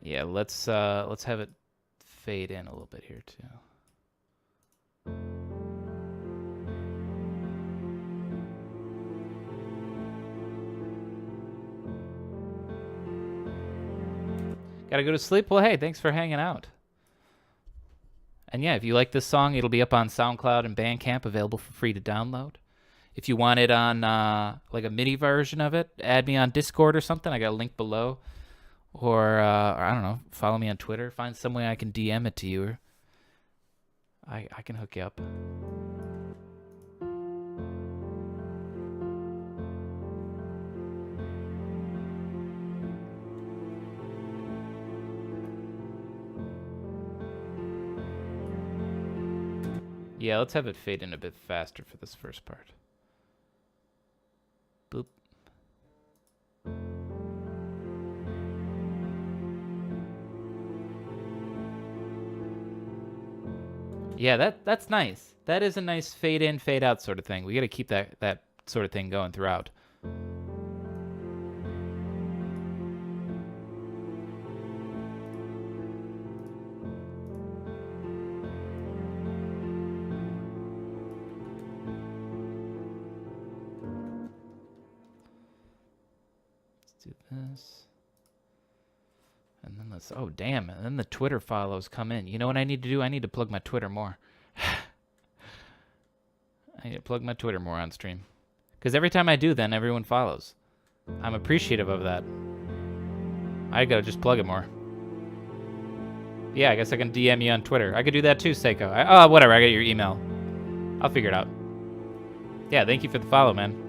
Yeah, let's have it fade in a little bit here too. Gotta go to sleep? Well, hey, thanks for hanging out. And yeah, if you like this song, it'll be up on SoundCloud and Bandcamp, available for free to download. If you want it on like a MIDI version of it, add me on Discord or something. I got a link below. Or I don't know, follow me on Twitter. Find some way I can DM it to you. Or I can hook you up. Yeah, let's have it fade in a bit faster for this first part. Boop. Yeah, that's nice. That is a nice fade in, fade out sort of thing. We got to keep that sort of thing going throughout. Do this. And then let's, oh damn, and then the Twitter follows come in. You know what I need to do? I need to plug my Twitter more. I need to plug my Twitter more on stream. Because every time I do, then everyone follows. I'm appreciative of that. I gotta just plug it more. Yeah, I guess I can DM you on Twitter. I could do that too, Seko. Whatever, I got your email. I'll figure it out. Yeah, thank you for the follow, man.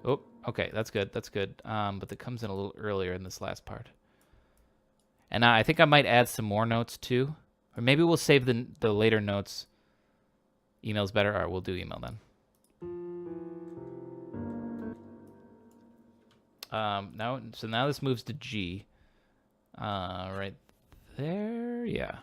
Oh, okay, that's good, that's good. But that comes in a little earlier in this last part. And I think I might add some more notes too. Or maybe we'll save the later notes. Email's better? All right, we'll do email then. Now this moves to G. Right there, yeah.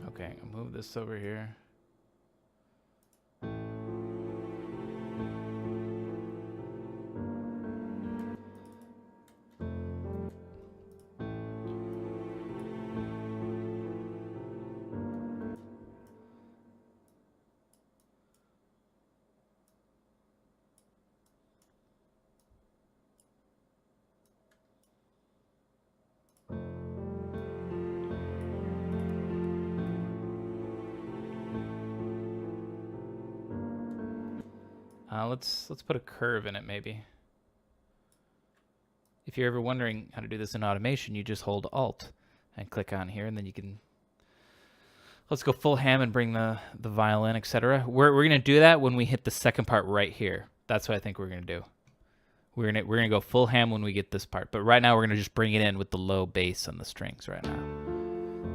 Okay, I'll move this over here. Let's put a curve in it, maybe. If you're ever wondering how to do this in automation, you just hold Alt and click on here, and then you can. Let's go full ham and bring the violin, etc. We're gonna do that when we hit the second part right here. That's what I think we're gonna do. We're gonna go full ham when we get this part, but right now we're gonna just bring it in with the low bass on the strings right now.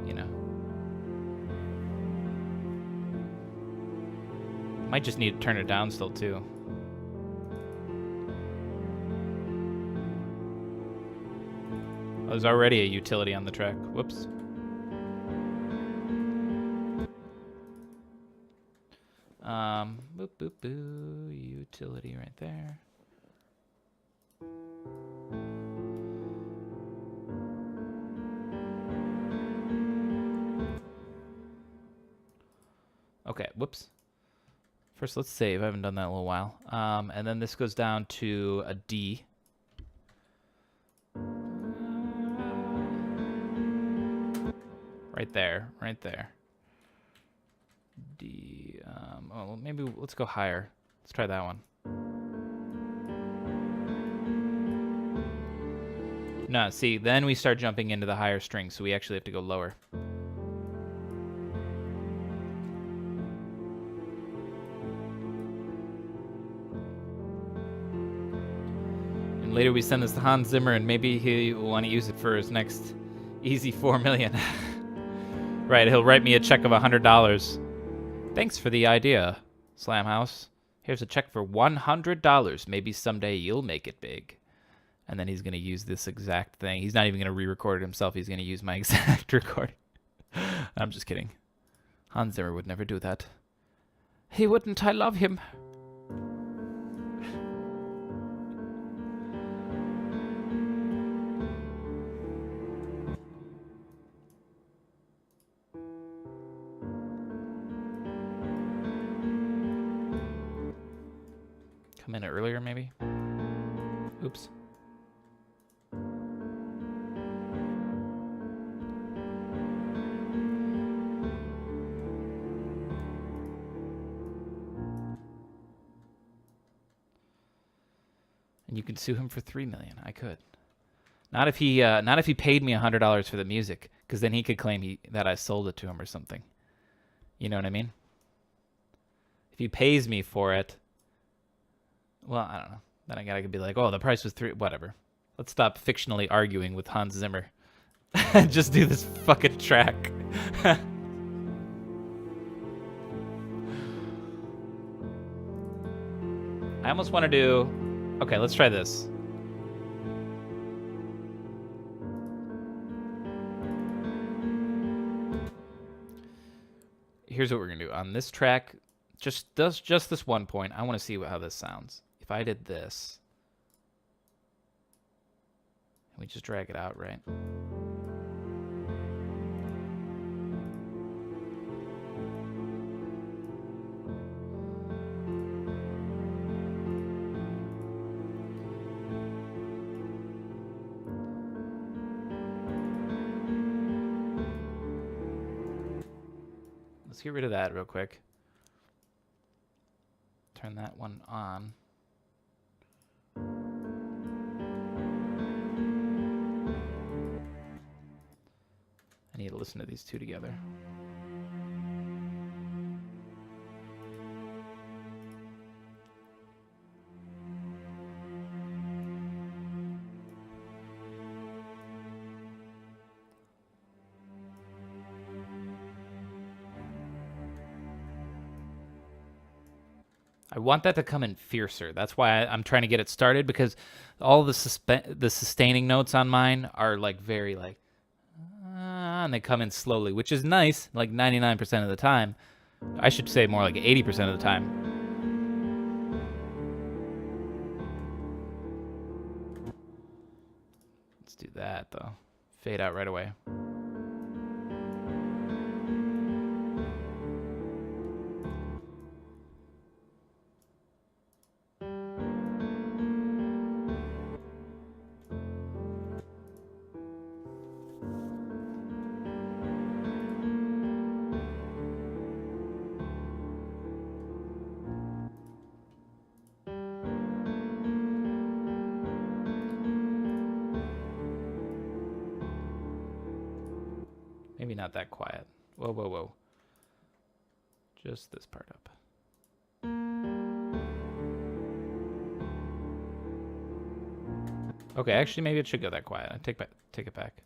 You know. Might just need to turn it down still too. Oh, there's already a utility on the track. Whoops. Boop, boop, boo. Utility right there. Okay, whoops. First, let's save. I haven't done that in a little while. And then this goes down to a D. Right there, right there. D. Oh, maybe let's go higher. Let's try that one. No, see, then we start jumping into the higher strings, so we actually have to go lower. And later we send this to Hans Zimmer, and maybe he will want to use it for his next easy $4 million. Right, he'll write me a check of $100. Thanks for the idea. Slamhaus, here's a check for $100. Maybe someday you'll make it big. And then he's going to use this exact thing. He's not even going to re-record it himself. He's going to use my exact recording. I'm just kidding. Hans Zimmer would never do that. He wouldn't. I love him. Come in earlier, maybe? Oops. And you could sue him for $3 million. I could. Not if he paid me $100 for the music, because then he could claim that I sold it to him or something. You know what I mean? If he pays me for it, well, I don't know. Then I could be like, oh, the price was $3. Whatever. Let's stop fictionally arguing with Hans Zimmer. Just do this fucking track. I almost want to do... Okay, let's try this. Here's what we're going to do. On this track, just this one point, I want to see how this sounds. If I did this, and we just drag it out, right? Let's get rid of that real quick. Turn that one on. I need to listen to these two together. I want that to come in fiercer. That's why I'm trying to get it started, because all the sustaining notes on mine are like very like, and they come in slowly, which is nice, like 99% of the time. I should say more like 80% of the time. Let's do that though. Fade out right away. Maybe not that quiet. Whoa, whoa, whoa. Just this part up. Okay, actually, maybe it should go that quiet. I take it back.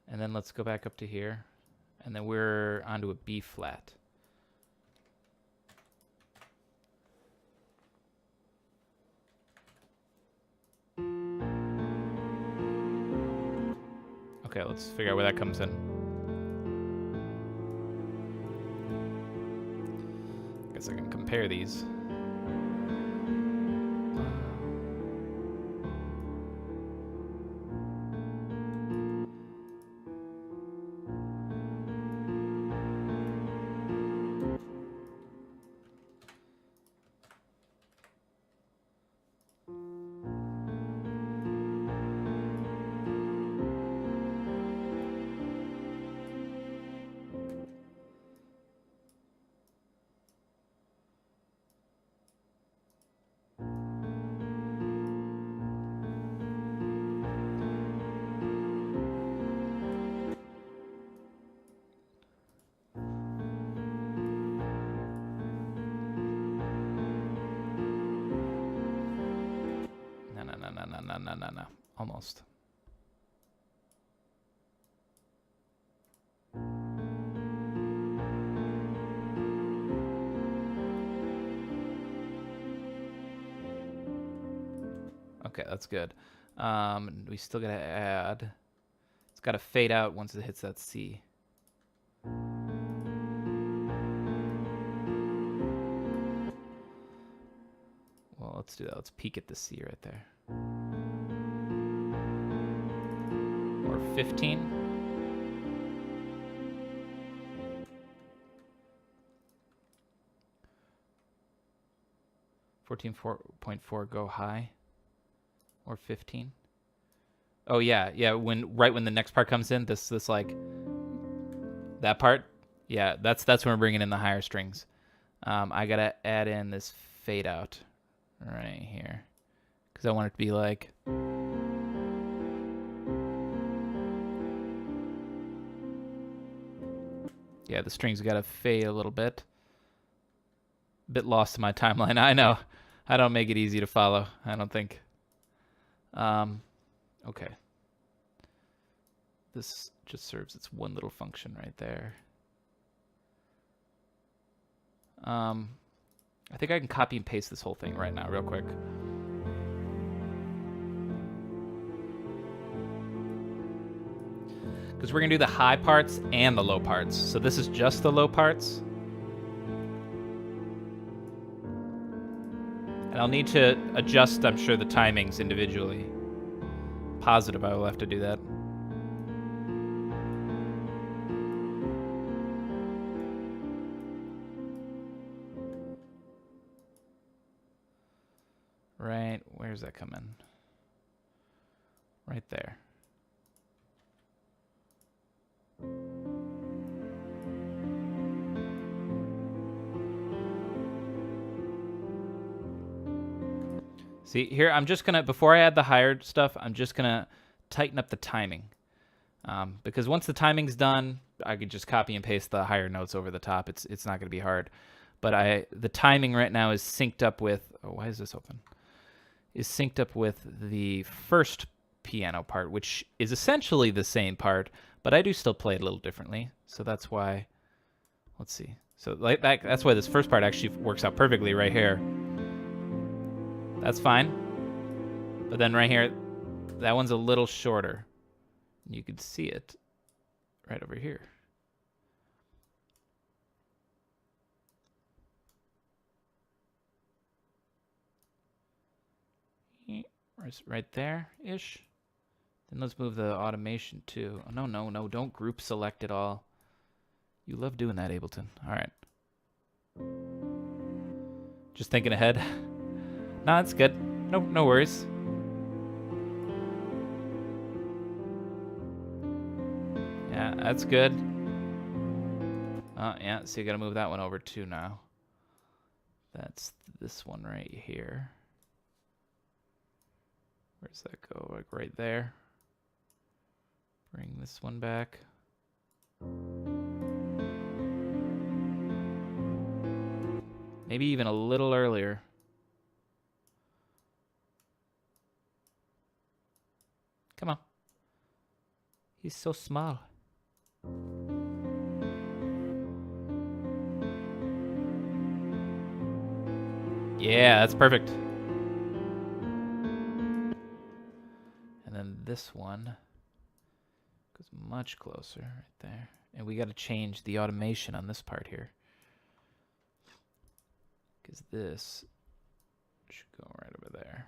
And then let's go back up to here. And then we're onto a B flat. Okay, let's figure out where that comes in. I guess I can compare these. No. Almost. Okay, that's good. We still gotta add. It's gotta fade out once it hits that C. Well, let's do that. Let's peek at the C right there. Or 15. .4 go high. Or 15. Oh yeah, yeah. Right when the next part comes in, this like that part. Yeah, that's when we're bringing in the higher strings. I gotta add in this fade out right here because I want it to be like. Yeah, the strings gotta fade a little bit. Bit lost in my timeline. I know. I don't make it easy to follow. I don't think. Okay. This just serves its one little function right there. I think I can copy and paste this whole thing right now, real quick. Because we're going to do the high parts and the low parts. So this is just the low parts. And I'll need to adjust, I'm sure, the timings individually. Positive, I will have to do that. Right, where's that coming? Right there. See, here, I'm just going to, before I add the higher stuff, I'm just going to tighten up the timing. Because once the timing's done, I could just copy and paste the higher notes over the top. It's not going to be hard. But the timing right now is synced up with, oh, why is this open? Is synced up with the first piano part, which is essentially the same part, but I do still play it a little differently. So that's why, let's see. So like that's why this first part actually works out perfectly right here. That's fine. But then right here, that one's a little shorter. You can see it right over here. Right there-ish. Then let's move the automation to... Oh, no, don't group select it all. You love doing that, Ableton. All right. Just thinking ahead. No, that's good. No worries. Yeah, that's good. Yeah, so you gotta move that one over too now. That's this one right here. Where's that go? Like right there. Bring this one back. Maybe even a little earlier. Come on. He's so small. Yeah, that's perfect. And then this one goes much closer right there. And we got to change the automation on this part here. Because this should go right over there.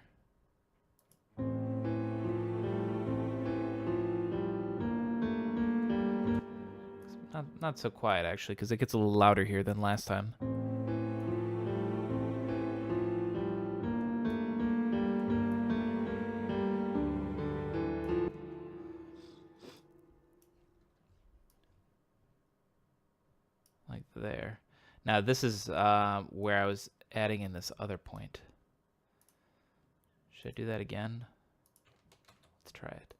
Not so quiet, actually, because it gets a little louder here than last time. Like there. Now, this is where I was adding in this other point. Should I do that again? Let's try it.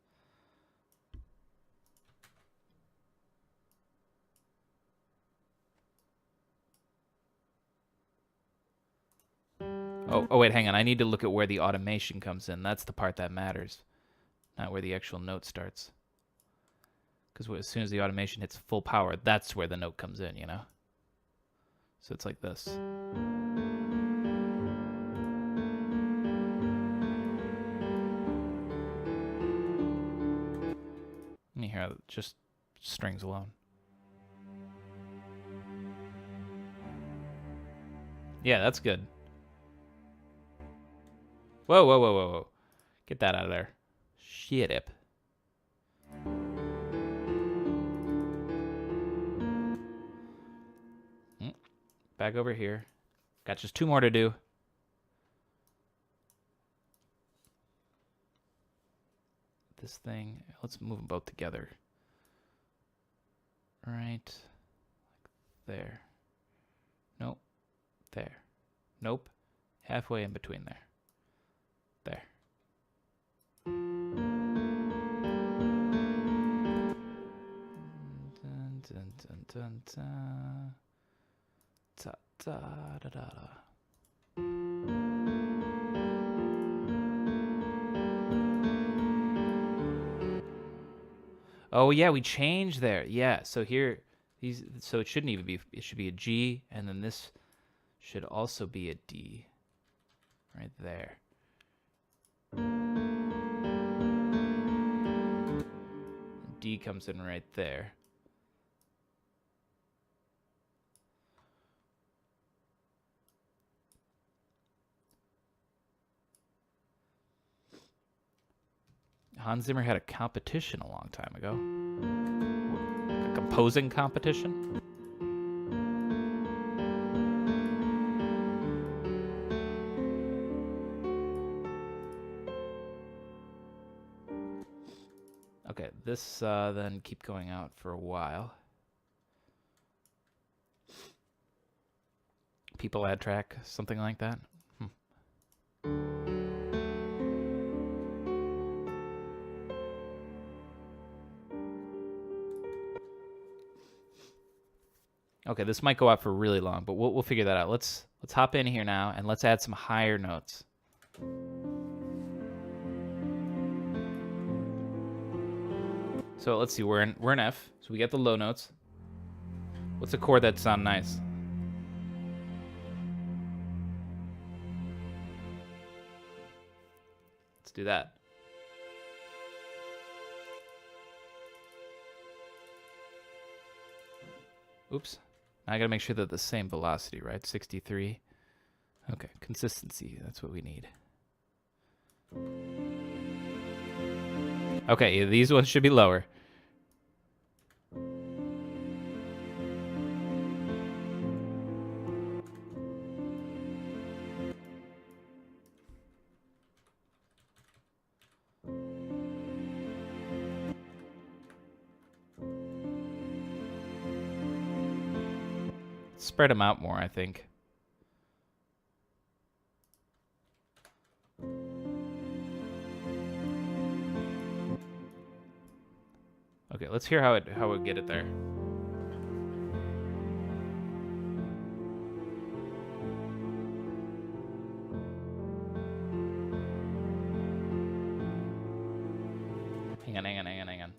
Oh, wait, hang on. I need to look at where the automation comes in. That's the part that matters, not where the actual note starts. Because as soon as the automation hits full power, that's where the note comes in, you know? So it's like this. just strings alone. Yeah, that's good. Whoa, whoa, whoa, whoa, whoa. Get that out of there. Shit up. Back over here. Got just 2 more to do. This thing, let's move them both together. Right there. Nope. There. Nope. Halfway in between there. There. Dun, dun, dun, dun, dun. Da, da, da, da, da. Oh yeah, we changed there. Yeah, so here so it shouldn't even be, it should be a G, and then this should also be a D. Right there. D comes in right there. Hans Zimmer had a competition a long time ago. A composing competition? Okay, this then keep going out for a while. People add track, something like that. Okay, this might go out for really long, but we'll figure that out. Let's hop in here now and let's add some higher notes. So let's see, we're in F, so we get the low notes. What's a chord that sound nice? Let's do that. Oops. Now I gotta make sure they're the same velocity, right? 63. Okay, consistency, that's what we need. Okay, these ones should be lower. Spread them out more, I think. Okay, let's hear how it get it there. Hang on.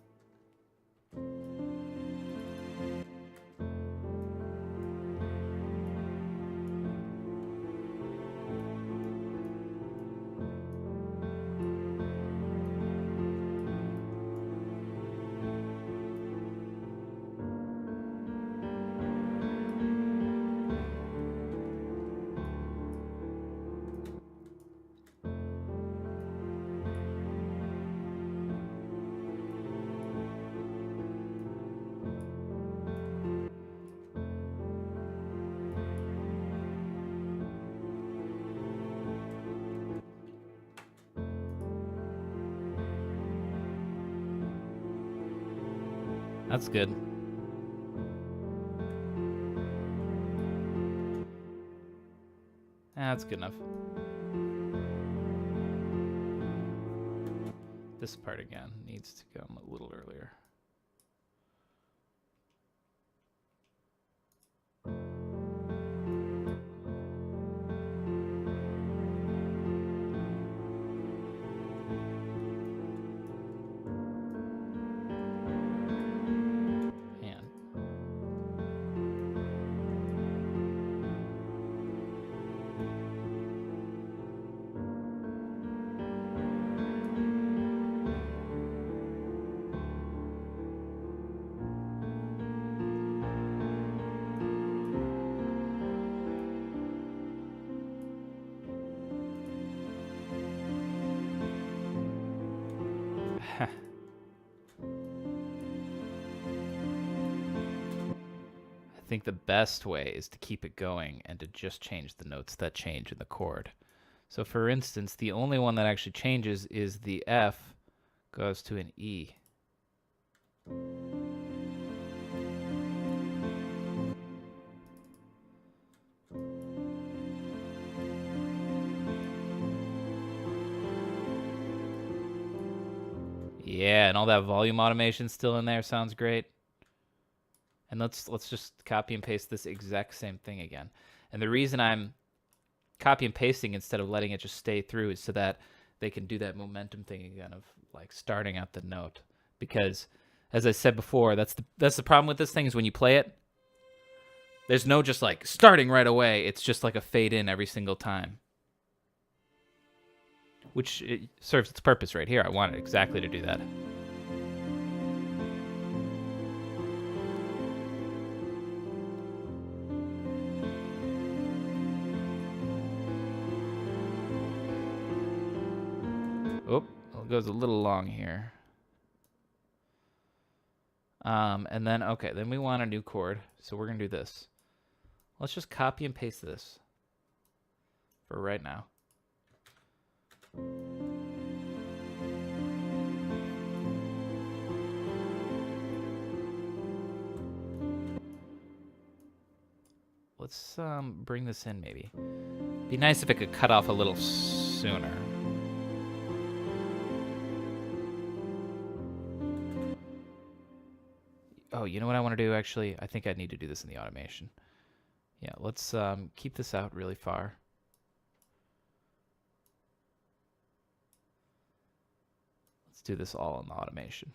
That's good. That's good enough. This part again needs to come a little earlier. I think the best way is to keep it going and to just change the notes that change in the chord. So for instance, the only one that actually changes is the F goes to an E. Yeah, and all that volume automation still in there sounds great. And let's just copy and paste this exact same thing again. And the reason I'm copy and pasting instead of letting it just stay through is so that they can do that momentum thing again of like starting out the note. Because as I said before, that's the problem with this thing is when you play it, there's no just like starting right away. It's just like a fade in every single time. Which it serves its purpose right here. I want it exactly to do that. Oh, it goes a little long here. And then, okay, then we want a new chord. So we're going to do this. Let's just copy and paste this for right now. Let's bring this in maybe. Be nice if it could cut off a little sooner. Oh, you know what I want to do actually? I think I need to do this in the automation. Yeah, let's keep this out really far. Let's do this all in the automation.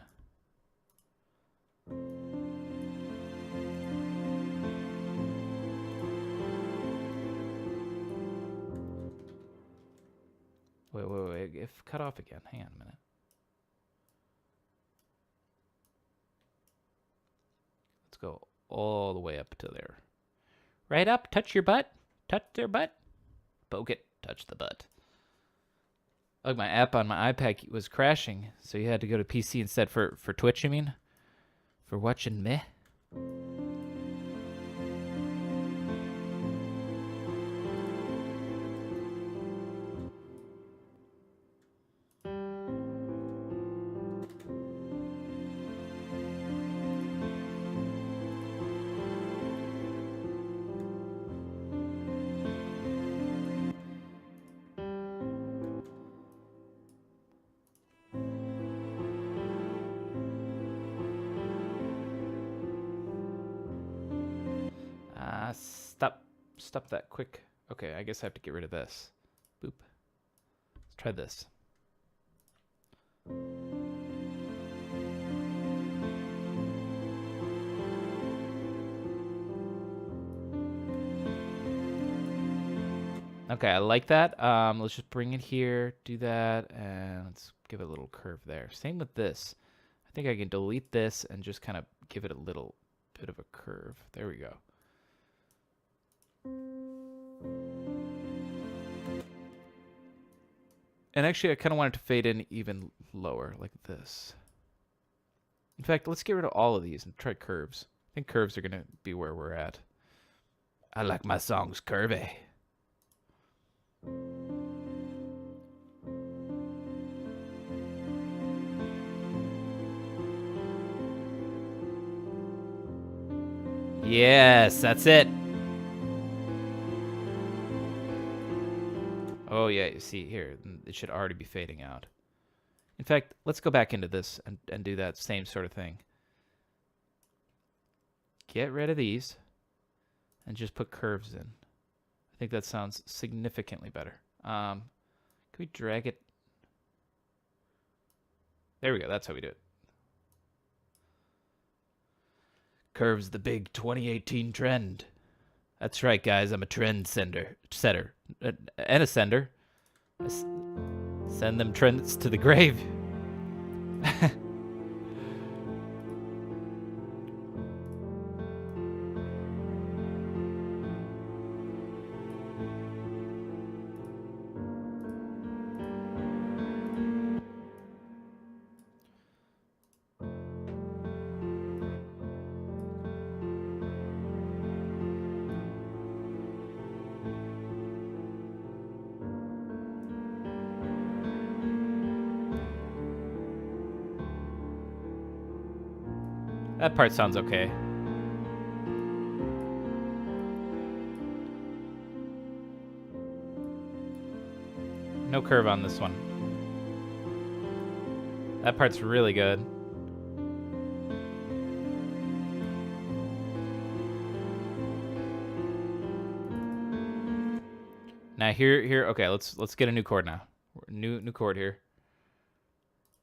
Wait. If cut off again. Hang on a minute. Let's go all the way up to there. Right up, touch your butt. Touch their butt. Poke it, touch the butt. Like my app on my iPad was crashing, so you had to go to PC instead for Twitch, you mean? For watching me? Stop that quick. Okay, I guess I have to get rid of this. Boop. Let's try this. Okay, I like that. Let's just bring it here, do that, and let's give it a little curve there. Same with this. I think I can delete this and just kind of give it a little bit of a curve. There we go. And actually, I kind of want it to fade in even lower, like this. In fact, let's get rid of all of these and try curves. I think curves are going to be where we're at. I like my songs curvy. Yes, that's it. Oh yeah, you see here, it should already be fading out. In fact, let's go back into this and do that same sort of thing. Get rid of these and just put curves in. I think that sounds significantly better. Can we drag it? There we go, that's how we do it. Curves the big 2018 trend. That's right, guys. I'm a trend setter, and a sender. Send them trends to the grave. That part sounds okay. No curve on this one. That part's really good. Now here. Okay, let's get a new chord now. New chord here.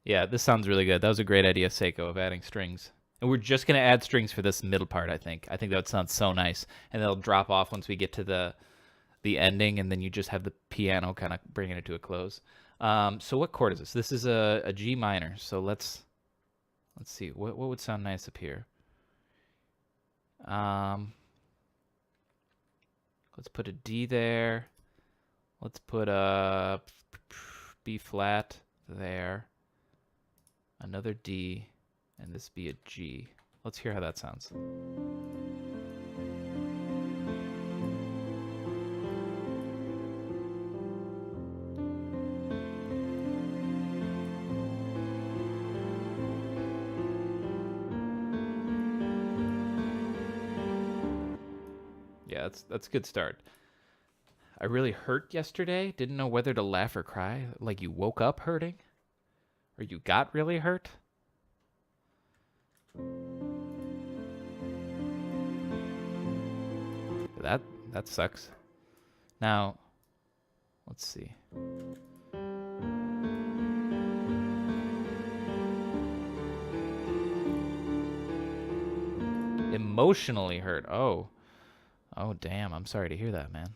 Yeah, this sounds really good. That was a great idea, Seko, of adding strings. And we're just gonna add strings for this middle part. I think that would sound so nice, and they'll drop off once we get to the ending, and then you just have the piano kind of bringing it to a close. So what chord is this? This is a G minor. So let's see what would sound nice up here. Let's put a D there. Let's put a B flat there. Another D, and this be a G. Let's hear how that sounds. Yeah, that's a good start. I really hurt yesterday. Didn't know whether to laugh or cry. Like you woke up hurting? Or you got really hurt? That sucks. Now, let's see. Emotionally hurt. Oh, damn. I'm sorry to hear that, man.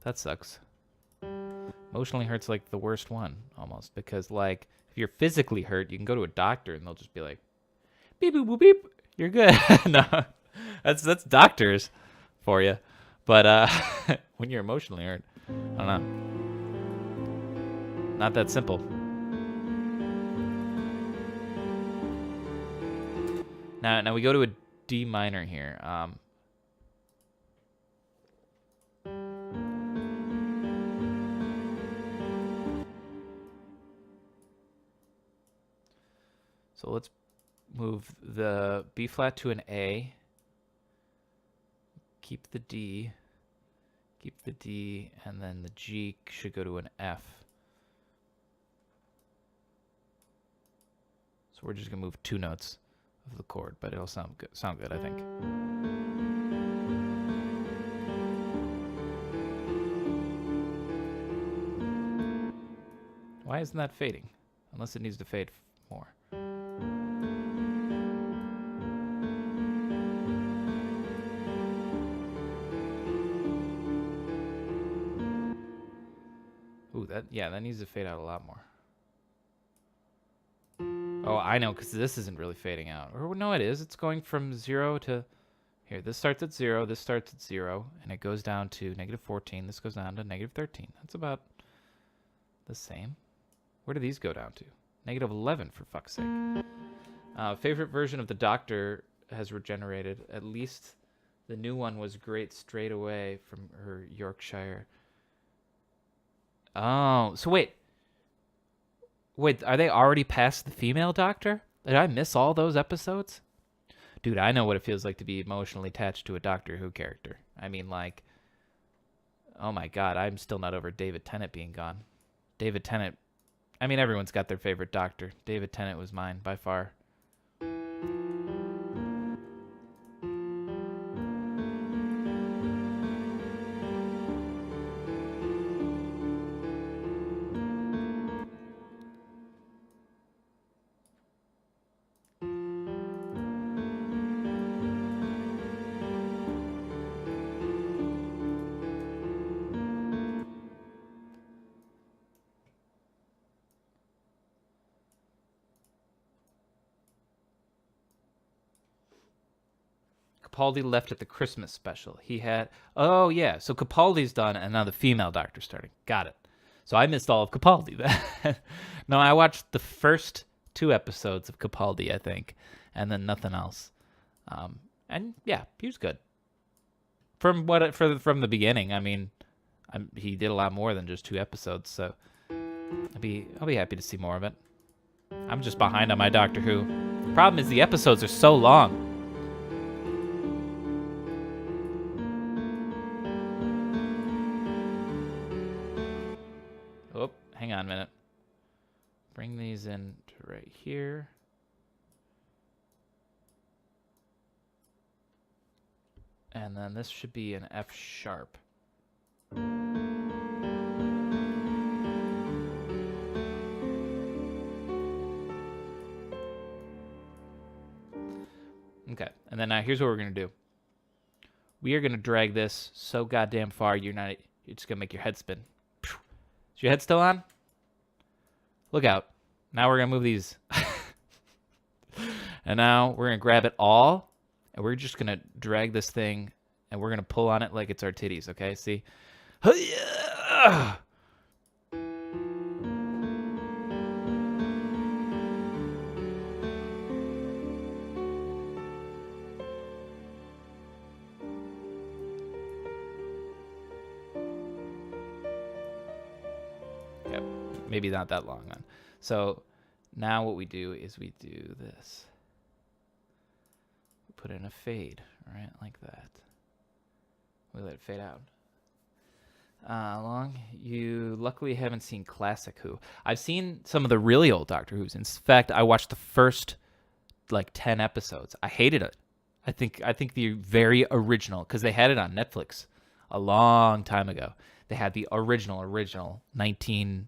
That sucks. Emotionally hurt's like the worst one, almost. Because, like, if you're physically hurt, you can go to a doctor and they'll just be like, beep, boop, boop, beep. You're good. No, that's doctors for you. But when you're emotionally hurt, I don't know. Not that simple. Now we go to a D minor here. So let's move the B flat to an A. Keep the D, and then the G should go to an F. So we're just gonna move 2 notes of the chord, but it'll sound good, I think. Why isn't that fading? Unless it needs to fade more. Ooh, that needs to fade out a lot more. Oh, I know, because this isn't really fading out. Or no, it is. It's going from 0 to... Here, this starts at 0, this starts at 0, and it goes down to -14. This goes down to -13. That's about the same. Where do these go down to? -11, for fuck's sake. Favorite version of the Doctor has regenerated. At least the new one was great straight away from her Yorkshire. Oh, so wait, are they already past the female Doctor? Did I miss all those episodes? Dude, I know what it feels like to be emotionally attached to a Doctor Who character. I mean, like, oh my God, I'm still not over David Tennant being gone. David Tennant, I mean, everyone's got their favorite Doctor. David Tennant was mine, by far. Capaldi left at the Christmas special. He had... Oh, yeah. So Capaldi's done, and now the female Doctor's starting. Got it. So I missed all of Capaldi. No, I watched the first 2 episodes of Capaldi, I think, and then nothing else. And, yeah, he was good. From the beginning, I mean, He did a lot more than just 2 episodes, so I'll be happy to see more of it. I'm just behind on my Doctor Who. The problem is the episodes are so long. Oh, hang on a minute. Bring these in to right here. And then this should be an F sharp. Okay, and then now here's what we're gonna do. We are gonna drag this so goddamn far you're just gonna make your head spin. Is your head still on? Look out. Now we're gonna move these. And now we're gonna grab it all, and we're just gonna drag this thing, and we're gonna pull on it like it's our titties, okay? See? Yep, maybe not that long on. So now what we do is we do this. We put in a fade, right, like that. We let it fade out. You luckily haven't seen Classic Who. I've seen some of the really old Doctor Who's. In fact, I watched the first 10 episodes. I hated it. I think the very original, because they had it on Netflix a long time ago. They had the original 19.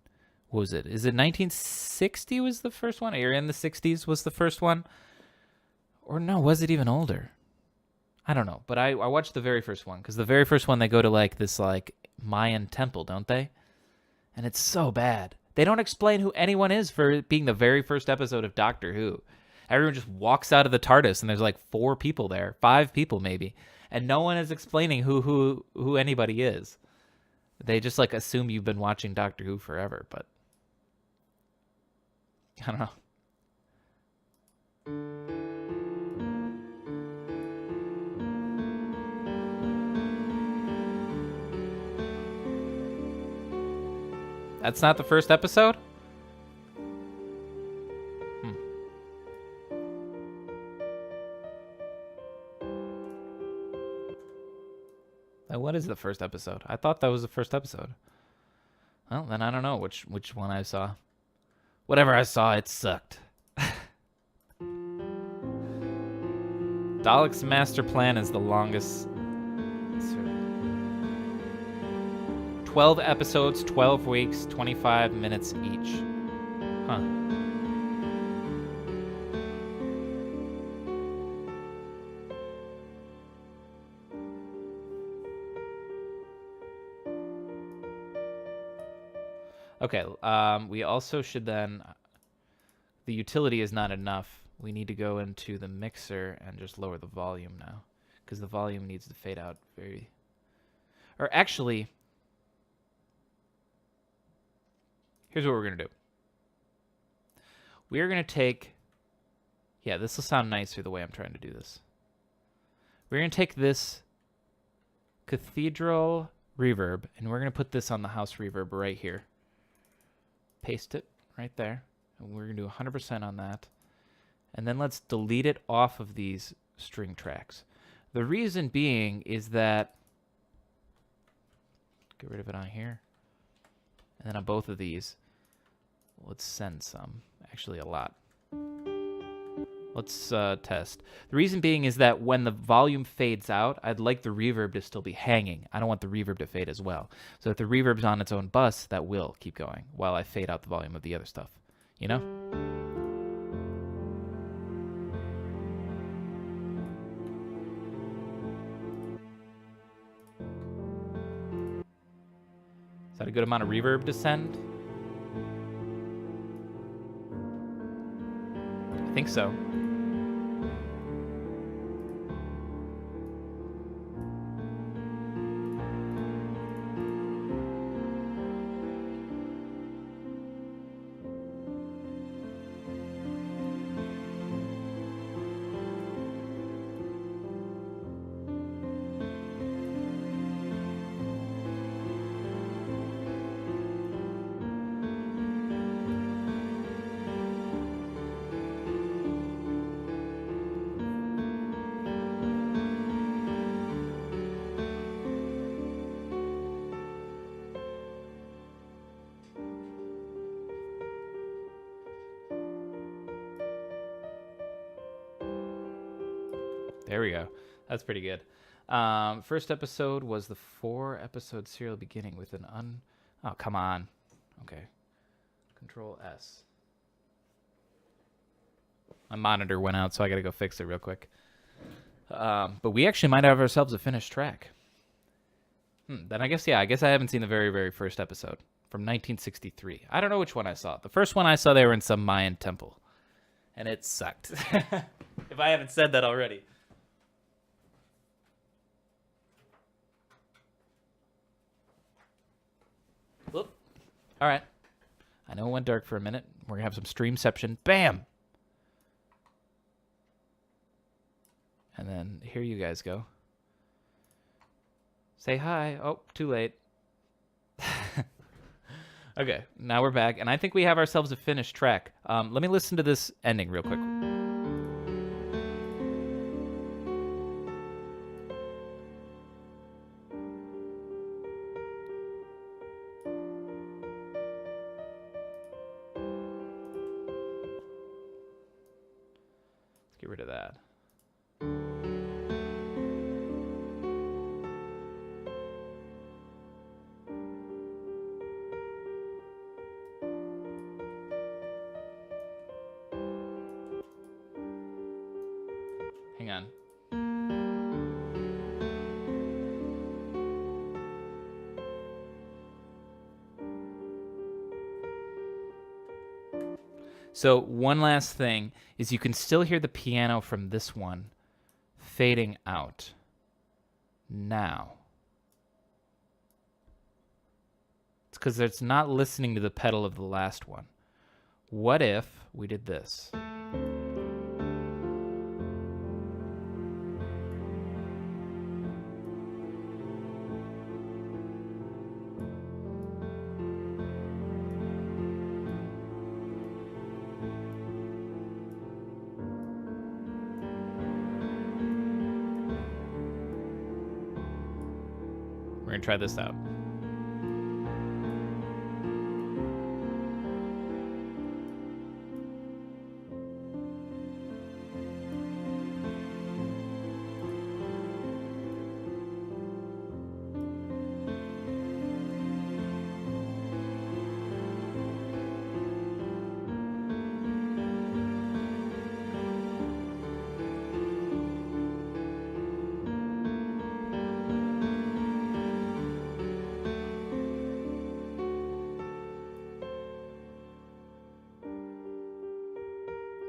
What was it? Is it 1960 was the first one? Or in the 60s was the first one? Or no, was it even older? I don't know. But I watched the very first one, because the very first one they go to this Mayan temple, don't they? And it's so bad. They don't explain who anyone is for being the very first episode of Doctor Who. Everyone just walks out of the TARDIS and there's 4 people there, 5 people maybe, and no one is explaining who anybody is. They just assume you've been watching Doctor Who forever, but I don't know. That's not the first episode? What is the first episode? I thought that was the first episode. Well, then I don't know which one I saw. Whatever I saw, it sucked. Dalek's master plan is the longest. 12 episodes, 12 weeks, 25 minutes each. Huh. Okay, we also should then, the utility is not enough. We need to go into the mixer and just lower the volume now, because the volume needs to fade out very, or actually, here's what we're going to do. We are going to take, yeah, this will sound nicer the way I'm trying to do this. We're going to take this cathedral reverb, and we're going to put this on the house reverb right here. Paste it right there, and we're going to do 100% on that. And then let's delete it off of these string tracks. The reason being is that, get rid of it on here, and then on both of these, let's send some, actually a lot. Let's test. The reason being is that when the volume fades out, I'd like the reverb to still be hanging. I don't want the reverb to fade as well. So if the reverb's on its own bus, that will keep going while I fade out the volume of the other stuff. You know? Is that a good amount of reverb to send? I think so. There we go. That's pretty good. First episode was the 4-episode serial beginning with an Oh, come on. Okay. Control S. My monitor went out, so I got to go fix it real quick. But we actually might have ourselves a finished track. Then I guess I haven't seen the very, very first episode from 1963. I don't know which one I saw. The first one I saw, they were in some Mayan temple. And it sucked. If I haven't said that already. Whoop. All right. I know it went dark for a minute. We're going to have some streamception. Bam! And then here you guys go. Say hi. Oh, too late. Okay, now we're back, and I think we have ourselves a finished track. Let me listen to this ending real quick. Let's get rid of that. Hang on. So one last thing is you can still hear the piano from this one fading out now. It's because it's not listening to the pedal of the last one. What if we did this? We're gonna try this out.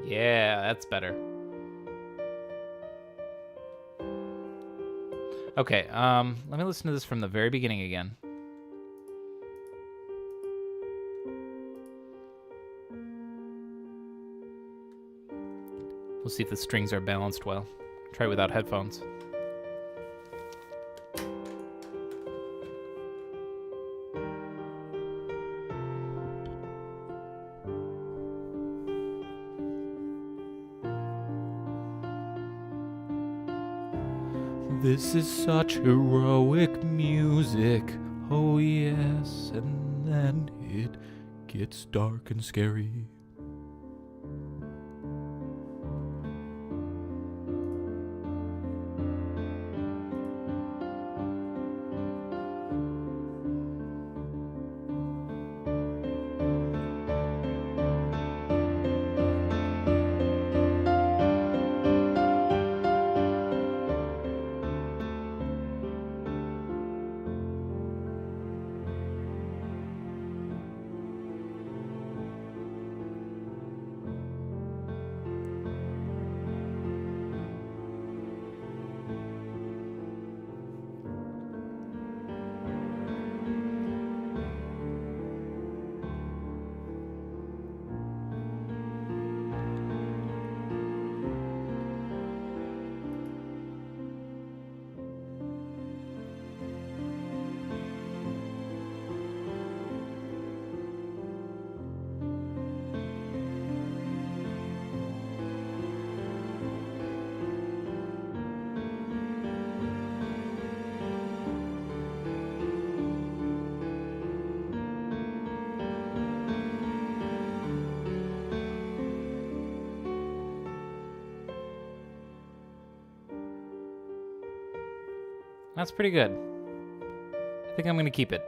Yeah, that's better. Okay, let me listen to this from the very beginning again. We'll see if the strings are balanced well. Try without headphones. This is such heroic music, oh yes, and then it gets dark and scary. That's pretty good. I think I'm going to keep it.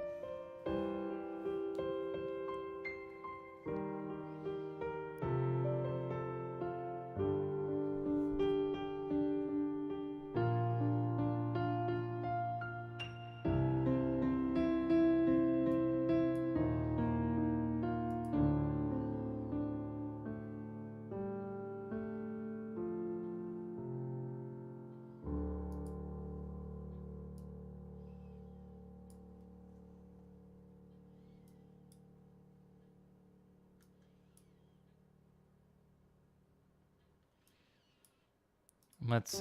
Let's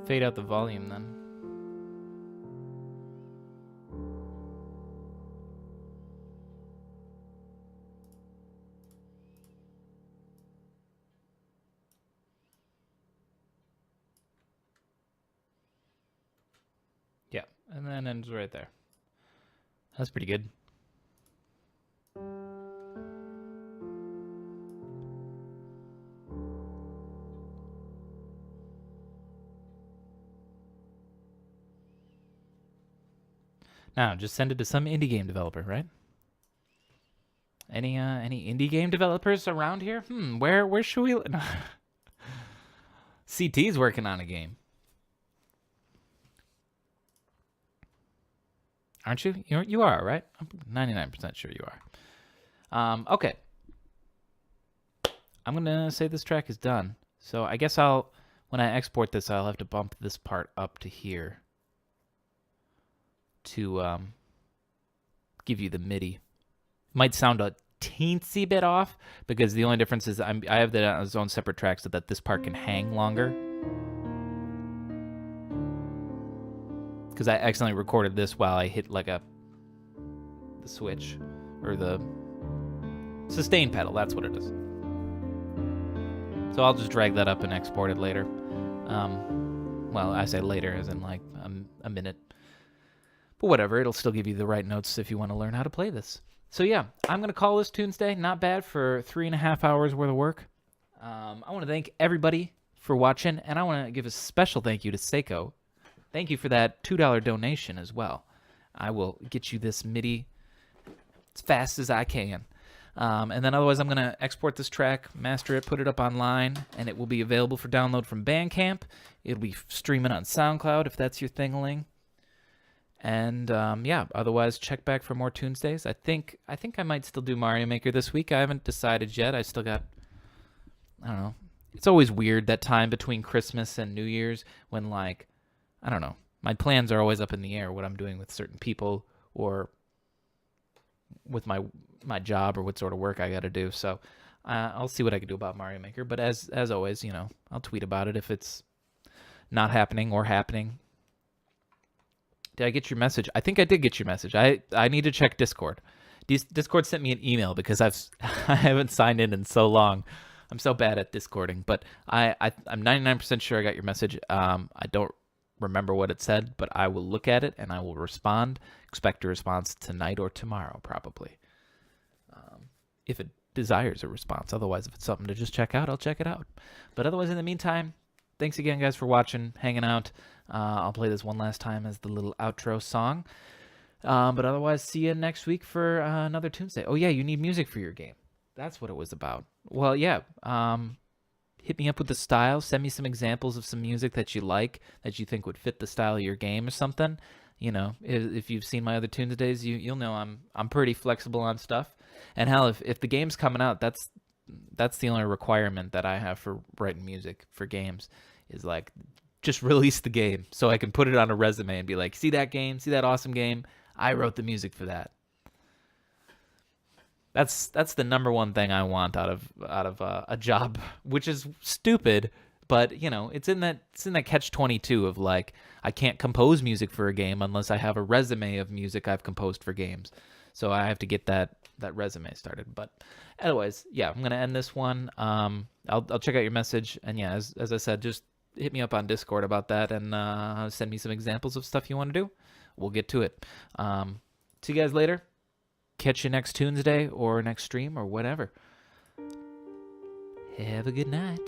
fade out the volume then. Yeah, and then ends right there. That's pretty good. Now, just send it to some indie game developer, right? Any indie game developers around here? Where should we? CT's working on a game, aren't you? You are, right? I'm 99% sure you are. Okay. I'm gonna say this track is done. So I guess when I export this, I'll have to bump this part up to here to give you the MIDI. Might sound a teensy bit off because the only difference is I have that on its own separate track so that this part can hang longer. Because I accidentally recorded this while I hit like the switch or the sustain pedal. That's what it is. So I'll just drag that up and export it later. Well, I say later as in like a minute. But whatever, it'll still give you the right notes if you want to learn how to play this. So yeah, I'm going to call this Tunesday. Not bad for 3.5 hours worth of work. I want to thank everybody for watching, and I want to give a special thank you to Seko. Thank you for that $2 donation as well. I will get you this MIDI as fast as I can. And then otherwise I'm going to export this track, master it, put it up online, and it will be available for download from Bandcamp. It'll be streaming on SoundCloud if that's your thing-a-ling. And yeah, otherwise check back for more Tunesdays. I think I might still do Mario Maker this week. I haven't decided yet. I still got, I don't know. It's always weird that time between Christmas and New Year's when, like, I don't know. My plans are always up in the air, what I'm doing with certain people or with my job or what sort of work I got to do. So I'll see what I can do about Mario Maker. But as always, you know, I'll tweet about it if it's not happening or happening. Did I get your message? I think I did get your message. I need to check Discord. Discord sent me an email because I haven't signed in so long. I'm so bad at Discording, but I'm 99% sure I got your message. I don't remember what it said, but I will look at it and I will respond. Expect a response tonight or tomorrow, probably. If it desires a response. Otherwise, if it's something to just check out, I'll check it out. But otherwise, in the meantime, thanks again, guys, for watching, hanging out. I'll play this one last time as the little outro song. But otherwise, see you next week for another Tuesday. Oh, yeah, you need music for your game. That's what it was about. Well, yeah. Hit me up with the style. Send me some examples of some music that you like, that you think would fit the style of your game or something. You know, if you've seen my other Tunesdays, you'll know I'm pretty flexible on stuff. And hell, if the game's coming out, that's the only requirement that I have for writing music for games is like just release the game so I can put it on a resume and be like, see that game, see that awesome game? I wrote the music for that. That's the number one thing I want out of a job, which is stupid, but you know, it's in that catch-22 of like I can't compose music for a game unless I have a resume of music I've composed for games. So I have to get that resume started. But anyways, yeah, I'm gonna end this one. I'll check out your message, and yeah, as I said, just hit me up on Discord about that and send me some examples of stuff you want to do. We'll get to it. See you guys later. Catch you next Tuesday or next stream or whatever. Have a good night.